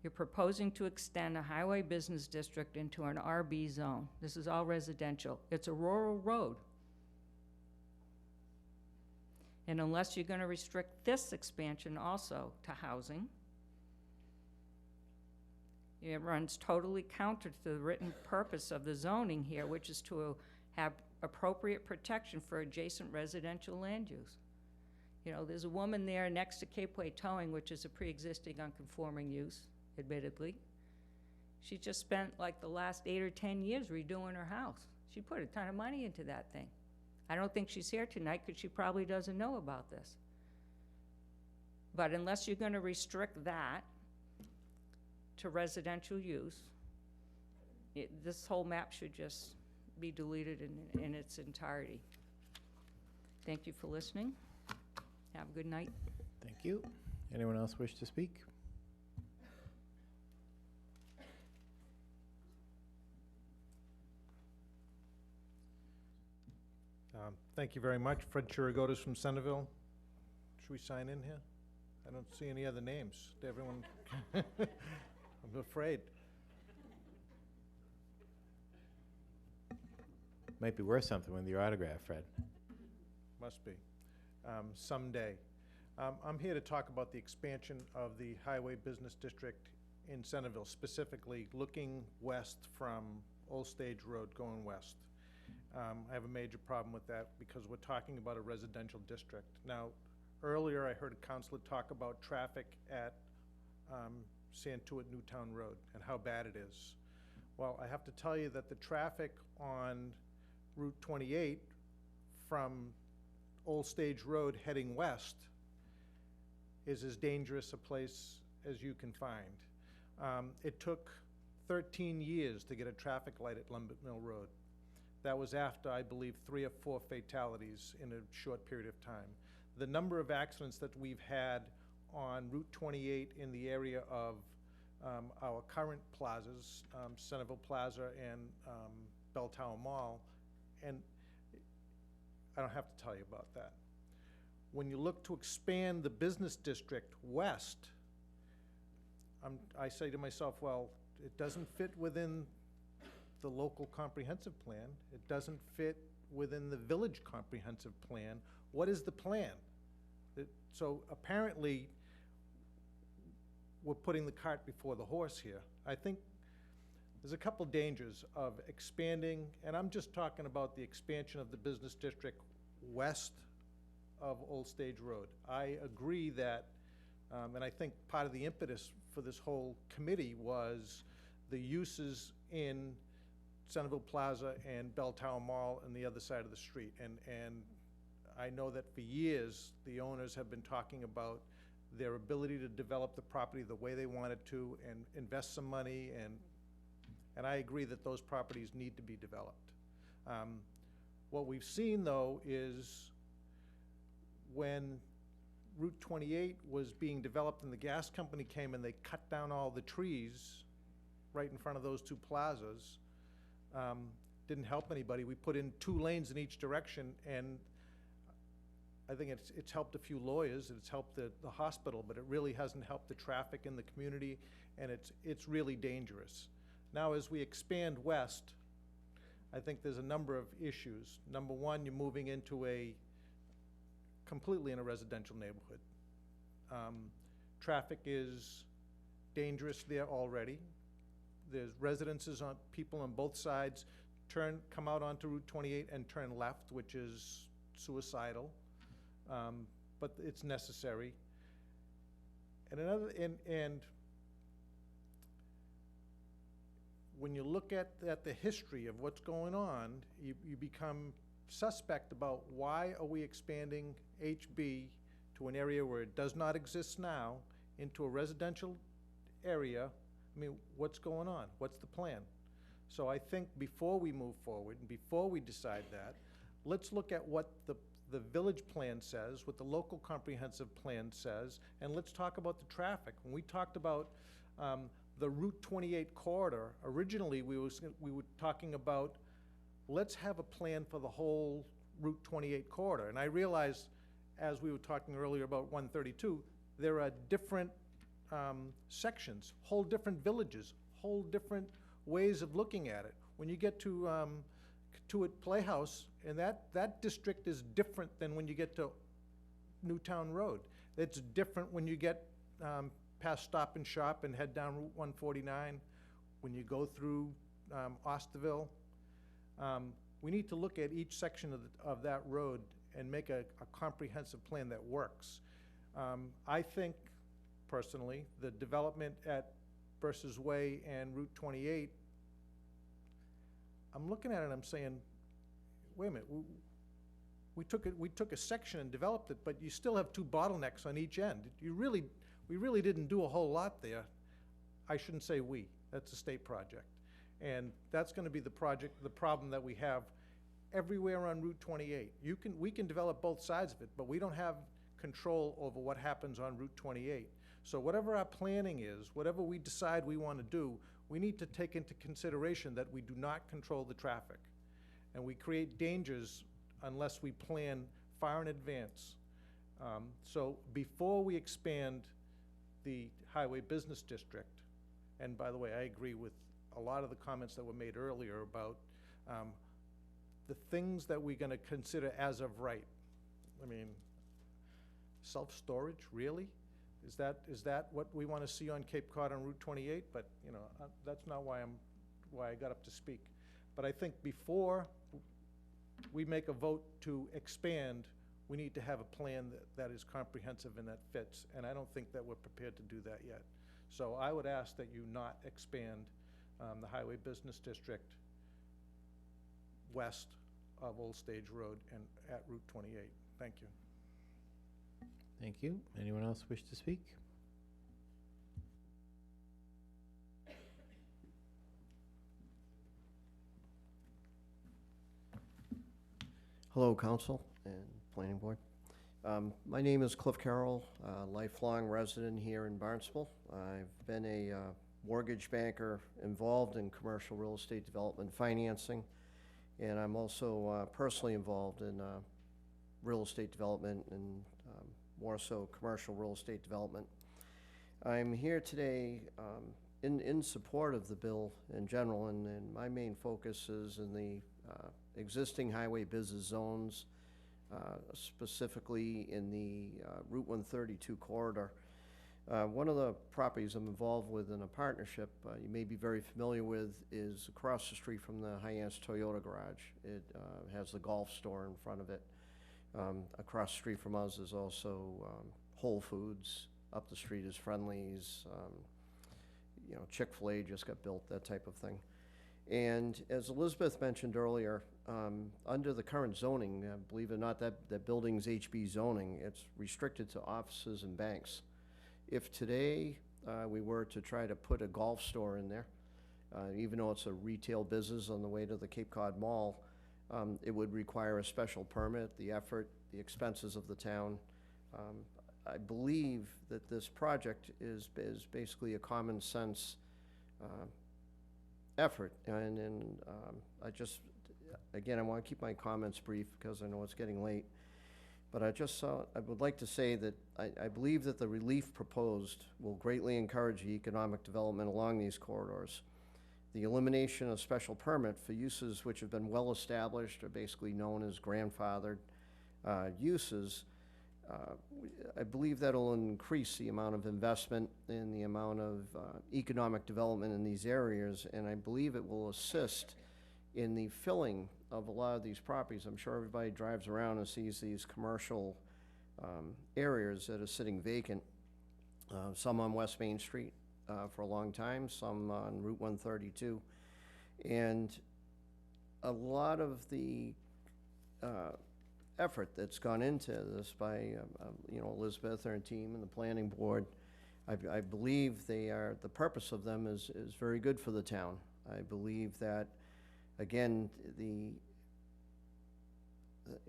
You're proposing to extend a highway business district into an RB zone. This is all residential. It's a rural road. And unless you're gonna restrict this expansion also to housing, it runs totally counter to the written purpose of the zoning here, which is to have appropriate protection for adjacent residential land use. You know, there's a woman there next to Cape Way Towing, which is a pre-existing unconforming use, admittedly. She just spent like the last 8 or 10 years redoing her house. She put a ton of money into that thing. I don't think she's here tonight because she probably doesn't know about this. But unless you're gonna restrict that to residential use, this whole map should just be deleted in its entirety. Thank you for listening. Have a good night. Thank you. Anyone else wish to speak? Thank you very much. Fred Chirigotis from Centerville. Should we sign in here? I don't see any other names. Everyone, I'm afraid. Might be worth something with your autograph, Fred. Must be. Someday. I'm here to talk about the expansion of the Highway Business District in Centerville, specifically looking west from Old Stage Road going west. I have a major problem with that because we're talking about a residential district. Now, earlier I heard a councilor talk about traffic at Santuit Newtown Road and how bad it is. Well, I have to tell you that the traffic on Route 28 from Old Stage Road heading west is as dangerous a place as you can find. It took 13 years to get a traffic light at Lambert Mill Road. That was after, I believe, 3 or 4 fatalities in a short period of time. The number of accidents that we've had on Route 28 in the area of our current plazas, Centerville Plaza and Bell Tower Mall, and I don't have to tell you about that. When you look to expand the business district west, I say to myself, well, it doesn't fit within the local comprehensive plan. It doesn't fit within the village comprehensive plan. What is the plan? So apparently, we're putting the cart before the horse here. I think there's a couple dangers of expanding, and I'm just talking about the expansion of the business district west of Old Stage Road. I agree that, and I think part of the impetus for this whole committee was the uses in Centerville Plaza and Bell Tower Mall on the other side of the street. And I know that for years, the owners have been talking about their ability to develop the property the way they wanted to and invest some money, and I agree that those properties need to be developed. What we've seen, though, is when Route 28 was being developed and the gas company came and they cut down all the trees right in front of those 2 plazas, didn't help anybody. We put in 2 lanes in each direction, and I think it's helped a few lawyers, and it's helped the hospital, but it really hasn't helped the traffic in the community, and it's really dangerous. Now, as we expand west, I think there's a number of issues. Number one, you're moving into completely in a residential neighborhood. Traffic is dangerous there already. There's residences on people on both sides come out onto Route 28 and turn left, which is suicidal, but it's necessary. And when you look at the history of what's going on, you become suspect about why are we expanding HB to an area where it does not exist now into a residential area. I mean, what's going on? What's the plan? So I think before we move forward and before we decide that, let's look at what the the village plan says, what the local comprehensive plan says, and let's talk about the traffic. When we talked about the Route 28 corridor, originally we were talking about, let's have a plan for the whole Route 28 corridor. And I realize, as we were talking earlier about 132, there are different sections, whole different villages, whole different ways of looking at it. When you get to Tuit Playhouse, and that district is different than when you get to Newtown Road. It's different when you get past Stop and Shop and head down Route 149, when you go through Osterville. We need to look at each section of that road and make a comprehensive plan that works. I think, personally, the development at Versus Way and Route 28, I'm looking at it and I'm saying, wait a minute, we took a section and developed it, but you still have two bottlenecks on each end. We really didn't do a whole lot there. I shouldn't say we, that's a state project. And that's gonna be the problem that we have everywhere on Route 28. We can develop both sides of it, but we don't have control over what happens on Route 28. So whatever our planning is, whatever we decide we want to do, we need to take into consideration that we do not control the traffic. And we create dangers unless we plan far in advance. So before we expand the highway business district, and by the way, I agree with a lot of the comments that were made earlier about the things that we're gonna consider as of right. I mean, self-storage, really? Is that what we want to see on Cape Cod on Route 28? But, you know, that's not why I got up to speak. But I think before we make a vote to expand, we need to have a plan that is comprehensive and that fits. And I don't think that we're prepared to do that yet. So I would ask that you not expand the Highway Business District west of Old Stage Road and at Route 28. Thank you. Thank you. Anyone else wish to speak? Hello, Council and Planning Board. My name is Cliff Carroll, lifelong resident here in Barnstable. I've been a mortgage banker involved in commercial real estate development financing, and I'm also personally involved in real estate development and more so commercial real estate development. I'm here today in support of the bill in general, and my main focus is in the existing highway business zones, specifically in the Route 132 corridor. One of the properties I'm involved with in a partnership you may be very familiar with is across the street from the Hyannis Toyota garage. It has the golf store in front of it. Across the street from us is also Whole Foods. Up the street is Friendly's. You know, Chick-fil-A just got built, that type of thing. And as Elizabeth mentioned earlier, under the current zoning, believe it or not, that building's HB zoning, it's restricted to offices and banks. If today we were to try to put a golf store in there, even though it's a retail business on the way to the Cape Cod Mall, it would require a special permit, the effort, the expenses of the town. I believe that this project is basically a common sense effort. And I just, again, I want to keep my comments brief because I know it's getting late. But I would like to say that I believe that the relief proposed will greatly encourage economic development along these corridors. The elimination of special permit for uses which have been well established or basically known as grandfathered uses, I believe that'll increase the amount of investment and the amount of economic development in these areas, and I believe it will assist in the filling of a lot of these properties. I'm sure everybody drives around and sees these commercial areas that are sitting vacant, some on West Main Street for a long time, some on Route 132. And a lot of the effort that's gone into this by you know, Elizabeth and her team and the planning board, I believe the purpose of them is very good for the town. I believe that, again,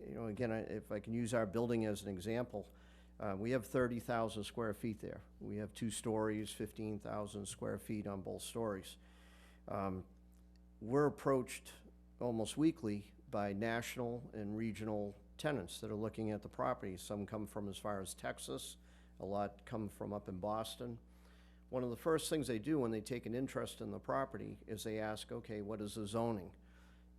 you know, again, if I can use our building as an example, we have 30,000 square feet there. We have 2 stories, 15,000 square feet on both stories. We're approached almost weekly by national and regional tenants that are looking at the property. Some come from as far as Texas, a lot come from up in Boston. One of the first things they do when they take an interest in the property is they ask, okay, what is the zoning?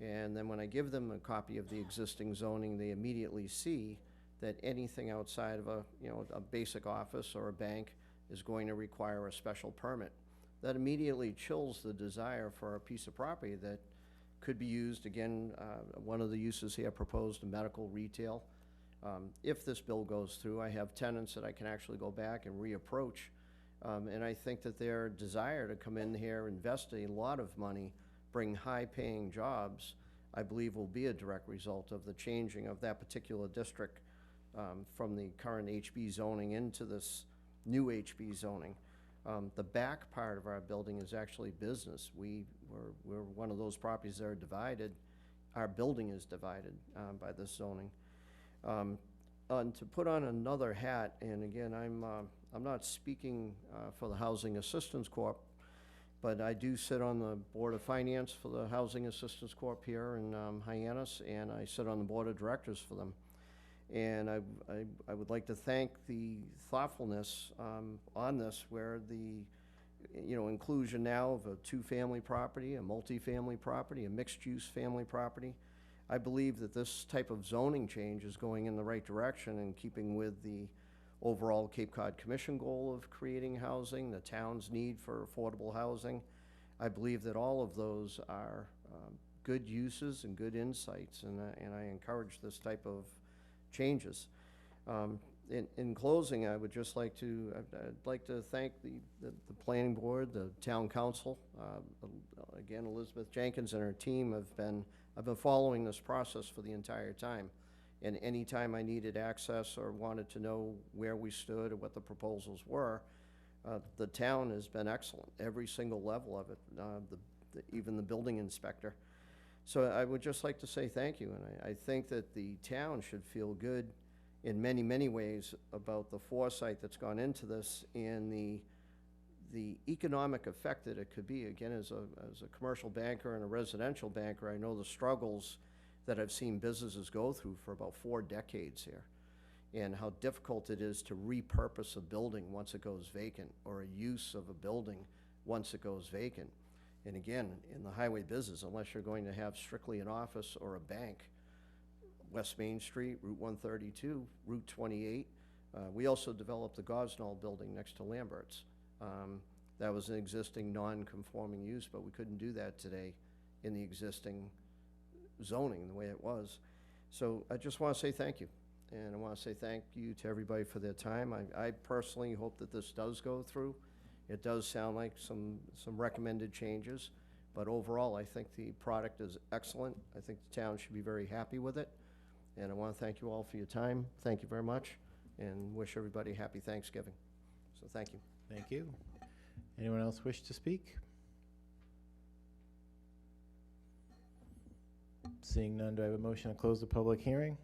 And then when I give them a copy of the existing zoning, they immediately see that anything outside of a, you know, a basic office or a bank is going to require a special permit. That immediately chills the desire for a piece of property that could be used, again, one of the uses here proposed, medical retail. If this bill goes through, I have tenants that I can actually go back and reapproach. And I think that their desire to come in here, invest a lot of money, bring high-paying jobs, I believe will be a direct result of the changing of that particular district from the current HB zoning into this new HB zoning. The back part of our building is actually business. We're one of those properties that are divided. Our building is divided by this zoning. And to put on another hat, and again, I'm not speaking for the Housing Assistance Corp., but I do sit on the Board of Finance for the Housing Assistance Corp. Here in Hyannis, and I sit on the Board of Directors for them. And I would like to thank the thoughtfulness on this, where the, you know, inclusion now of a 2-family property, a multi-family property, a mixed-use family property. I believe that this type of zoning change is going in the right direction and keeping with the overall Cape Cod Commission goal of creating housing, the town's need for affordable housing. I believe that all of those are good uses and good insights, and I encourage this type of changes. In closing, I would just like to, I'd like to thank the planning board, the town council. Again, Elizabeth Jenkins and her team I've been following this process for the entire time. And any time I needed access or wanted to know where we stood or what the proposals were, the town has been excellent, every single level of it, even the building inspector. So I would just like to say thank you, and I think that the town should feel good in many, many ways about the foresight that's gone into this and the economic effect that it could be. Again, as a commercial banker and a residential banker, I know the struggles that I've seen businesses go through for about 4 decades here, and how difficult it is to repurpose a building once it goes vacant, or a use of a building once it goes vacant. And again, in the highway business, unless you're going to have strictly an office or a bank, West Main Street, Route 132, Route 28. We also developed the Gosnell building next to Lambert's. That was an existing non-conforming use, but we couldn't do that today in the existing zoning the way it was. So I just want to say thank you, and I want to say thank you to everybody for their time. I personally hope that this does go through. It does sound like some recommended changes, but overall I think the product is excellent. I think the town should be very happy with it, and I want to thank you all for your time. Thank you very much, and wish everybody a happy Thanksgiving. So thank you. Thank you. Anyone else wish to speak? Seeing none, do I have a motion to close the public hearing?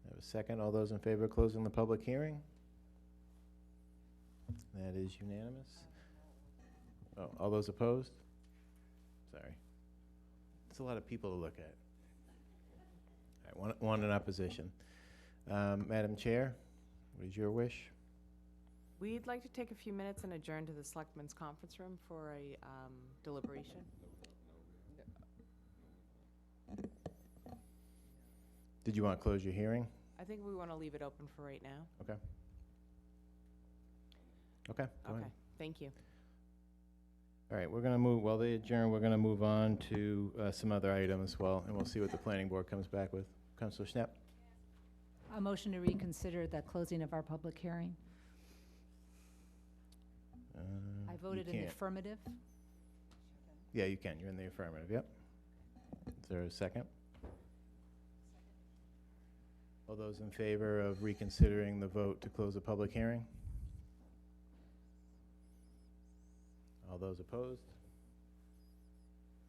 I have a second. All those in favor of closing the public hearing? That is unanimous. Oh, all those opposed? Sorry. It's a lot of people to look at. All right, one in opposition. Madam Chair, what is your wish? We'd like to take a few minutes and adjourn to the Selectmen's Conference Room for a deliberation. Did you want to close your hearing? I think we want to leave it open for right now. Okay. Okay, go ahead. Thank you. All right, we're going to move, while they adjourn, we're going to move on to some other items as well, and we'll see what the planning board comes back with. Councilor Schnapp? A motion to reconsider the closing of our public hearing. I voted in the affirmative. Yeah, you can. You're in the affirmative, yep. Is there a second? All those in favor of reconsidering the vote to close the public hearing? All those opposed?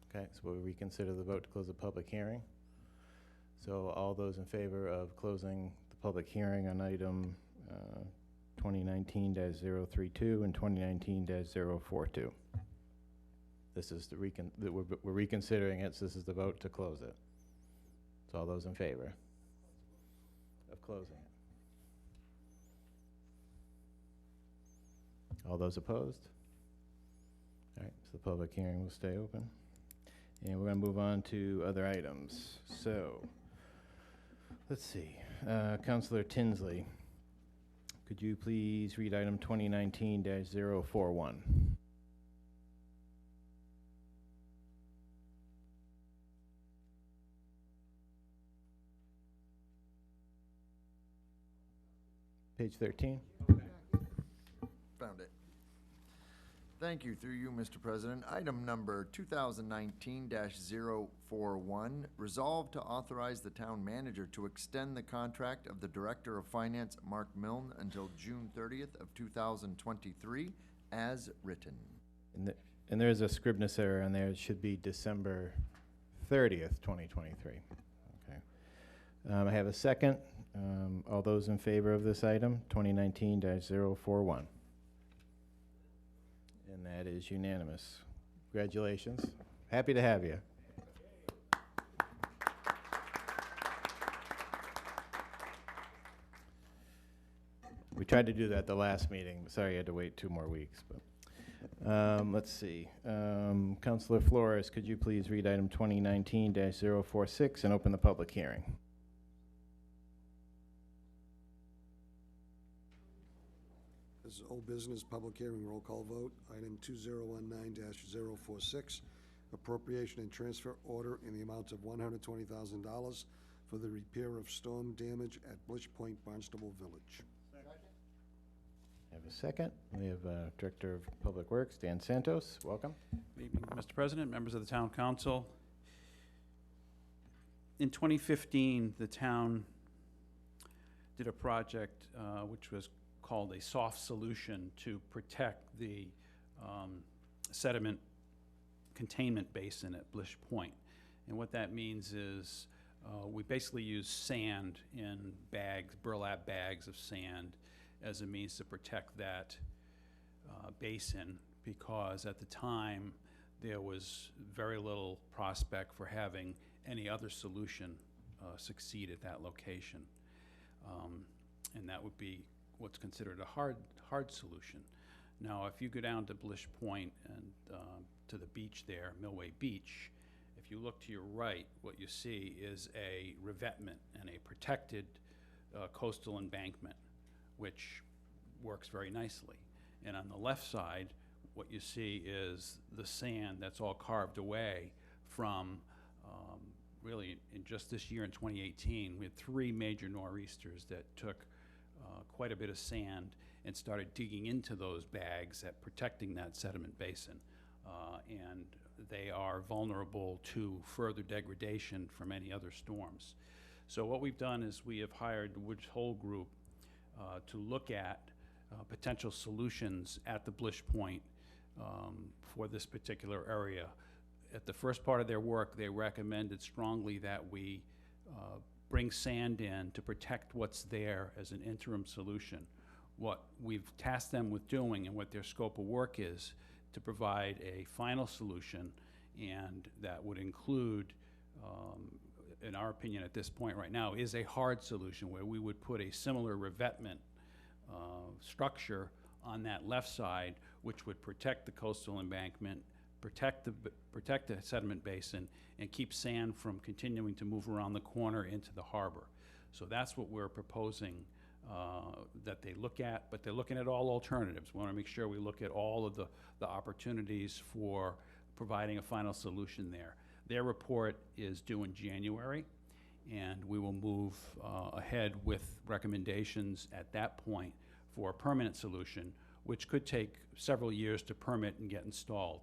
Okay, so we'll reconsider the vote to close the public hearing. So all those in favor of closing the public hearing on item 2019-032 and 2019-042? This is the we're reconsidering it, so this is the vote to close it. So all those in favor of closing it? All those opposed? All right, so the public hearing will stay open. And we're going to move on to other items. So, let's see. Councilor Tinsley, could you please read item 2019-041? Page 13. Found it. Thank you. Through you, Mr. President. Item number 2019-041, resolve to authorize the town manager to extend the contract of the Director of Finance, Mark Milne, until June 30th of 2023, as written. And there's a Scribner's error on there. It should be December 30th, 2023. Okay. I have a second. All those in favor of this item, 2019-041? And that is unanimous. Congratulations. Happy to have you. We tried to do that the last meeting. Sorry you had to wait 2 more weeks. But let's see. Councilor Flores, could you please read item 2019-046 and open the public hearing? This is old business, public hearing, roll call vote. Item 2019-046, appropriation and transfer order in the amount of $120,000 for the repair of storm damage at Blish Point, Barnstable Village. I have a second. We have Director of Public Works, Dan Santos. Welcome. Good evening, Mr. President, members of the Town Council. In 2015, the town did a project which was called a soft solution to protect the sediment containment basin at Blish Point. And what that means is we basically use sand in bags, burlap bags of sand, as a means to protect that basin, because at the time there was very little prospect for having any other solution succeed at that location. And that would be what's considered a hard solution. Now, if you go down to Blish Point and to the beach there, Millway Beach, if you look to your right, what you see is a revetment and a protected coastal embankment, which works very nicely. And on the left side, what you see is the sand that's all carved away from, really, in just this year in 2018, we had 3 major nor'easters that took quite a bit of sand and started digging into those bags at protecting that sediment basin. And they are vulnerable to further degradation from any other storms. So what we've done is we have hired the Woods Hole Group to look at potential solutions at the Blish Point for this particular area. At the first part of their work, they recommended strongly that we bring sand in to protect what's there as an interim solution. What we've tasked them with doing and what their scope of work is to provide a final solution, and that would include, in our opinion at this point right now, is a hard solution where we would put a similar revetment structure on that left side, which would protect the coastal embankment, protect the sediment basin, and keep sand from continuing to move around the corner into the harbor. So that's what we're proposing that they look at, but they're looking at all alternatives. We want to make sure we look at all of the opportunities for providing a final solution there. Their report is due in January, and we will move ahead with recommendations at that point for a permanent solution, which could take several years to permit and get installed.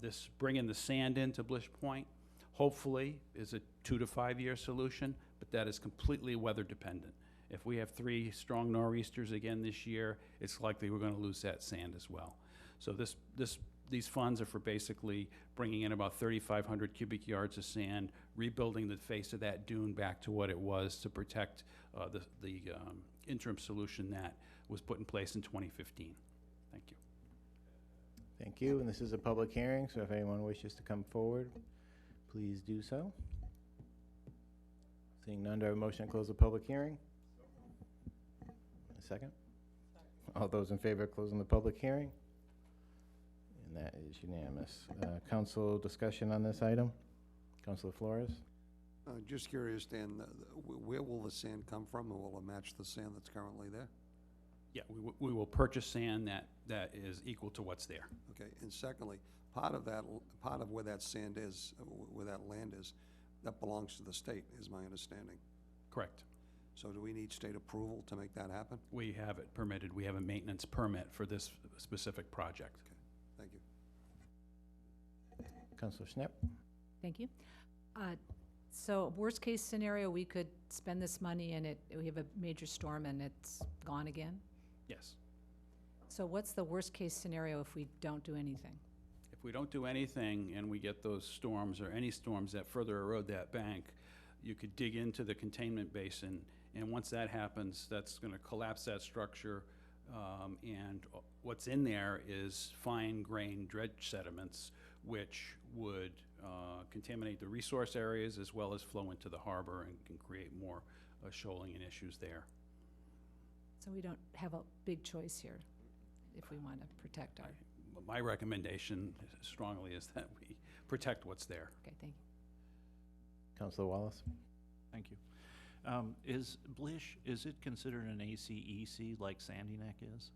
This bringing the sand into Blish Point, hopefully, is a 2 to 5 year solution, but that is completely weather dependent. If we have 3 strong nor'easters again this year, it's likely we're going to lose that sand as well. So this these funds are for basically bringing in about 3,500 cubic yards of sand, rebuilding the face of that dune back to what it was to protect the interim solution that was put in place in 2015. Thank you. Thank you, and this is a public hearing, so if anyone wishes to come forward, please do so. Seeing none, do I have a motion to close the public hearing? A second? All those in favor of closing the public hearing? And that is unanimous. Council discussion on this item? Councilor Flores? Just curious, Dan, where will the sand come from, and will it match the sand that's currently there? Yeah, we will purchase sand that is equal to what's there. Okay, and secondly, part of where that sand is, where that land is, that belongs to the state, is my understanding. Correct. So do we need state approval to make that happen? We have it permitted. We have a maintenance permit for this specific project. Thank you. Councilor Schnapp? Thank you. So worst case scenario, we could spend this money and we have a major storm and it's gone again? Yes. So what's the worst case scenario if we don't do anything? If we don't do anything and we get those storms or any storms that further erode that bank, you could dig into the containment basin, and once that happens, that's going to collapse that structure, and what's in there is fine-grained dredge sediments, which would contaminate the resource areas as well as flow into the harbor and can create more shoaling and issues there. So we don't have a big choice here if we want to protect our... My recommendation strongly is that we protect what's there. Okay, thank you. Councilor Wallace? Thank you. Is Blish, is it considered an ACEC like Sandy Neck is?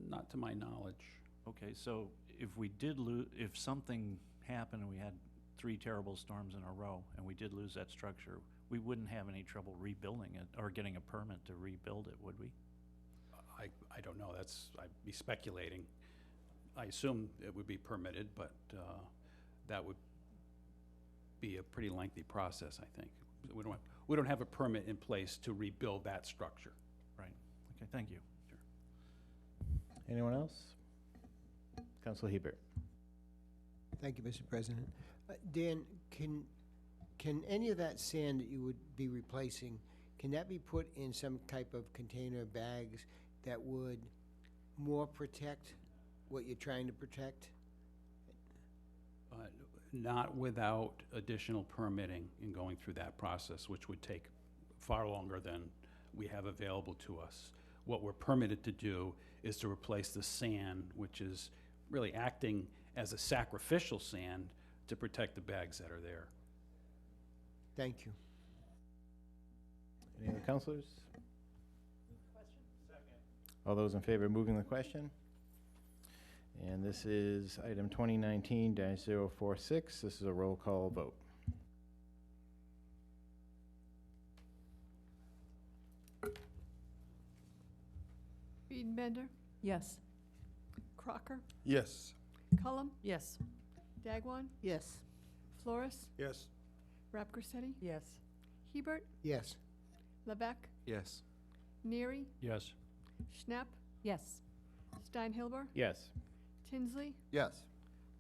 Not to my knowledge. Okay, so if we did if something happened and we had 3 terrible storms in a row and we did lose that structure, we wouldn't have any trouble rebuilding it or getting a permit to rebuild it, would we? I don't know. I'd be speculating. I assume it would be permitted, but that would be a pretty lengthy process, I think. We don't have a permit in place to rebuild that structure. Right. Okay, thank you. Sure. Anyone else? Councilor Hebert? Thank you, Mr. President. Dan, can any of that sand that you would be replacing, can that be put in some type of container bags that would more protect what you're trying to protect? Not without additional permitting and going through that process, which would take far longer than we have available to us. What we're permitted to do is to replace the sand, which is really acting as a sacrificial sand to protect the bags that are there. Thank you. Any other councilors? Question? Second. All those in favor of moving the question? And this is item 2019-046. This is a roll call vote. Biedenbender, Yes. Crocker, Yes. Cullum, Yes. Dagwan, Yes. Flores, Yes. Rapcorsetti, Yes. Hebert, Yes. Levesque, Yes. Neary, Yes. Schnapp, Yes. Steinhilber, Yes. Tinsley, Yes.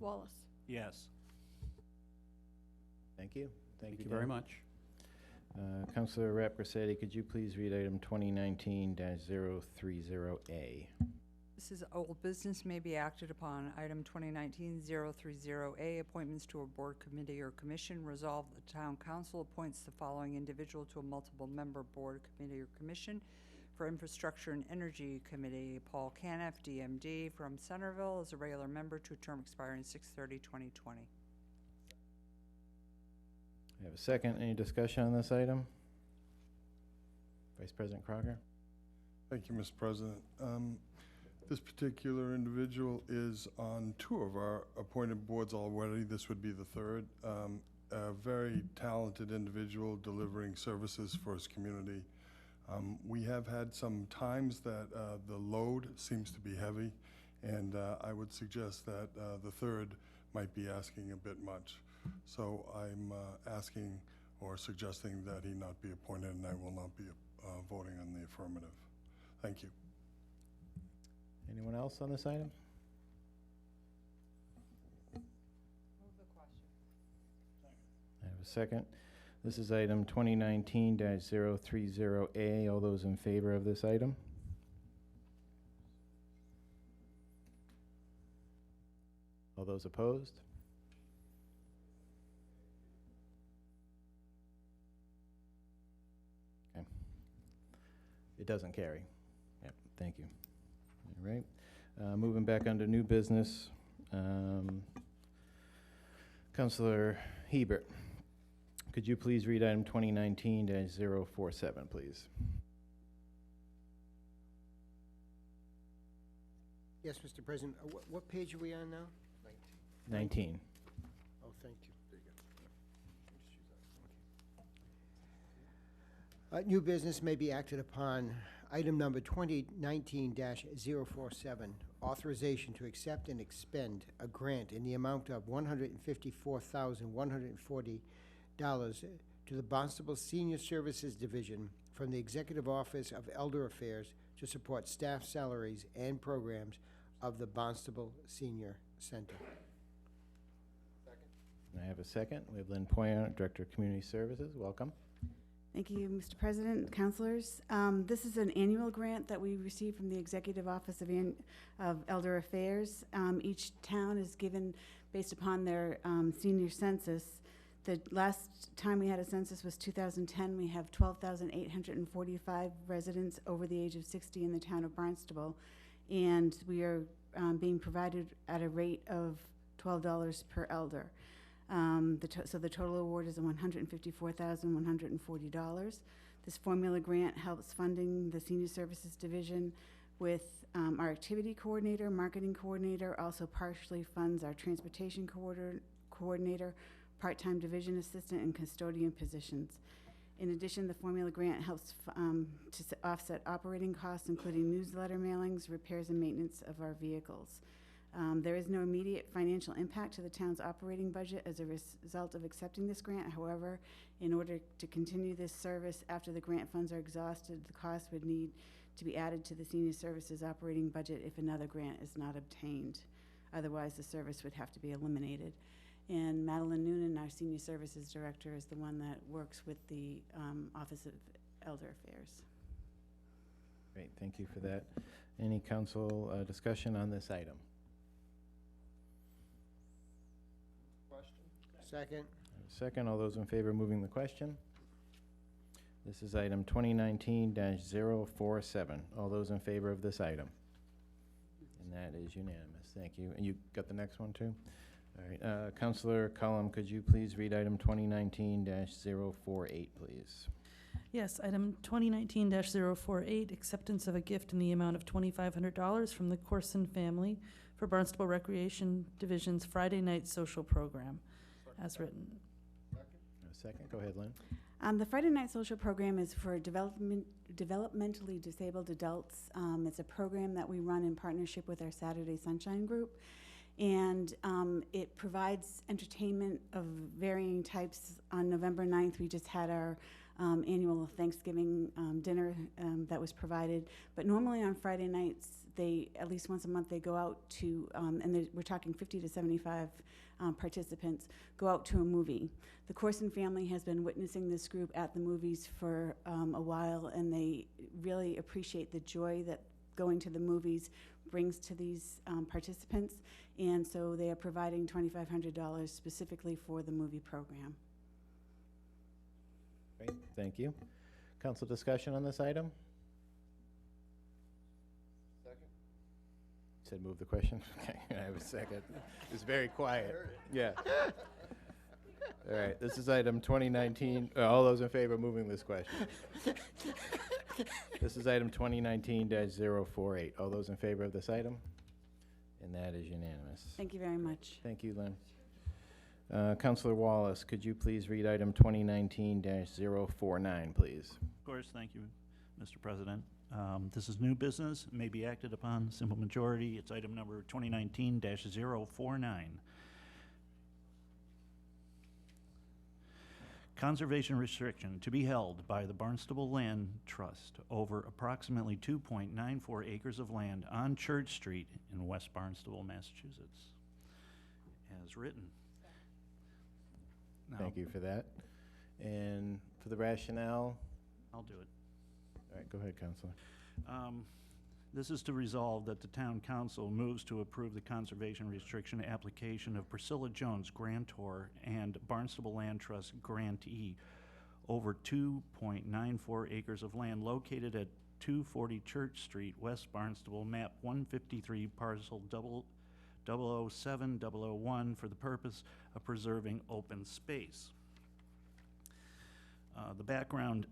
Wallace. Yes. Thank you. Thank you very much. Councilor Rapcorsetti, could you please read item 2019-030A? This is old business may be acted upon. Item 2019-030A, appointments to a board, committee, or commission. Resolve the town council appoints the following individual to a multiple-member board, committee, or commission. For Infrastructure and Energy Committee, Paul Caniff, DMD, from Centerville, as a regular member to a term expiring 6/30/2020. I have a second. Any discussion on this item? Vice President Crocker? Thank you, Mr. President. This particular individual is on 2 of our appointed boards already. This would be the 3rd. A very talented individual delivering services for his community. We have had some times that the load seems to be heavy, and I would suggest that the 3rd might be asking a bit much. So I'm asking or suggesting that he not be appointed, and I will not be voting on the affirmative. Thank you. Anyone else on this item? have a second. This is item 2019-030A. All those in favor of this item? All those opposed? Okay. It doesn't carry. Yep, thank you. All right. Moving back under new business, Councilor Hebert, could you please read item 2019-047, please? Yes, Mr. President. What page are we on now? 19. Oh, thank you. New business may be acted upon. Item number 2019-047, authorization to accept and expend a grant in the amount of $154,140 to the Barnstable Senior Services Division from the Executive Office of Elder Affairs to support staff salaries and programs of the Barnstable Senior Center. I have a second. We have Lynn Poyer, Director of Community Services. Welcome. Thank you, Mr. President, councilors. This is an annual grant that we receive from the Executive Office of Elder Affairs. Each town is given based upon their senior census. The last time we had a census was 2010. We have 12,845 residents over the age of 60 in the town of Barnstable, and we are being provided at a rate of $12 per elder. So the total award is $154,140. This formula grant helps funding the Senior Services Division with our activity coordinator, marketing coordinator, also partially funds our transportation coordinator, part-time division assistant, and custodian positions. In addition, the formula grant helps to offset operating costs, including newsletter mailings, repairs, and maintenance of our vehicles. There is no immediate financial impact to the town's operating budget as a result of accepting this grant. However, in order to continue this service after the grant funds are exhausted, the cost would need to be added to the senior services operating budget if another grant is not obtained. Otherwise, the service would have to be eliminated. And Madeline Noonan, our senior services director, is the one that works with the Office of Elder Affairs. Great, thank you for that. Any council discussion on this item? Second. Second, all those in favor of moving the question? This is item 2019-047. All those in favor of this item? And that is unanimous. Thank you. And you got the next one too? All right. Councilor Cullum, could you please read item 2019-048, please? Yes, item 2019-048, acceptance of a gift in the amount of $2,500 from the Corson family for Barnstable Recreation Division's Friday night social program, as written. Second, go ahead, Lynn. The Friday Night Social Program is for developmentally disabled adults. It's a program that we run in partnership with our Saturday Sunshine Group, and it provides entertainment of varying types. On November 9th, we just had our annual Thanksgiving dinner that was provided, but normally on Friday nights, at least once a month, they go out to, and we're talking 50 to 75 participants, go out to a movie. The Corson family has been witnessing this group at the movies for a while, and they really appreciate the joy that going to the movies brings to these participants, and so they are providing $2,500 specifically for the movie program. Great, thank you. Council discussion on this item? Said move the question? Okay, I have a second. It's very quiet. Yeah. All right, this is item 2019, all those in favor of moving this question? This is item 2019-048. All those in favor of this item? And that is unanimous. Thank you very much. Thank you, Lynn. Councilor Wallace, could you please read item 2019-049, please? Of course, thank you, Mr. President. This is new business, may be acted upon, simple majority. It's item number 2019-049. Conservation restriction to be held by the Barnstable Land Trust over approximately 2.94 acres of land on Church Street in West Barnstable, Massachusetts. As written. Now, Thank you for that. And for the rationale, I'll do it. all right, go ahead, Counselor. This is to resolve that the town council moves to approve the conservation restriction application of Priscilla Jones, grantor, and Barnstable Land Trust grantee over 2.94 acres of land located at 240 Church Street, West Barnstable, map 153, parcel 007-001, for the purpose of preserving open space. The background,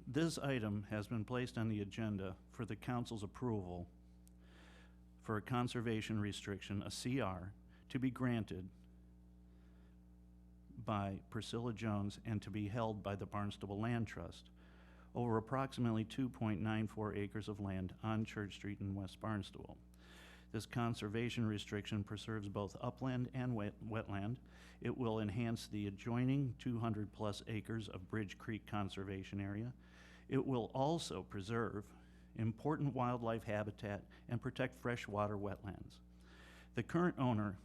this item has been placed on the agenda for the council's approval for a conservation restriction, a CR, to be granted by Priscilla Jones and to be held by the Barnstable Land Trust over approximately 2.94 acres of land on Church Street in West Barnstable. This conservation restriction preserves both upland and wetland. It will enhance the adjoining 200-plus acres of Bridge Creek Conservation Area. It will also preserve important wildlife habitat and protect freshwater wetlands. The current owner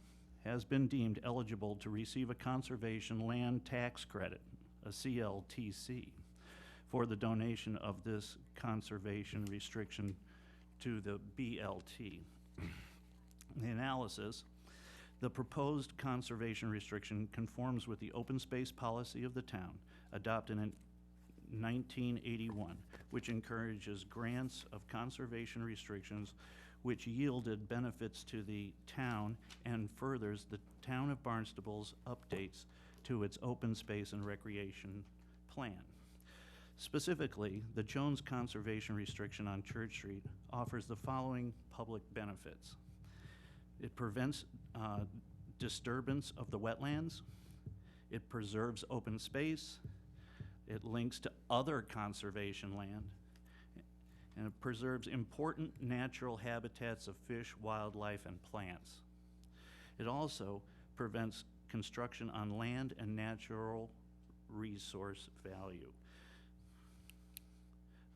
has been deemed eligible to receive a conservation land tax credit, a CLTC, for the donation of this conservation restriction to the BLT. The analysis, the proposed conservation restriction conforms with the open space policy of the town adopted in 1981, which encourages grants of conservation restrictions which yielded benefits to the town and furthers the town of Barnstable's updates to its open space and recreation plan. Specifically, the Jones Conservation Restriction on Church Street offers the following public benefits. It prevents disturbance of the wetlands. It preserves open space. It links to other conservation land. And it preserves important natural habitats of fish, wildlife, and plants. It also prevents construction on land and natural resource value.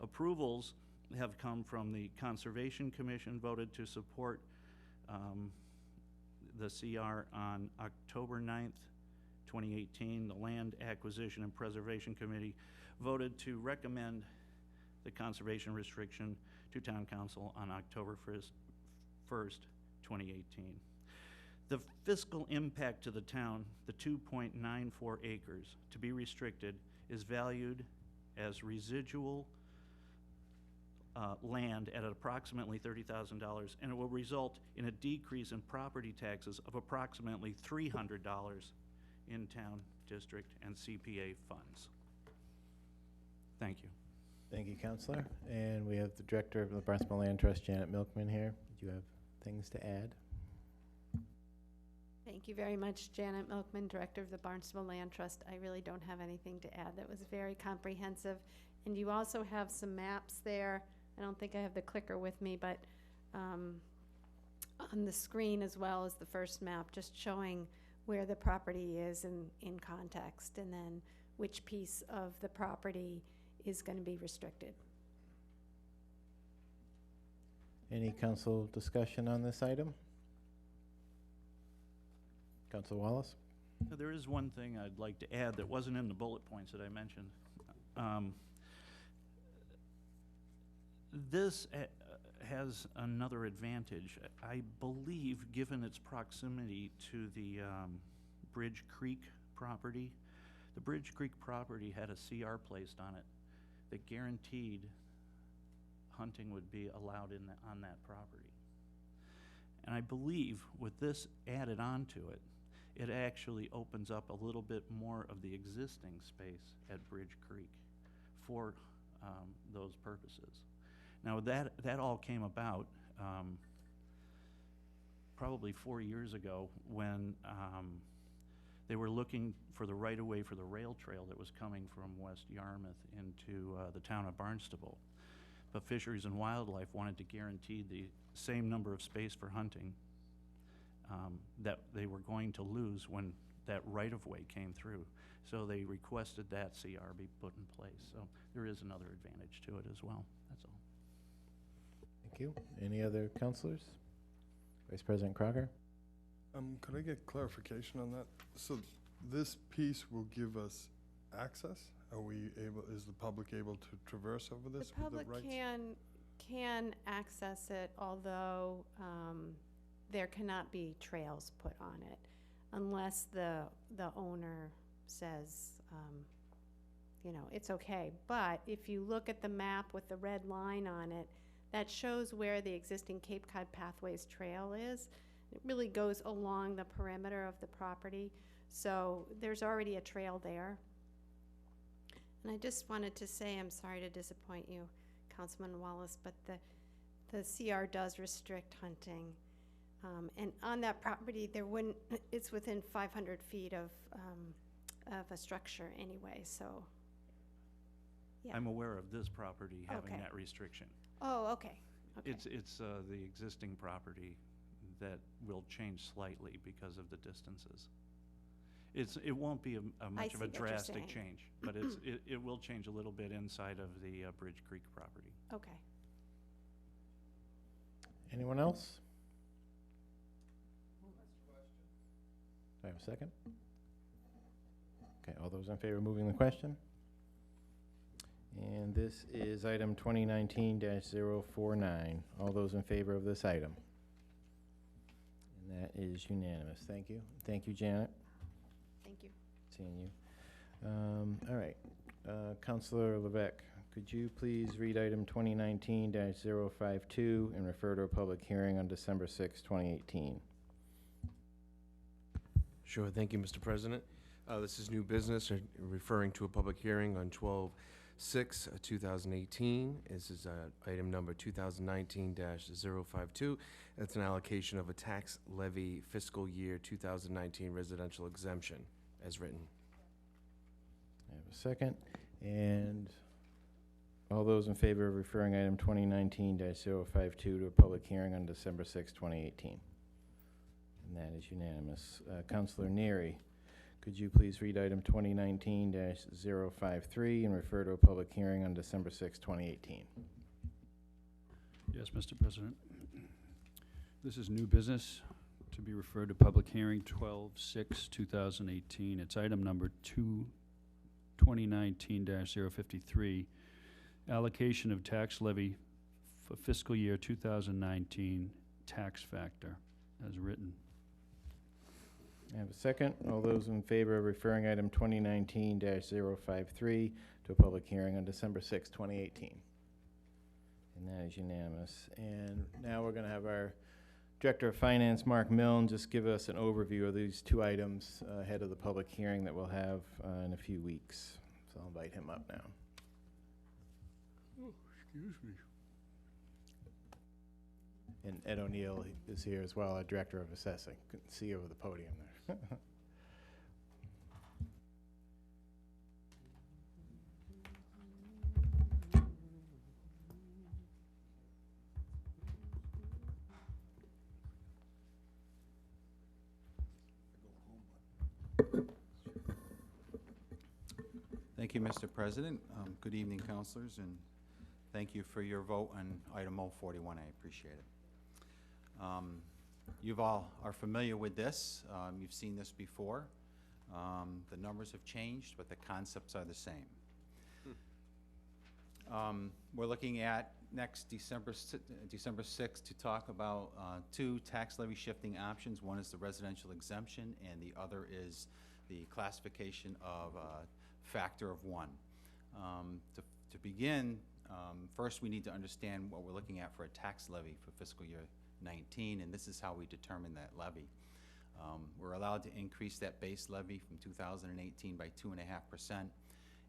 Approvals have come from the Conservation Commission, voted to support the CR on October 9th, 2018. The Land Acquisition and Preservation Committee voted to recommend the conservation restriction to Town Council on October 1st, 2018. The fiscal impact to the town, the 2.94 acres to be restricted, is valued as residual land at approximately $30,000, and it will result in a decrease in property taxes of approximately $300 in town, district, and CPA funds. Thank you. Thank you, Counselor. And we have the Director of the Barnstable Land Trust, Janet Milkman, here. Do you have things to add? Thank you very much, Janet Milkman, Director of the Barnstable Land Trust. I really don't have anything to add. That was very comprehensive. And you also have some maps there. I don't think I have the clicker with me, but on the screen, as well as the first map, just showing where the property is in context, and then which piece of the property is going to be restricted. Any council discussion on this item? Councilor Wallace? There is one thing I'd like to add that wasn't in the bullet points that I mentioned. This has another advantage. I believe, given its proximity to the Bridge Creek property, the Bridge Creek property had a CR placed on it that guaranteed hunting would be allowed on that property. And I believe with this added onto it, it actually opens up a little bit more of the existing space at Bridge Creek for those purposes. Now that all came about probably 4 years ago when they were looking for the right-of-way for the rail trail that was coming from West Yarmouth into the town of Barnstable. But Fisheries and Wildlife wanted to guarantee the same number of space for hunting that they were going to lose when that right-of-way came through. So they requested that CR be put in place. So there is another advantage to it as well. That's all. Thank you. Any other councilors? Vice President Crocker? Could I get clarification on that? So this piece will give us access? Are we able, is the public able to traverse over this The with the public rights? can access it, although there cannot be trails put on it unless the owner says, you know, it's okay. But if you look at the map with the red line on it, that shows where the existing Cape Cod Pathways Trail is. It really goes along the perimeter of the property, so there's already a trail there. And I just wanted to say, I'm sorry to disappoint you, Councilman Wallace, but the CR does restrict hunting. And on that property, there wouldn't, it's within 500 feet of a structure anyway, so, yeah. I'm aware of this property having Okay. that restriction. Oh, okay, okay. It's the existing property that will change slightly because of the distances. It won't be a much of see a what you're drastic saying. change, but it will change a little bit inside of the Bridge Creek property. Okay. Anyone else? Do I have a second? Okay, all those in favor of moving the question? And this is item 2019-049. All those in favor of this item? And that is unanimous. Thank you. Thank you, Janet. Thank you. Seeing you. All right. Counselor Levesque, could you please read item 2019-052 and refer to a public hearing on December 6, 2018? Sure, thank you, Mr. President. This is new business, referring to a public hearing on 12/6/2018. This is item number 2019-052. It's an allocation of a tax levy fiscal year 2019 residential exemption, as written. I have a second. And all those in favor of referring item 2019-052 to a public hearing on December 6, 2018? And that is unanimous. Counselor Neary, could you please read item 2019-053 and refer to a public hearing on December 6, 2018? Yes, Mr. President. This is new business to be referred to public hearing 12/6/2018. It's item number 2019-053, allocation of tax levy for fiscal year 2019 tax factor, as written. I have a second. All those in favor of referring item 2019-053 to a public hearing on December 6, 2018? And that is unanimous. And now we're going to have our Director of Finance, Mark Milne, just give us an overview of these two items ahead of the public hearing that we'll have in a few weeks. So I'll invite him up now. Oh, excuse me. And Ed O'Neill is here as well, our Director of Assessing. Couldn't see over the podium there. Thank you, Mr. President. Good evening, councilors, and thank you for your vote on item 041. I appreciate it. You all are familiar with this. You've seen this before. The numbers have changed, but the concepts are the same. We're looking at next December 6th to talk about two tax levy shifting options. One is the residential exemption, and the other is the classification of factor of 1. To begin, first we need to understand what we're looking at for a tax levy for fiscal year 19, and this is how we determine that levy. We're allowed to increase that base levy from 2018 by 2.5%,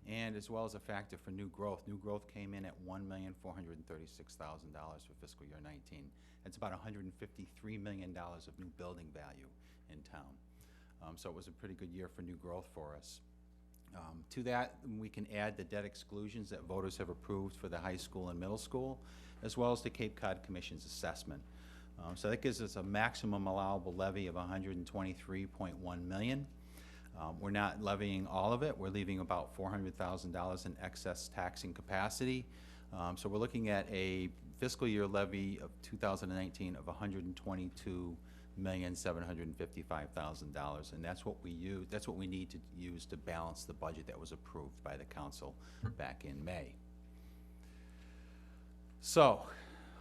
and as well as a factor for new growth. New growth came in at $1,436,000 for fiscal year 19. That's about $153 million of new building value in town. So it was a pretty good year for new growth for us. To that, we can add the debt exclusions that voters have approved for the high school and middle school, as well as the Cape Cod Commission's assessment. So that gives us a maximum allowable levy of $123.1 million. We're not levying all of it. We're leaving about $400,000 in excess taxing capacity. So we're looking at a fiscal year levy of 2019 of $122 $1,755,000, and that's what we use. That's what we need to use to balance the budget that was approved by the council back in May. So,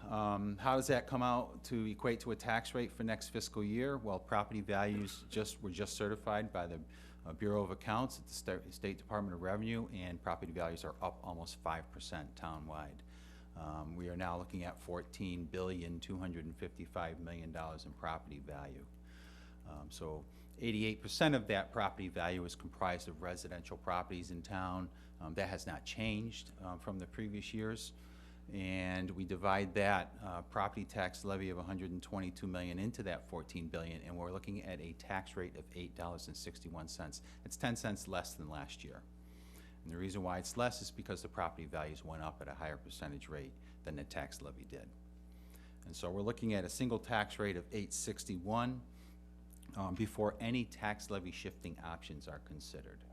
how does that come out to equate to a tax rate for next fiscal year? Well, property values were just certified by the Bureau of Accounts at the State Department of Revenue, and property values are up almost 5% townwide. We are now looking at $14,255,000,000 in property value. So 88% of that property value is comprised of residential properties in town. That has not changed from the previous years. And we divide that property tax levy of $122 million into that $14 billion, and we're looking at a tax rate of $8.61. It's 10 cents less than last year. And the reason why it's less is because the property values went up at a higher percentage rate than the tax levy did. And so we're looking at a single tax rate of $8.61 before any tax levy shifting options are considered.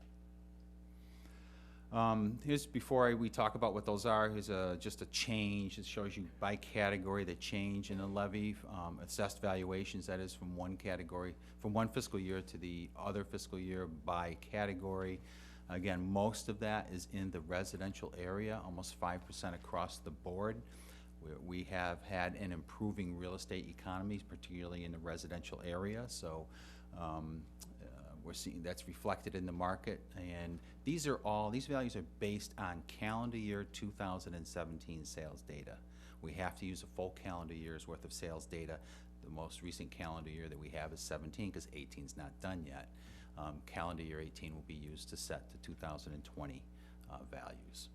Here's, before we talk about what those are, here's just a change. It shows you by category the change in the levy, assessed valuations, that is from one category, from one fiscal year to the other fiscal year by category. Again, most of that is in the residential area, almost 5% across the board. We have had an improving real estate economy, particularly in the residential area, so we're seeing that's reflected in the market. And these values are based on calendar year 2017 sales data. We have to use a full calendar year's worth of sales data. The most recent calendar year that we have is 17, because 18 is not done yet. Calendar year 18 will be used to set the 2020 values.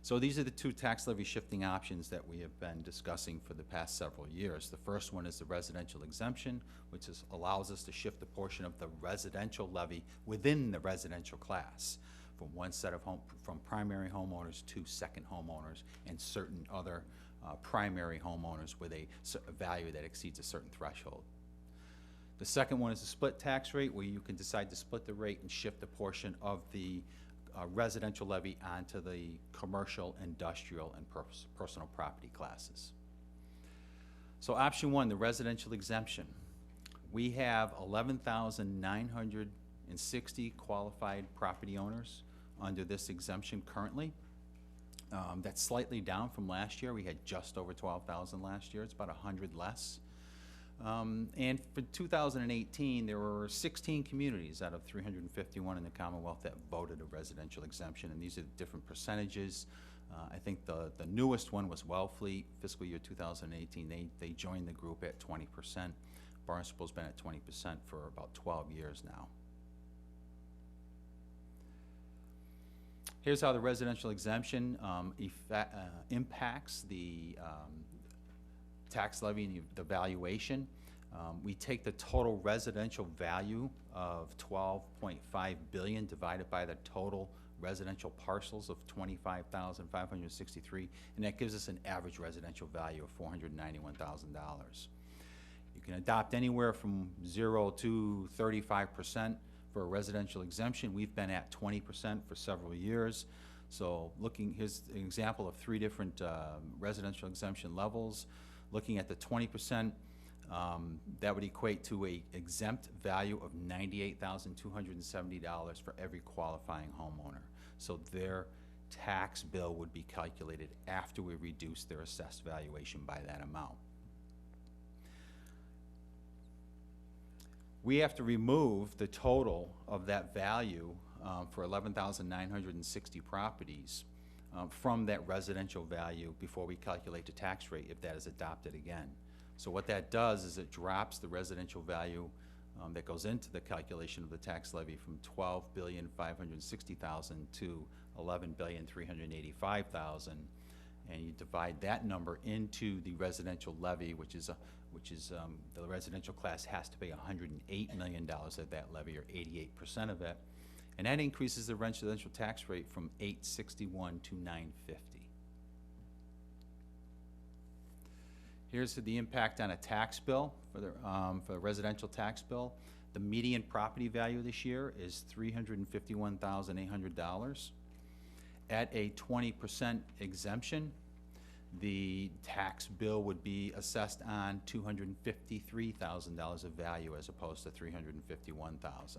So these are the two tax levy shifting options that we have been discussing for the past several years. The first one is the residential exemption, which allows us to shift a portion of the residential levy within the residential class from one set of from primary homeowners to second homeowners and certain other primary homeowners with a value that exceeds a certain threshold. The second one is a split tax rate, where you can decide to split the rate and shift a portion of the residential levy onto the commercial, industrial, and personal property classes. So option one, the residential exemption. We have 11,960 qualified property owners under this exemption currently. That's slightly down from last year. We had just over 12,000 last year. It's about 100 less. And for 2018, there were 16 communities out of 351 in the Commonwealth that voted a residential exemption, and these are the different percentages. I think the newest one was Wellfleet, fiscal year 2018. They joined the group at 20%. Barnstable's been at 20% for about 12 years now. Here's how the residential exemption impacts the tax levy and the valuation. We take the total residential value of $12.5 billion divided by the total residential parcels of 25,563, and that gives us an average residential value of $491,000. You can adopt anywhere from 0 to 35% for a residential exemption. We've been at 20% for several years. So here's an example of 3 different residential exemption levels. Looking at the 20%, that would equate to an exempt value of $98,270 for every qualifying homeowner. So their tax bill would be calculated after we reduce their assessed valuation by that amount. We have to remove the total of that value for 11,960 properties from that residential value before we calculate the tax rate, if that is adopted again. So what that does is it drops the residential value that goes into the calculation of the tax levy from $12,560,000 to $11,385,000, and you divide that number into the residential levy, which is the residential class has to pay $108 million of that levy, or 88% of it. And that increases the residential tax rate from $861 to $950. Here's the impact on a tax bill for the residential tax bill. The median property value this year is $351,800. At a 20% exemption, the tax bill would be assessed on $253,000 of value as opposed to $351,000.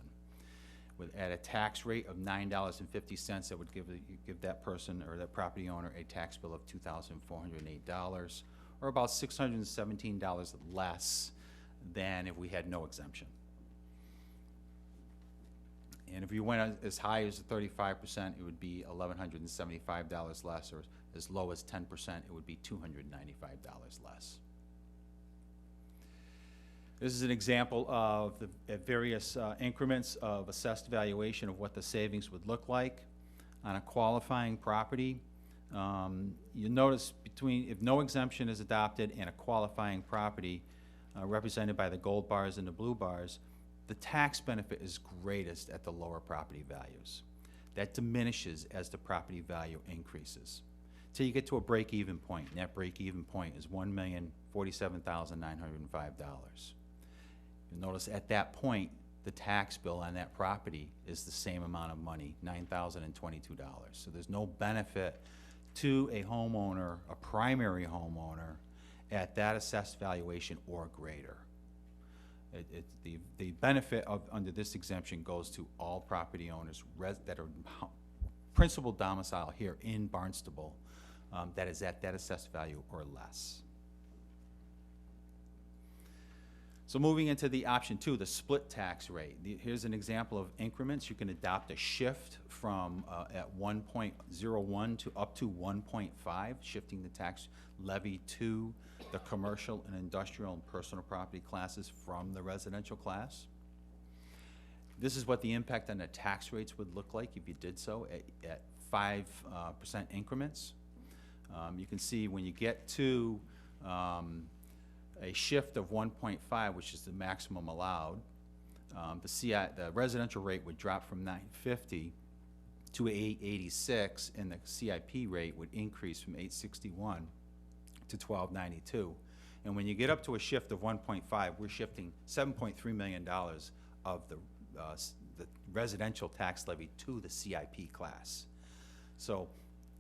At a tax rate of $9.50, that would give that person or that property owner a tax bill of $2,408, or about $617 less than if we had no exemption. And if you went as high as 35%, it would be $1,175 less, or as low as 10%, it would be $295 less. This is an example of the various increments of assessed valuation of what the savings would look like on a qualifying property. You'll notice if no exemption is adopted and a qualifying property represented by the gold bars and the blue bars, the tax benefit is greatest at the lower property values. That diminishes as the property value increases, till you get to a break-even point, and that break-even point is $1,047,905. You'll notice at that point, the tax bill on that property is the same amount of money, $9,022. So there's no benefit to a homeowner, a primary homeowner, at that assessed valuation or greater. The benefit under this exemption goes to all property owners that are principal domicile here in Barnstable, that is at that assessed value or less. So moving into the option 2, the split tax rate. Here's an example of increments. You can adopt a shift from at 1.01 to up to 1.5, shifting the tax levy to the commercial and industrial and personal property classes from the residential class. This is what the impact on the tax rates would look like if you did so at 5% increments. You can see when you get to a shift of 1.5, which is the maximum allowed, the residential rate would drop from $950 to $886, and the CIP rate would increase from $861 to $1292. And when you get up to a shift of 1.5, we're shifting $7.3 million of the residential tax levy to the CIP class. So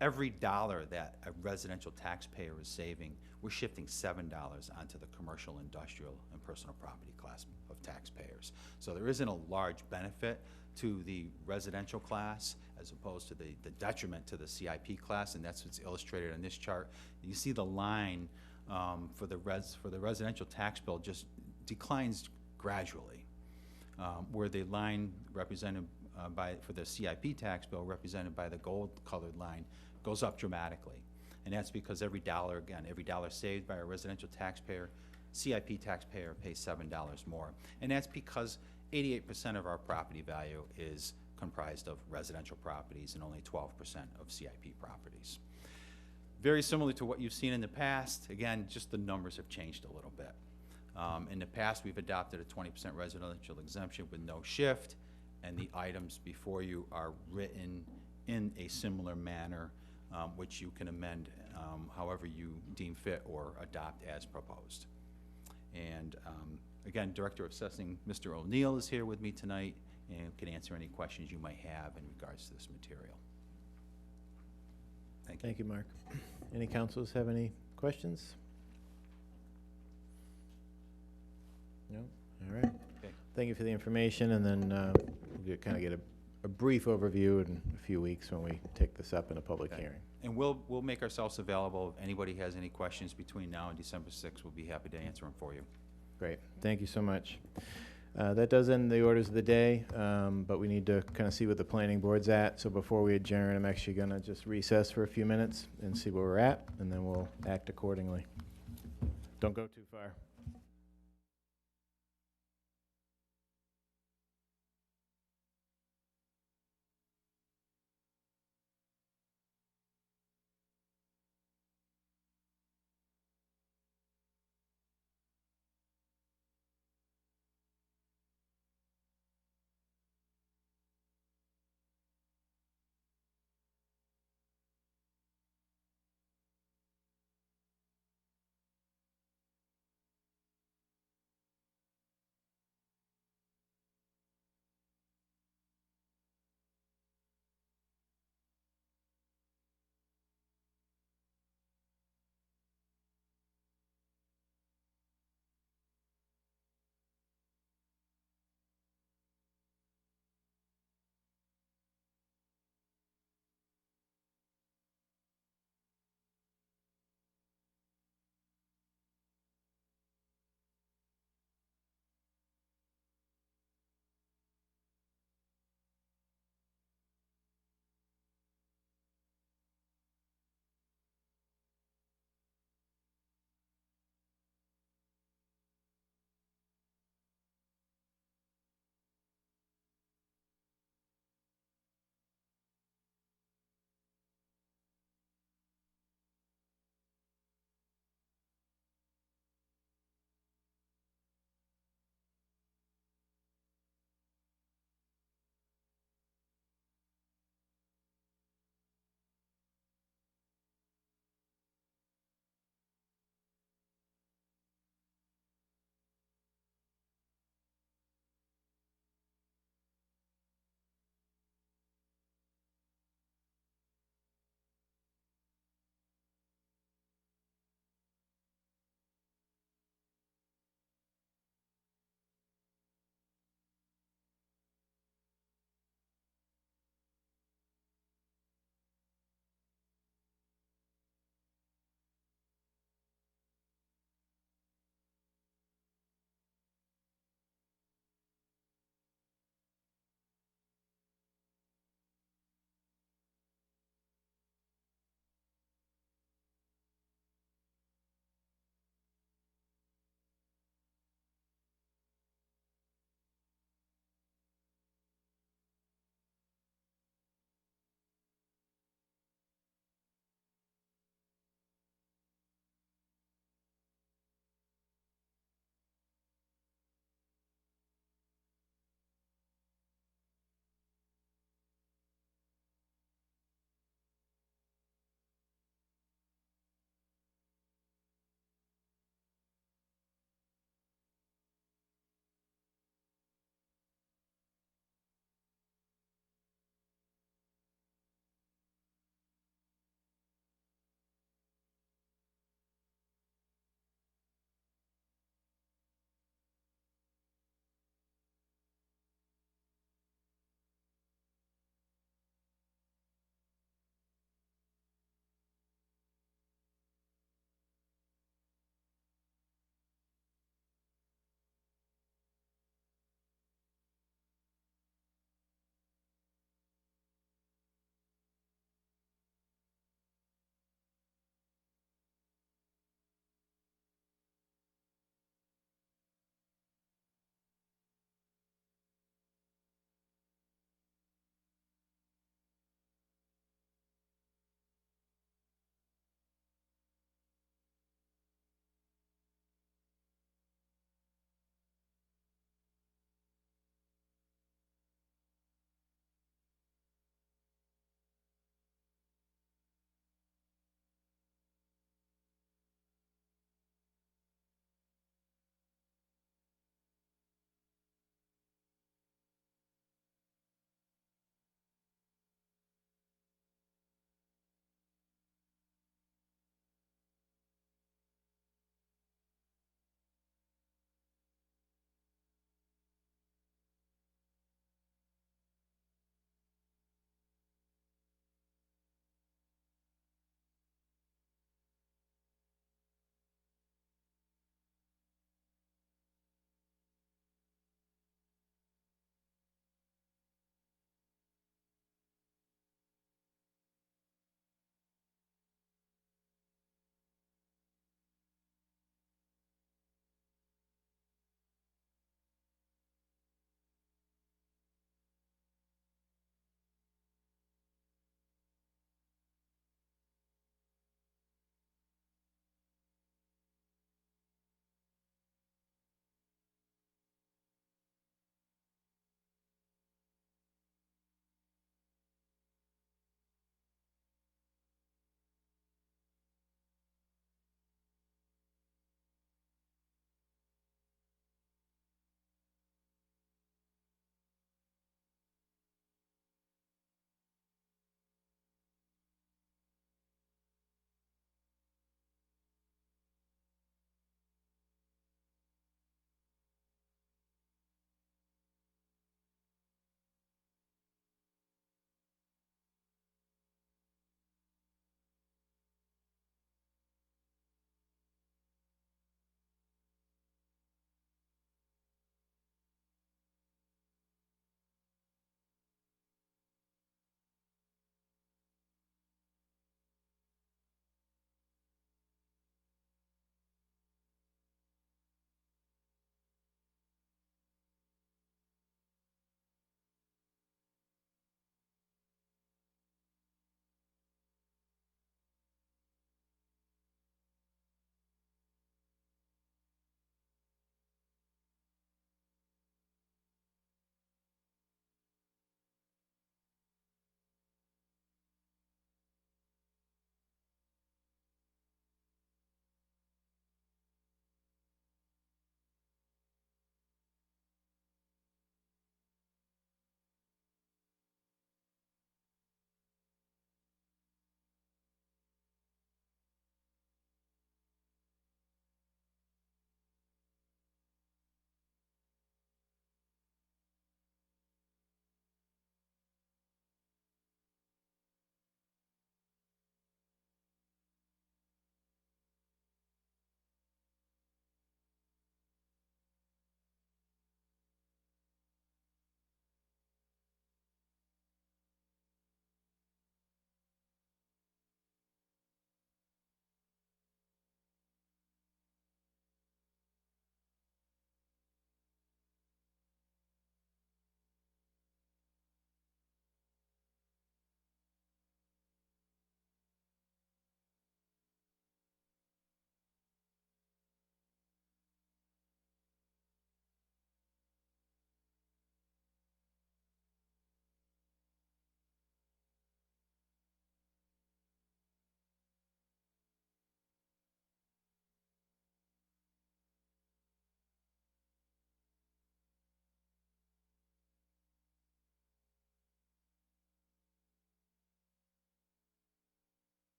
every dollar that a residential taxpayer is saving, we're shifting $7 onto the commercial, industrial, and personal property class of taxpayers. So there isn't a large benefit to the residential class as opposed to the detriment to the CIP class, and that's what's illustrated on this chart. You see the line for the residential tax bill just declines gradually, where the line represented for the CIP tax bill, represented by the gold-colored line, goes up dramatically. And that's because every dollar saved by a residential taxpayer, CIP taxpayer pays $7 more. And that's because 88% of our property value is comprised of residential properties and only 12% of CIP properties. Very similar to what you've seen in the past. Again, just the numbers have changed a little bit. In the past, we've adopted a 20% residential exemption with no shift, and the items before you are written in a similar manner, which you can amend however you deem fit or adopt as proposed. And again, Director of Assessing, Mr. O'Neill, is here with me tonight and can answer any questions you might have in regards to this material. Thank you. Thank you, Mark. Any councilors have any questions? No? All right. Okay. Thank you for the information, and then we'll kind of get a brief overview in a few weeks when we take this up in a public Okay. hearing. And we'll make ourselves available. If anybody has any questions between now and December 6th, we'll be happy to answer them for you. Great. Thank you so much. That does end the orders of the day, but we need to kind of see what the planning board's at. So before we adjourn, I'm actually going to just recess for a few minutes and see where we're at, and then we'll act accordingly. Don't go too far.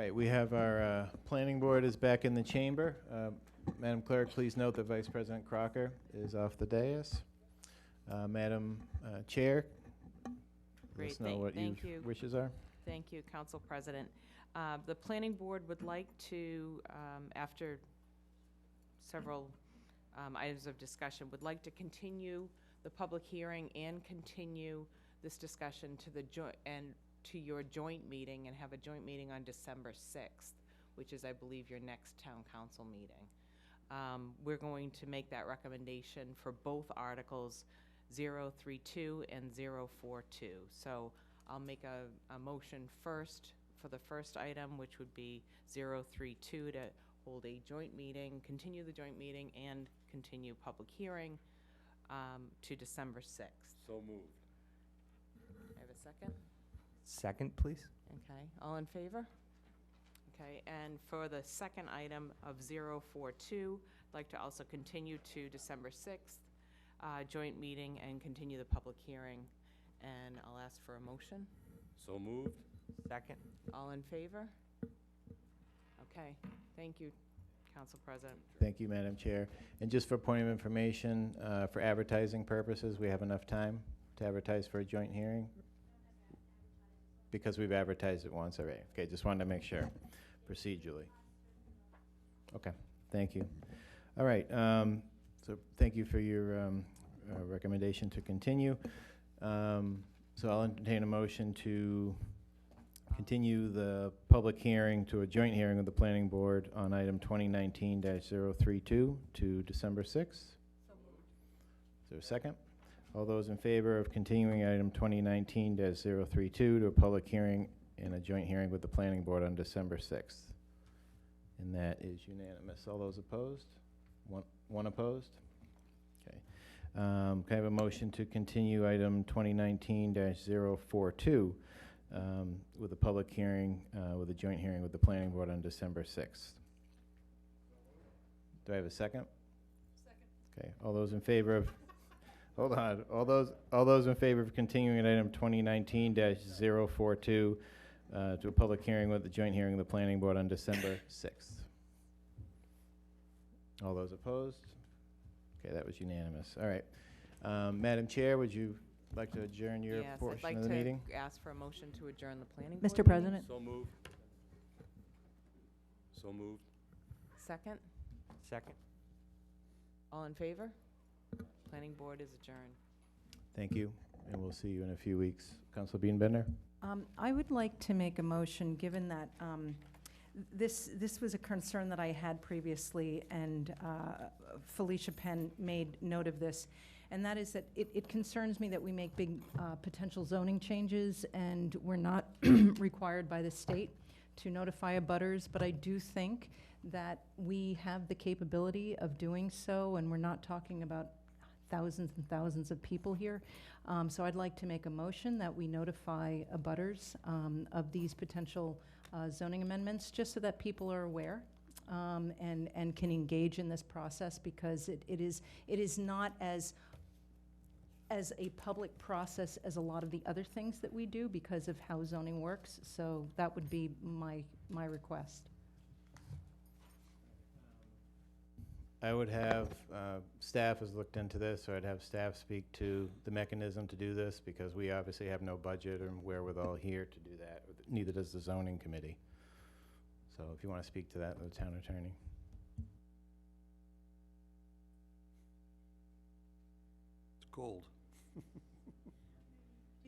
right, we have our planning board is back in the chamber. Madam Clerk, please note that Vice President Crocker is off the dais. Madam Chair, let Great, us know what your thank you. wishes are. Thank you, Council President. The planning board would like to, after several items of discussion, would like to continue the public hearing and continue this discussion to the to your joint meeting, and have a joint meeting on December 6th, which is, I believe, your next town council meeting. We're going to make that recommendation for both articles 032 and 042. So I'll make a motion first for the first item, which would be 032, to hold a joint meeting, continue the joint meeting, and continue public hearing to December 6th. So moved. I have a second? Second, please. Okay, all in favor? Okay, and for the second item of 042, I'd like to also continue to December 6th, joint meeting, and continue the public hearing. And I'll ask for a motion. So moved. Second. All in favor? Okay, thank you, Council President. Thank you, Madam Chair. And just for point of information, for advertising purposes, we have enough time to advertise for a joint hearing? Because we've advertised it once already. Okay, just wanted to make sure procedurally. Okay, thank you. All right, so thank you for your recommendation to continue. So I'll entertain a motion to continue the public hearing to a joint hearing with the planning board on item 2019-032 to December 6th. Is there a second? All those in favor of continuing item 2019-032 to a public hearing and a joint hearing with the planning board on December 6th? And that is unanimous. All those opposed? One opposed? Okay. Can I have a motion to continue item 2019-042 with a public hearing, with a joint hearing with the planning board on December 6th? Do I have a second? Second. Okay. All those in favor of hold on. All those in favor of continuing item 2019-042 to a public hearing with the joint hearing of the planning board on December 6th. All those opposed? Okay, that was unanimous. All right. Madam Chair, would you like to adjourn your portion of the meeting? Yes, I'd like to ask for a motion to adjourn the planning board Mr. President? So moved. So moved. Second? Second. All in favor? Planning board is adjourned. Thank you, and we'll see you in a few weeks. Councilor Beanbender? I would like to make a motion, given that this was a concern that I had previously, and Felicia Penn made note of this, and that is that it concerns me that we make big potential zoning changes, and we're not required by the state to notify abutters, but I do think that we have the capability of doing so, and we're not talking about thousands and thousands of people here. So I'd like to make a motion that we notify abutters of these potential zoning amendments, just so that people are aware and can engage in this process, because it is not as a public process as a lot of the other things that we do because of how zoning works. So that would be my request. I would have, staff has looked into this, so I'd have staff speak to the mechanism to do this, because we obviously have no budget or wherewithal here to do that, neither does the zoning committee. So if you want to speak to that, the town attorney. It's cold. Do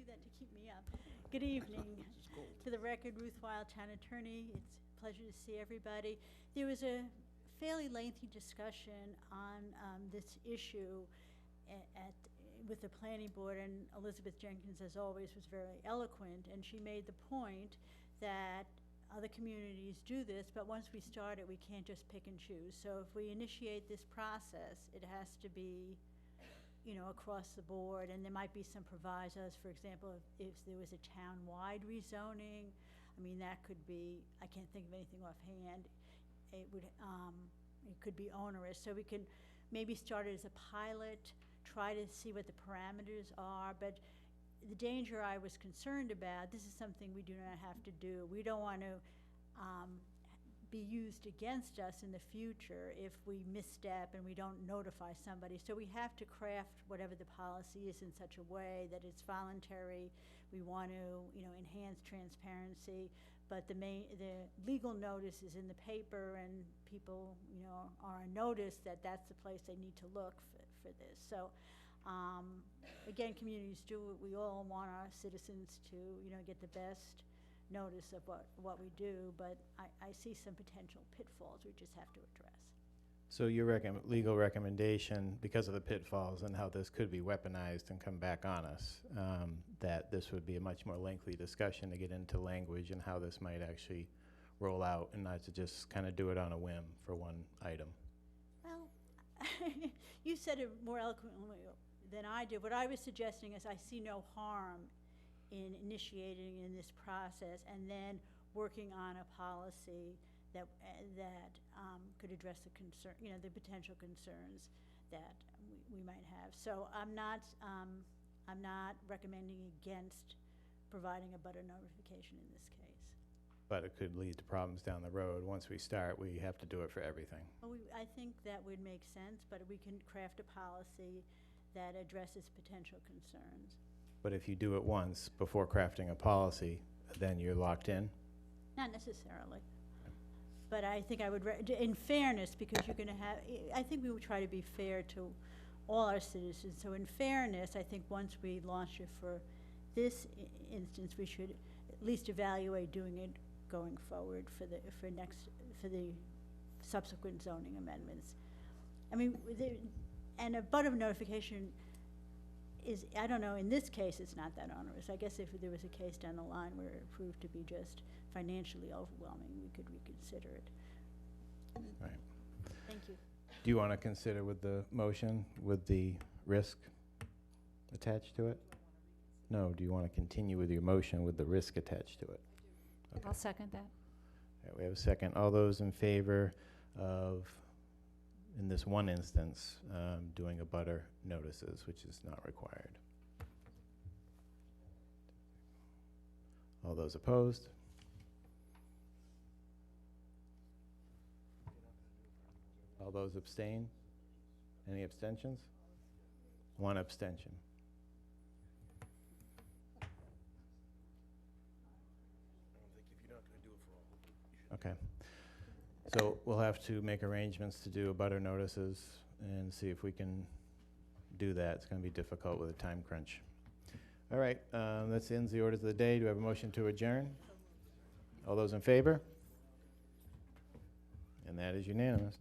that to keep me up. Good evening. For the record, Ruth Weil, town attorney. It's a pleasure to see everybody. There was a fairly lengthy discussion on this issue with the planning board, and Elizabeth Jenkins, as always, was very eloquent, and she made the point that other communities do this, but once we start it, we can't just pick and choose. So if we initiate this process, it has to be, you know, across the board, and there might be some provisos. For example, if there was a town-wide rezoning, I mean, that could be, I can't think of anything offhand. It could be onerous. So we can maybe start it as a pilot, try to see what the parameters are. But the danger I was concerned about, this is something we do not have to do. We don't want to be used against us in the future if we misstep and we don't notify somebody. So we have to craft whatever the policy is in such a way that it's voluntary. We want to, enhance transparency, but the legal notice is in the paper, and people, are on notice that that's the place they need to look for this. So, again, communities do it. We all want our citizens to, get the best notice of what we do, but I see some potential pitfalls we just have to address. So your legal recommendation, because of the pitfalls and how this could be weaponized and come back on us, that this would be a much more lengthy discussion to get into language and how this might actually roll out, and not to just kind of do it on a whim for one item. Well, you said it more eloquently than I did. What I was suggesting is I see no harm in initiating in this process and then working on a policy that could address the concern, the potential concerns that we might have. So I'm not recommending against providing a butter notification in this case. But it could lead to problems down the road. Once we start, we have to do it for everything. Well, I think that would make sense, but we can craft a policy that addresses potential concerns. But if you do it once before crafting a policy, then you're locked in? Not necessarily. But I think I would, in fairness, because you're going to have, I think we would try to be fair to all our citizens. So in fairness, I think once we launch it for this instance, we should at least evaluate doing it going forward for the subsequent zoning amendments. I mean, and a butter notification is, I don't know, in this case, it's not that onerous. I guess if there was a case down the line where it proved to be just financially overwhelming, we could reconsider it. Right. Thank you. Do you want to consider with the motion, with the risk attached to it? No, do you want to continue with your motion with the risk attached to it? Okay. I'll second that. All right, we have a second. All those in favor of, in this one instance, doing a butter notices, which is not required? All those opposed? All those abstain? Any abstentions? One abstention. Okay. So we'll have to make arrangements to do butter notices and see if we can do that. It's going to be difficult with a time crunch. All right, that ends the orders of the day. Do we have a motion to adjourn? All those in favor? And that is unanimous.